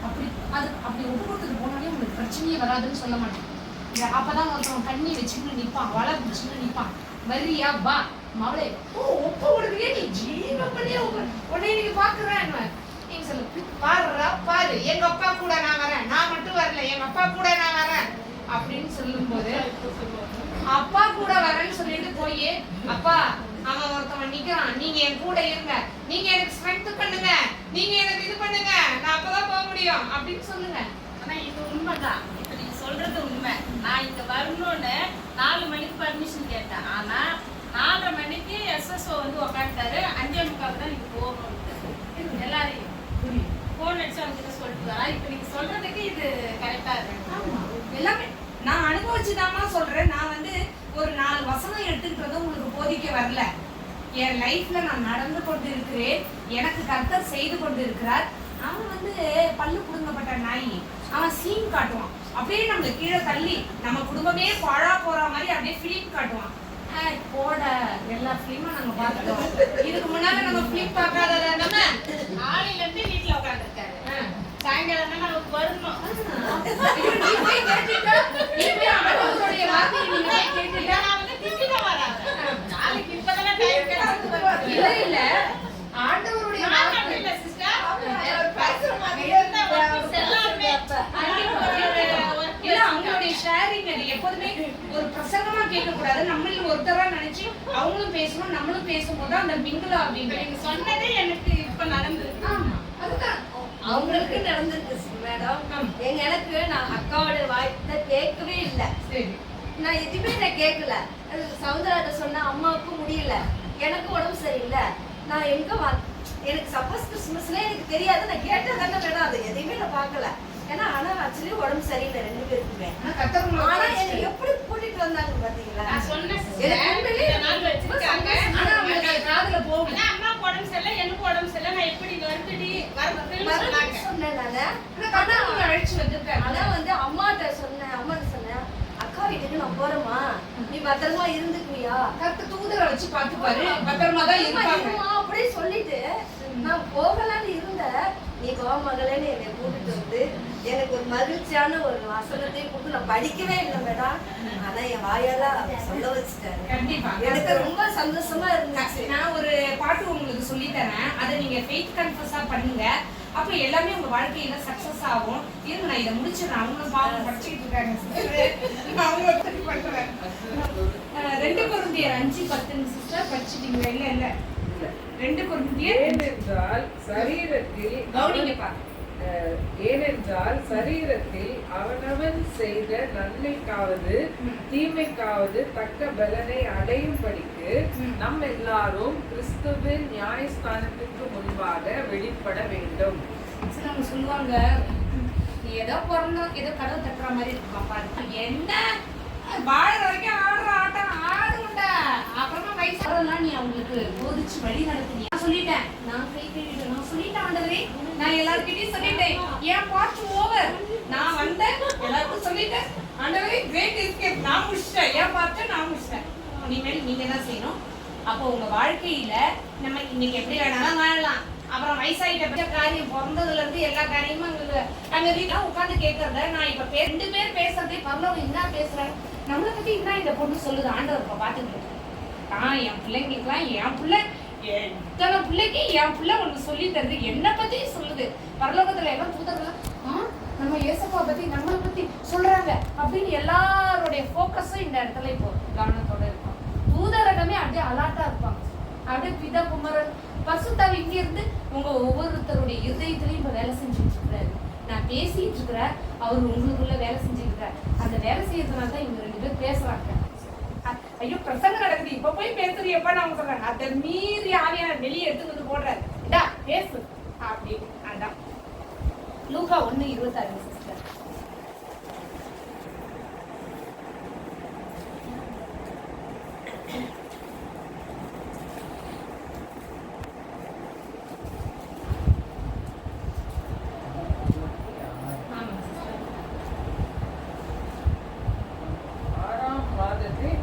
அப்படி அது அப்படி ஒப்பு கொடுத்துட்டு போனாலே உங்களுக்கு பிரச்சனையே வராதுன்னு சொல்ல மாட்டேன். அப்பதான் ஒருத்தவன் கண்ணி வச்சுன்னு நிப்பான், வலை பிடிச்சுன்னு நிப்பான், வரியா வா மவளே ஒப்பு கொடுக்குறியே நீ ஜீவ பலியா உடனே நீங்க பாக்குறேன். நீங்க சொல்லு பாருடா பாரு, எங்க அப்பா கூட நான் வரேன், நான் மட்டும் வரல எங்க அப்பா கூட நான் வரேன் அப்படின்னு சொல்லும் போது அப்பா கூட வரேன்னு சொல்லிட்டு போய் அப்பா அவன் ஒருத்தவன் நிக்கிறான், நீங்க என் கூட இருங்க, நீங்க எனக்கு ஸ்ட்ரென்த் பண்ணுங்க, நீங்க எனக்கு இது பண்ணுங்க, நான் அப்பதான் போக முடியும் அப்படின்னு சொல்லுங்க. ஆனா இது உண்மைதான், இப்ப நீங்க சொல்றது உண்மை. நான் இங்க வரணும்னு 4 மணிக்கு பர்மிஷன் கேட்டேன். ஆனா 4:30 மணிக்கு SSO வந்து உக்காந்துட்டாரு, 5:45 தான் நீங்க போகணும் எல்லாரையும் போன் அடிச்சு அவங்க சொல்லிட்டு வரா. இப்ப நீங்க சொல்றதுக்கு இது கரெக்டா இருக்கு. எல்லாமே நான் அனுபவிச்சுதாமா சொல்றேன். நான் வந்து ஒரு 4 வசனம் எடுத்துக்கிட்டதும் உங்களுக்கு போதிக்க வரல. என் லைஃப்ல நான் நடந்து கொண்டு இருக்கிறேன், எனக்கு கர்த்தர் செய்து கொண்டு இருக்கிறார். அவன் வந்து பல்லு புடுங்கப்பட்ட நாய், அவன் சீன் காட்டுவான், அப்படியே நம்மளை கீழே தள்ளி நம்ம குடும்பமே பாழா போற மாதிரி அப்படியே ஃபிலிம் காட்டுவான். போட எல்லா ஃபிலிமும் நாங்க பார்த்துட்டோம். இதுக்கு முன்னால நம்ம ஃபிலிம் பார்க்காத நம்ம ஆளையில இருந்து வீட்டுல உட்காந்துருக்காரு. சாயங்காலம் தான் நமக்கு வரணும். நான் வந்து திட்டிதான் வரேன். நாளைக்கு இப்பதானே டைம் கிடைச்சது. இல்ல இல்ல, ஆண்டவருடைய நான் அப்படி இல்ல சிஸ்டர். இருந்தா workers எல்லாருமே இல்ல, அவங்களுடைய ஷேரிங் அது எப்போதுமே ஒரு பிரசங்கமா கேட்க கூடாது. நம்மள ஒருத்தரா நினைச்சு அவங்களும் பேசணும், நம்மளும் பேசும்போது அந்த மிங்கிள் இப்ப அப்படிங்கிற நீங்க சொன்னதே எனக்கு இப்ப நடந்திருக்கு. ஆமா அதுதான் அவங்களுக்கு நடந்திருக்கு மேடம். எனக்கு நான் அக்காவோட வாய்த்தை கேட்கவே இல்லை. சரி. நான் எதுவுமே நான் கேட்கல. சவுந்தராட்ட சொன்ன அம்மாவுக்கு முடியல, எனக்கு உடம்பு சரியில்லை, நான் எங்க எனக்கு சப்போஸ் கிறிஸ்மஸ்ல எனக்கு தெரியாது, நான் கேட்டதானே மேடம். அது எதையுமே நான் பார்க்கல. ஏன்னா ஆனா ஆக்சுவலி உடம்பு சரியில்லை ரெண்டு பேருக்குமே. ஆனா என்னை எப்படி கூட்டிட்டு வந்தாங்க பாத்தீங்களா? நான் சொன்னேன் sister. எனக்கு உண்மையிலேயே இந்த நாள் வச்சிருக்காங்க. ஆனா அவங்களுக்கு அது காதுல போகும். ஆனா அம்மாவுக்கு உடம்பு சரியில்லை, எனக்கு உடம்பு சரியில்லை, நான் எப்படி வருதுடி வருதுன்னு சொன்னாங்க. சொன்னேன் நானு. ஆனா அவங்க அழைச்சு வந்திருக்காங்க. ஆனா வந்து அம்மாட்ட சொன்னேன், அக்கா வீட்டுக்கு நான் போறேம்மா, நீ பத்திரமா இருந்துக்குவியா? கர்த்தர் தூதரை வச்சு பார்த்துப்பாரு, பத்திரமா தான் இருப்பாங்க. அப்படியே சொல்லிட்டு நான் போகலான்னு இருந்தேன். நீ கோமகளேன்னு என்னை கூட்டிட்டு வந்து எனக்கு ஒரு மகிழ்ச்சியான ஒரு வசனத்தையும் கொடுத்து நான் படிக்கவே இல்லை மேடம். ஆனா என் வாயால சொல்ல வச்சுட்டாரு. கண்டிப்பா எனக்கு ரொம்ப சந்தோஷமா இருந்துச்சு. நான் ஒரு பாட்டு உங்களுக்கு சொல்லி தரேன், அதை நீங்க ஃபெய்த் கன்ஃபஸா பண்ணுங்க. அப்ப எல்லாமே உங்க வாழ்க்கையில சக்சஸ் ஆகும். இருங்க நான் இதை முடிச்சிடறேன். அவங்களும் பாவம் படிச்சுக்கிட்டு இருக்காங்க. அவங்க பண்றேன். 2 கொரிந்தியர் 5:10 சிஸ்டர் படிச்சிட்டீங்களா? இல்ல இல்ல 2 கொரிந்தியர். ஏனென்றால் சரீரத்தில் அவனவன் செய்த நன்மைக்காவது தீமைக்காவது தக்க பலனை அடையும்படிக்கு நம் எல்லாரும் கிறிஸ்துவின் நியாயஸ்தானத்துக்கு முன்பாக வெளிப்பட வேண்டும். அவங்க சொல்லுவாங்க, நீ ஏதோ பிறந்தோம் ஏதோ கதவு தட்டுற மாதிரி இருக்குமா பாரு, என்ன வாழ வரைக்கும் ஆடுற ஆட்டம் ஆடுண்டா, அப்புறமா வயசாலாம் நீ அவங்களுக்கு போதிச்சு வழி நடத்தி. நான் சொல்லிட்டேன், நான் கை கழுவிட்டேன், நான் சொல்லிட்டேன் ஆண்டவரே, நான் எல்லார்கிட்டயும் சொல்லிட்டேன், என் பார்ட் ஓவர், நான் வந்தேன் எல்லாருக்கும் சொல்லிட்டேன் ஆண்டவரே, கிரேட் எஸ்கேப் நான் முடிச்சிட்டேன், என் பார்ட்டை நான் முடிச்சிட்டேன். இனிமேல் நீங்க என்ன செய்யணும்? அப்போ உங்க வாழ்க்கையில நம்ம இன்னைக்கு எப்படி வேணாலும் வாழலாம். அப்புறம் வயசாயிட்ட காரியம் பிறந்ததுல இருந்து எல்லா காரியமும் அங்க வீட்டுல உட்காந்து கேட்கறத நான் இப்ப 2 பேர் பேசுறதே பரவாயில்ல, என்ன பேசுறேன் நம்மளை பத்தி என்ன இந்த பொண்ணு சொல்லுது ஆண்டவர் இப்ப பாத்துக்கிட்டு. என் பிள்ளைங்களுக்குலாம் என் பிள்ளை எத்தனை பிள்ளைக்கு என் பிள்ளை ஒண்ணு சொல்லி தருது, என்னை பத்தி சொல்லுது. பரலோகத்துல எல்லாம் தூதர்கள் நம்ம ஏசப்பா பத்தி நம்மளை பத்தி சொல்றாங்க அப்படின்னு எல்லாருடைய போக்கஸும் இந்த இடத்துல இப்போ கவனத்தோட இருக்கும். தூதரகமே அப்படியே அலாட்டா இருப்பாங்க. அப்படியே பிதா குமரன் பசுத்தாவி இங்க இருந்து உங்க ஒவ்வொருத்தருடைய இருதயத்திலையும் இப்ப வேலை செஞ்சுட்டு இருக்கிறாரு. நான் பேசிட்டு இருக்கிறேன், அவர் உங்களுக்குள்ள வேலை செஞ்சுட்டு இருக்காரு. அந்த வேலை செய்யறதுனால தான் இவங்க 2 பேர் பேசுறாங்க. ஐயோ பிரசங்கம் நடக்குது, இப்ப போய் பேசுறியப்பா நான் சொல்றேன். அதை மீறி ஆவியான வெளியே எடுத்து வந்து போடுறாரு, டா பேசு அப்படி. அதான் லூக்கா 1:26 சிஸ்டர்.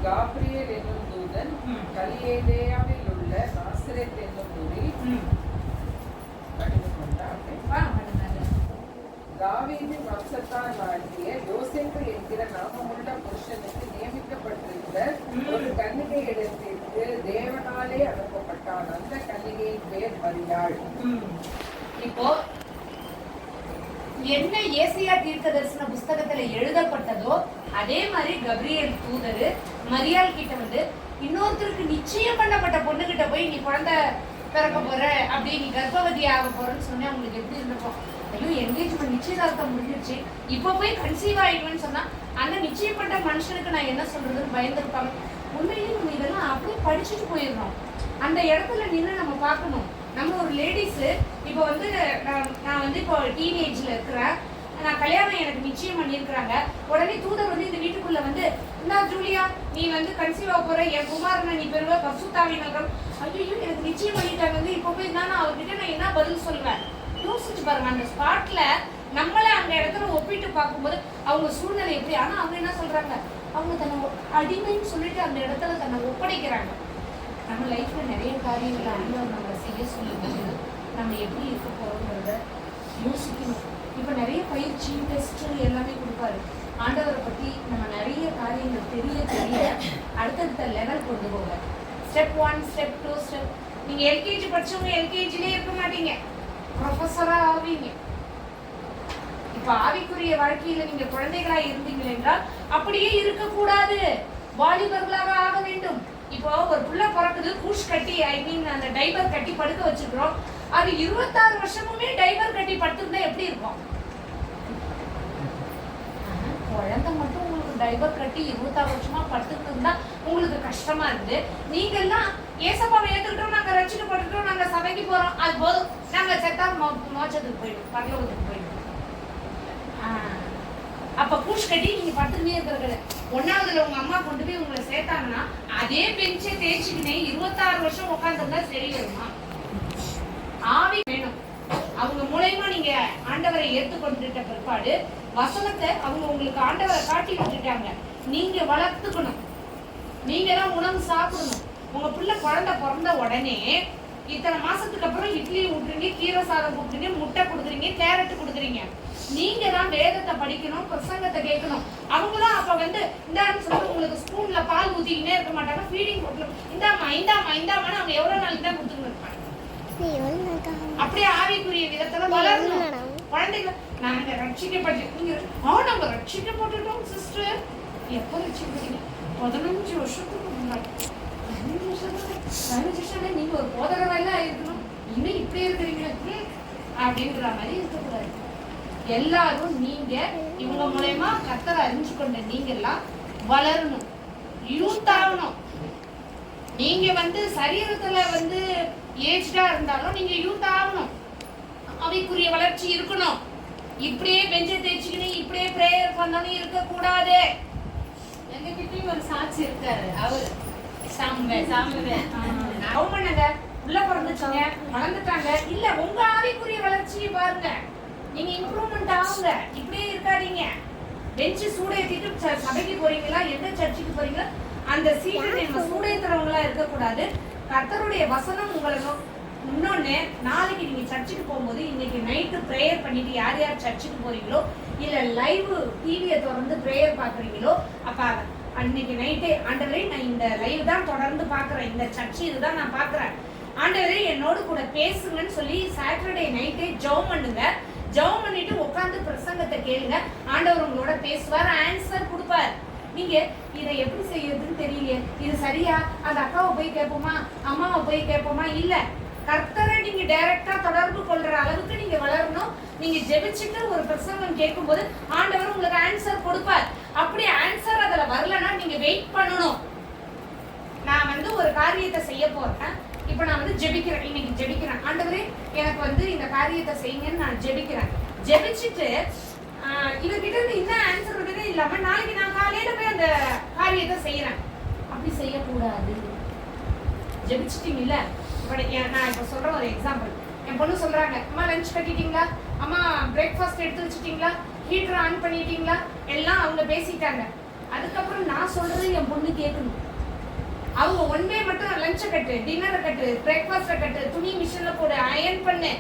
காப்ரியேல் என்னும் தூதன் கலிலேயாவில் உள்ள நாசரேத் என்னும் ஊரில் தாவீதின் வம்சத்தானாகிய யோசேப்பு என்கிற நாமமுள்ள புருஷனுக்கு நியமிக்கப்பட்டிருந்த ஒரு கன்னிகையிடத்திற்கு தேவனாலே அனுப்பப்பட்டான். அந்த கன்னிகையின் பெயர் மரியாள். இப்போ என்ன ஏசியா தீர்க்க தரிசன புஸ்தகத்துல எழுதப்பட்டதோ அதே மாதிரி கப்ரியேல் தூதரு மரியாள் கிட்ட வந்து இன்னொருத்தருக்கு நிச்சயம் பண்ணப்பட்ட பொண்ணு கிட்ட போய் நீ குழந்தை பிறக்க போற, அப்படி நீ கர்ப்பவதி ஆக போறன்னு சொன்னா உங்களுக்கு எப்படி இருந்திருக்கும்? ஐயோ என்கேஜ்மெண்ட் நிச்சயதார்த்தம் முடிஞ்சிருச்சு, இப்போ போய் கன்சீவ் ஆயிடுவேன்னு சொன்னா அந்த நிச்சயப்பட்ட மனுஷனுக்கு நான் என்ன சொல்றதுன்னு பயந்துருப்பாங்க. உண்மையிலேயே நம்ம இதெல்லாம் அப்படியே படிச்சுட்டு போயிடணும். அந்த இடத்துல நின்று நம்ம பார்க்கணும். நம்ம ஒரு லேடிஸு இப்போ வந்து நான் வந்து இப்போ டீனேஜில் இருக்கிறேன், நான் கல்யாணம் எனக்கு நிச்சயம் பண்ணியிருக்கிறாங்க. உடனே தூதர் வந்து இந்த வீட்டுக்குள்ள வந்து, இந்தா ஜூலியா, நீ வந்து கன்சீவ் ஆக போற, என் குமாரனை நீ பெறுவ, பரிசுத்தாவியினரும். ஐயோ எனக்கு நிச்சயம் பண்ணிட்டாங்க வந்து இப்போ போய் நான் அவர்கிட்ட நான் என்ன பதில் சொல்வேன்? யோசிச்சு பாருங்க, அந்த ஸ்பாட்ல நம்மளே அந்த இடத்துல ஒப்பிட்டு பார்க்கும்போது அவங்க சூழ்நிலை எப்படி. ஆனா அவங்க என்ன சொல்றாங்க, அவங்க தன்னை அடிமைன்னு சொல்லிட்டு அந்த இடத்துல தன்னை ஒப்படைக்கிறாங்க. நம்ம லைஃப்ல நிறைய காரியங்களை ஆண்டவர் நம்மளை செய்ய சொல்லும்போது நம்ம எப்படி இருக்க போறோங்கிறத யோசிக்கணும். இப்போ நிறைய பயிற்சி டெஸ்ட் எல்லாமே கொடுப்பாரு. ஆண்டவரை பத்தி நம்ம நிறைய காரியங்கள் தெரிய அடுத்தடுத்த லெவல் கொண்டு போக. Step 1, step 2, step. நீங்க எல்கேஜி படிச்சவங்க எல்கேஜிலே இருக்க மாட்டீங்க, ப்ரொஃபஸரா ஆவீங்க. இப்ப ஆவிக்குரிய வாழ்க்கையில நீங்க குழந்தைகளா இருந்தீங்க என்றால் அப்படியே இருக்கக்கூடாது, வாலிபர்களாக ஆக வேண்டும். இப்போ ஒரு புள்ள பிறக்குது, கூஷ் கட்டி அந்த டைபர் கட்டி படுக்க வச்சிருக்கிறோம். அது 26 வருஷமுமே டைபர் கட்டி படுத்துருந்தா எப்படி இருக்கும்? குழந்தை மட்டும் உங்களுக்கு டைபர் கட்டி 26 வருஷமா படுத்துட்டு இருந்தா உங்களுக்கு கஷ்டமா இருக்குது. நீங்க எல்லாம் ஏசப்பாவை ஏத்துக்கிட்டோம், நாங்க ரட்சிக்கப்பட்டுட்டோம், நாங்க சபைக்கு போறோம், அது போதும், நாங்க செத்தா மோட்சத்துக்கு போயிடும், பரலோகத்துக்கு போயிடும். அப்ப கூஷ் கட்டி நீங்க படுத்துக்கிட்டே இருக்கிறது. 1ஆவதுல உங்க அம்மா கொண்டு போய் உங்களை சேர்த்தாங்கன்னா அதே பெஞ்சை தேய்ச்சிக்கினே 26 வருஷம் உட்காந்துருந்தா சரி வருமா? ஆவி வேணும். அவங்க மூலமா நீங்க ஆண்டவரை ஏற்றுக்கொண்டுட்ட பிற்பாடு வசனத்தை அவங்க உங்களுக்கு ஆண்டவரை காட்டி விட்டுட்டாங்க, நீங்க வளர்த்துக்கணும். நீங்க தான் உணவு சாப்பிடணும். உங்க பிள்ளை குழந்தை பிறந்த உடனே இத்தனை மாசத்துக்கு அப்புறம் இட்லி ஊட்டுறீங்க, கீரை சாதம் ஊட்டுறீங்க, முட்டை கொடுக்குறீங்க, கேரட் கொடுக்குறீங்க. நீங்க தான் வேதத்தை படிக்கணும், பிரசங்கத்தை கேட்கணும். அவங்களும் அப்ப வந்து இந்தான்னு சொல்லிட்டு உங்களுக்கு ஸ்பூன்ல பால் ஊத்திக்கிட்டே இருக்க மாட்டாங்க, ஃபீடிங் கொடுக்கணும். இந்தாமா இந்தாமா இந்தாமான்னு அவங்க எவ்வளவு நாளைக்கு தான் கொடுத்துட்டு இருப்பாங்க. அப்படியே ஆவிக்குரிய விதத்துல வளரணும். குழந்தைகள் நாங்க ரட்சிக்கப்பட்டு நம்ம ரட்சிக்கப்பட்டுட்டோம் சிஸ்டர். எப்போ ரட்சிக்கப்பட்டீங்க? 15 வருஷத்துக்கு முன்னாடி. 15 வருஷம் நீங்க ஒரு போதகரெல்லாம் இருக்கணும், இன்னும் இப்படி இருக்கிறீங்க அப்படின்ற மாதிரி இருக்கக்கூடாது. எல்லாரும் நீங்க இவங்க மூலமா கர்த்தரை அறிஞ்சு கொண்ட நீங்க எல்லாம் வளரணும், யூத் ஆகணும். நீங்க வந்து சரீரத்துல வந்து ஏஜ்டா இருந்தாலும் நீங்க யூத் ஆகணும், அவைக்குரிய வளர்ச்சி இருக்கணும். இப்படியே பெஞ்சை தேய்ச்சிக்கணும், இப்படியே பிரேயர் பண்ணணும் இருக்க கூடாது. எங்க கிட்டயும் ஒரு சாட்சி இருக்காரு, அவரு உள்ள பிறந்துச்சுங்க, வளர்ந்துட்டாங்க. இல்ல உங்க ஆவிக்குரிய வளர்ச்சியை பாருங்க, நீங்க இம்ப்ரூவ்மெண்ட் ஆகுங்க. இப்படியே இருக்காதீங்க. பெஞ்சு சூடேத்திட்டு சபைக்கு போறீங்களா, எந்த சர்ச்சுக்கு போறீங்களா, அந்த சீட்டு நம்ம சூடேத்துறவங்களா இருக்கக்கூடாது. கர்த்தருடைய வசனம் உங்களை இன்னொன்னு, நாளைக்கு நீங்க சர்ச்சுக்கு போகும்போது இன்னைக்கு நைட்டு ப்ரேயர் பண்ணிட்டு யார் யார் சர்ச்சுக்கு போறீங்களோ இல்ல லைவ் டிவியை திறந்து ப்ரேயர் பாக்குறீங்களோ, அப்ப அன்னைக்கு நைட்டே ஆண்டவரே நான் இந்த லைவ் தான் தொடர்ந்து பாக்குறேன், இந்த சர்ச்சு இதுதான் நான் பாக்குறேன், ஆண்டவரே என்னோடு கூட பேசுங்கன்னு சொல்லி சாட்டர்டே நைட்டே ஜெபம் பண்ணுங்க. ஜெபம் பண்ணிட்டு உட்காந்து பிரசங்கத்தை கேளுங்க. ஆண்டவர் உங்களோட பேசுவார், ஆன்சர் கொடுப்பார். நீங்க இதை எப்படி செய்யறதுன்னு தெரியலையே, இது சரியா, அந்த அக்காவை போய் கேட்போமா, அம்மாவை போய் கேட்போமா? இல்ல, கர்த்தரை நீங்க டைரக்டா தொடர்பு கொள்ற அளவுக்கு நீங்க வளரணும். நீங்க ஜெபிச்சுட்டு ஒரு பிரசங்கம் கேட்கும்போது ஆண்டவர் உங்களுக்கு ஆன்சர் கொடுப்பார். அப்படி ஆன்சர் அதுல வரலன்னா நீங்க வெயிட் பண்ணணும். நான் வந்து ஒரு காரியத்தை செய்ய போறேன், இப்ப நான் வந்து ஜெபிக்கிறேன், இன்னைக்கு ஜெபிக்கிறேன், ஆண்டவரே எனக்கு வந்து இந்த காரியத்தை செய்யுங்கன்னு நான் ஜெபிக்கிறேன். ஜெபிச்சுட்டு இவர்கிட்ட இருந்து என்ன ஆன்சர் வருதே இல்லாம நாளைக்கு நான் காலையில போய் அந்த காரியத்தை செய்யறேன், அப்படி செய்யக்கூடாது. ஜெபிச்சிட்டீங்கல்ல, நான் இப்ப சொல்ற ஒரு எக்ஸாம்பிள். என் பொண்ணு சொல்றாங்க, அம்மா லஞ்ச் கட்டிட்டீங்களா, அம்மா பிரேக்ஃபாஸ்ட் எடுத்து வச்சுட்டீங்களா, ஹீட்டர் ஆன் பண்ணிட்டீங்களா, எல்லாம் அவங்க பேசிட்டாங்க. அதுக்கப்புறம் நான் சொல்றது என் பொண்ணு கேட்கணும். அவங்க ஒன்வே மட்டும் லஞ்சை கட்டு, டின்னரை கட்டு, பிரேக்ஃபாஸ்ட்டை கட்டு, துணி மிஷின்ல போடு, அயன் பண்ணு.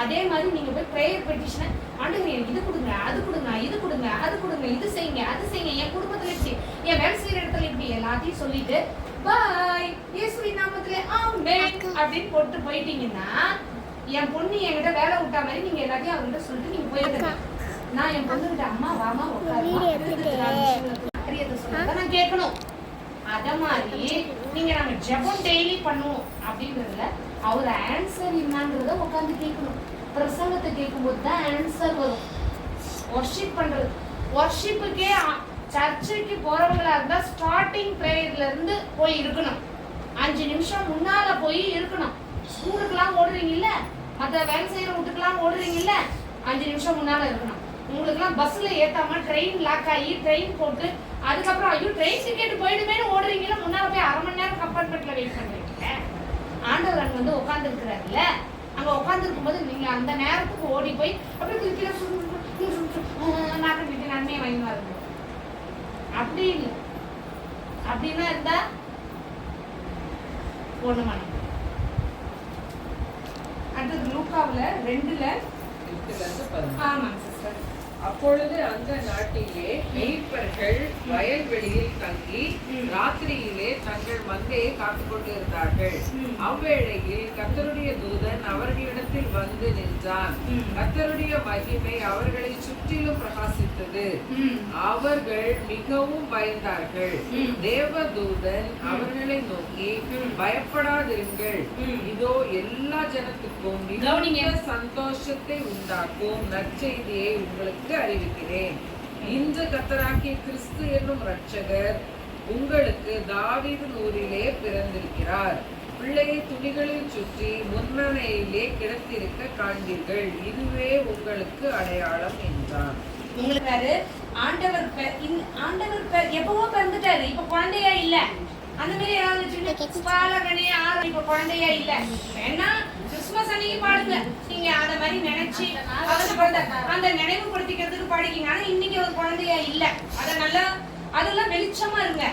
அதே மாதிரி நீங்க போய் ப்ரேயர் பெட்டிஷனை, ஆண்டவரே எனக்கு இது கொடுங்க, அது கொடுங்க, இது கொடுங்க, அது கொடுங்க, இது செய்யுங்க, அது செய்யுங்க, என் குடும்பத்துல இப்படி, என் வேலை செய்யற இடத்துல இப்படி எல்லாத்தையும் சொல்லிட்டு பாய் இயேசுவின் நாமத்திலே ஆமென் அப்படின்னு போட்டு போயிட்டீங்கன்னா, என் பொண்ணு என்கிட்ட வேலை விட்டா மாதிரி நீங்க எல்லாத்தையும் அவங்ககிட்ட சொல்லிட்டு நீங்க போயிடுங்க. நான் என் பொண்ணுகிட்ட அம்மா வாமா உட்காருமா சொல்றத நான் கேட்கணும். அத மாதிரி நீங்க நம்ம ஜெபம் டெய்லி பண்ணுவோம் அப்படின்றதுல அவர் ஆன்சர் என்னன்றத உட்காந்து கேட்கணும். பிரசங்கத்தை கேட்கும்போது தான் ஆன்சர் வரும். வர்ஷிப் பண்றது, வர்ஷிப்புக்கே சர்ச்சுக்கு போறவங்களா இருந்தா ஸ்டார்டிங் ப்ரேயர்ல இருந்து போய் இருக்கணும். 5 நிமிஷம் முன்னால போய் இருக்கணும். ஸ்கூலுக்குலாம் ஓடுறீங்கல்ல, மற்ற வேலை செய்யற வீட்டுக்கெல்லாம் ஓடுறீங்கல்ல, 5 நிமிஷம் முன்னால இருக்கணும். உங்களுக்குலாம் பஸ்ஸில் ஏற்றாம ட்ரெயின் லாக் ஆகி ட்ரெயின் போட்டு அதுக்கப்புறம் ஐயோ ட்ரெயின் டிக்கெட் போயிடுமேனு ஓடுறீங்களா, முன்னால் போய் அரை மணி நேரம் கம்பார்ட்மெண்ட்டில் வெயிட் பண்ணுறீங்க. ஆண்டவர் அங்கே வந்து உட்காந்துருக்குறாருல்ல, அங்கே உட்காந்துருக்கும் போது நீங்கள் அந்த நேரத்துக்கு ஓடி போய் அப்படியே நாட்டு வீட்டு நன்மையை வாங்கி வரணும். அப்படி இல்லை. அப்படின்னா இருந்தா ஒண்ணு மணி. அடுத்தது லூக்காவுல 2:11. ஆமாங்க சிஸ்டர். அப்பொழுது அந்த நாட்டிலே மேய்ப்பர்கள் வயல்வெளியில் தங்கி ராத்திரியிலே தங்கள் மந்தையை காத்துக் கொண்டிருந்தார்கள். அவ்வேளையில் கர்த்தருடைய தூதன் அவர்களிடத்தில் வந்து நின்றான். கர்த்தருடைய மகிமை அவர்களை சுற்றிலும் பிரகாசித்தது. அவர்கள் மிகவும் பயந்தார்கள். தேவதூதன் அவர்களை நோக்கி, பயப்படாதிருங்கள், இதோ எல்லா ஜனத்துக்கும் மிகுந்த சந்தோஷத்தை உண்டாக்கும் நற்செய்தியை உங்களுக்கு அறிவிக்கிறேன். இன்று கர்த்தராகிய கிறிஸ்து என்னும் இரட்சகர் உங்களுக்கு தாவீது ஊரிலே பிறந்திருக்கிறார். பிள்ளையை துணிகளில் சுற்றி முன்னணையிலே கிடத்திருக்க காண்பீர்கள். இதுவே உங்களுக்கு அடையாளம் என்றார். உங்களுக்கு ஆண்டவர் எப்பவோ பிறந்துட்டாரு, இப்ப குழந்தையா இல்ல. அந்த மாதிரி ஏதாவது பாலகனே இப்ப குழந்தையா இல்ல. வேணா கிறிஸ்துமஸ் அன்னைக்கு பாடுங்க, நீங்க அத மாதிரி நினைச்சு அந்த நினைவுபடுத்திக்கிறதுக்கு பாடிக்கிங்க. ஆனா இன்னைக்கு ஒரு குழந்தையா இல்ல, அத நல்லா அதெல்லாம் வெளிச்சமா இருங்க.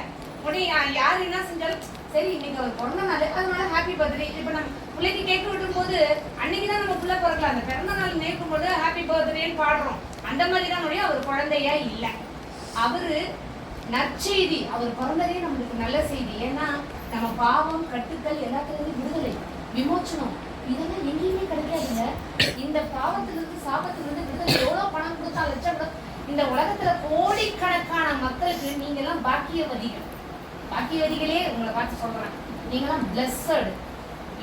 உடனே யார் என்ன செஞ்சாலும் சரி இன்னைக்கு அவர் பிறந்த நாள், அதனால ஹாப்பி பர்த்டே. இப்ப நம்ம பிள்ளைக்கு கேட்க விடும் போது அன்னைக்குதான் நம்ம பிள்ளை பிறக்கலாம், அந்த பிறந்த நாள் நேர்க்கும் போது ஹாப்பி பர்த்டேன்னு பாடுறோம். அந்த மாதிரி தான் அவர் குழந்தையா இல்ல. அவரு நற்செய்தி, அவர் பிறந்ததே நம்மளுக்கு நல்ல செய்தி. ஏன்னா நம்ம பாவம் கட்டுக்கள் எல்லாத்துலேருந்து விடுதலை, விமோச்சனம் இதெல்லாம் எங்கேயுமே கிடைக்காதுங்க. இந்த பாவத்திலிருந்து சாபத்திலிருந்து விடுதலை எவ்வளவு பணம் கொடுத்தா லட்சம் இந்த உலகத்துல கோடிக்கணக்கான மக்களுக்கு நீங்க எல்லாம் பாக்கியவதிகள். பாக்கியவதிகளே உங்களை பார்த்து சொல்றேன், நீங்களாம் பிளஸ்ஸடு.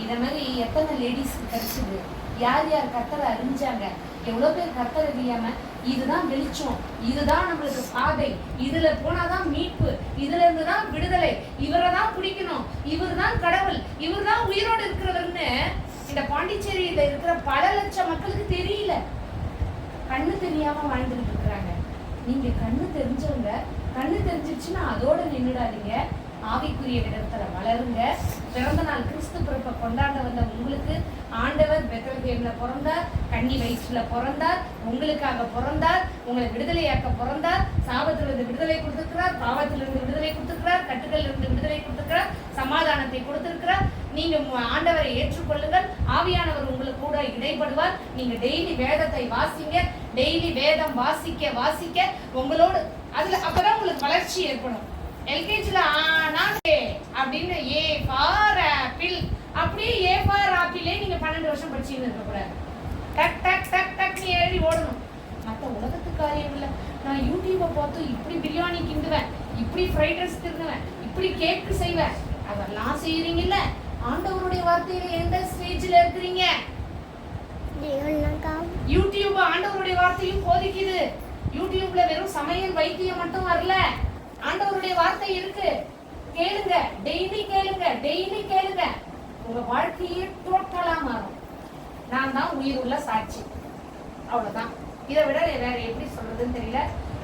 இத மாதிரி எத்தனை லேடிஸ்க்கு கிடைச்சது, யார் யார் கர்த்தரை அறிஞ்சாங்க, எவ்வளவு பேர் கர்த்தரை அறியாம இதுதான் வெளிச்சம், இதுதான் நம்மளுக்கு பாதை, இதுல போனாதான் மீட்பு, இதுல இருந்துதான் விடுதலை, இவரை தான் பிடிக்கணும், இவர் தான் கடவுள், இவர் தான் உயிரோடு இருக்கிறவர்னு இந்த பாண்டிச்சேரியில இருக்கிற பல லட்சம் மக்களுக்கு தெரியல. கண்ணு தெரியாம வாழ்ந்துட்டு இருக்கிறாங்க. நீங்க கண்ணு தெரிஞ்சவங்க, கண்ணு தெரிஞ்சிருச்சுன்னா அதோட நின்றுடாதீங்க, ஆவிக்குரிய விதத்துல வளருங்க. பிறந்த நாள் கிறிஸ்து பிறப்பை கொண்டாட வந்த உங்களுக்கு ஆண்டவர் பெத்லகேம்ல பிறந்தார், கன்னி வயிற்றுல பிறந்தார், உங்களுக்காக பிறந்தார், உங்களை விடுதலையாக்க பிறந்தார். சாபத்திலிருந்து விடுதலை கொடுத்திருக்கிறார், பாவத்திலிருந்து விடுதலை கொடுத்திருக்கிறார், கட்டுகளில் இருந்து விடுதலை கொடுத்திருக்கிறார், சமாதானத்தை கொடுத்திருக்கிறார். நீங்க ஆண்டவரை ஏற்றுக்கொள்ளுங்கள், ஆவியானவர் உங்களுக்கு கூட இடைப்படுவார். நீங்க டெய்லி வேதத்தை வாசிங்க, டெய்லி வேதம் வாசிக்க வாசிக்க உங்களோடு அதுல அப்பதான் உங்களுக்கு வளர்ச்சி ஏற்படும். எல்கேஜில அப்படின்னு ஏ ஃபார் ஆப்பிள், அப்படியே ஏ ஃபார் ஆப்பிளே நீங்க 12 வருஷம் படிச்சுன்னு இருக்க கூடாது. டக் டக் டக் டக்னு எழுதி ஓடணும். மற்ற உலகத்து காரியம் இல்லை. நான் யூடியூப்பை பார்த்து இப்படி பிரியாணி கிண்டுவேன், இப்படி ஃப்ரைட் ரைஸ் தின்னுவேன், இப்படி கேக்கு செய்வேன், அதெல்லாம் செய்யறீங்கல்ல. ஆண்டவருடைய வார்த்தையில எந்த ஸ்டேஜ்ல இருக்கிறீங்க? யூடியூப் ஆண்டவருடைய வார்த்தையும் போதிக்குது. யூடியூப்ல வெறும் சமையல் வைத்தியம் மட்டும் வரல, ஆண்டவருடைய வார்த்தை இருக்கு. கேளுங்க, டெய்லி கேளுங்க, டெய்லி கேளுங்க. உங்க வாழ்க்கையே டோட்டலா மாறும். நான் தான் உயிர் உள்ள சாட்சி. அவ்வளவுதான். இதை விட வேற எப்படி சொல்றதுன்னு தெரியல.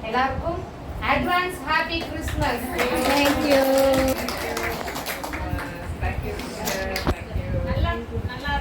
எல்லாருக்கும் அட்வான்ஸ் ஹாப்பி கிறிஸ்மஸ். தேங்க்யூ. நல்லா நல்லா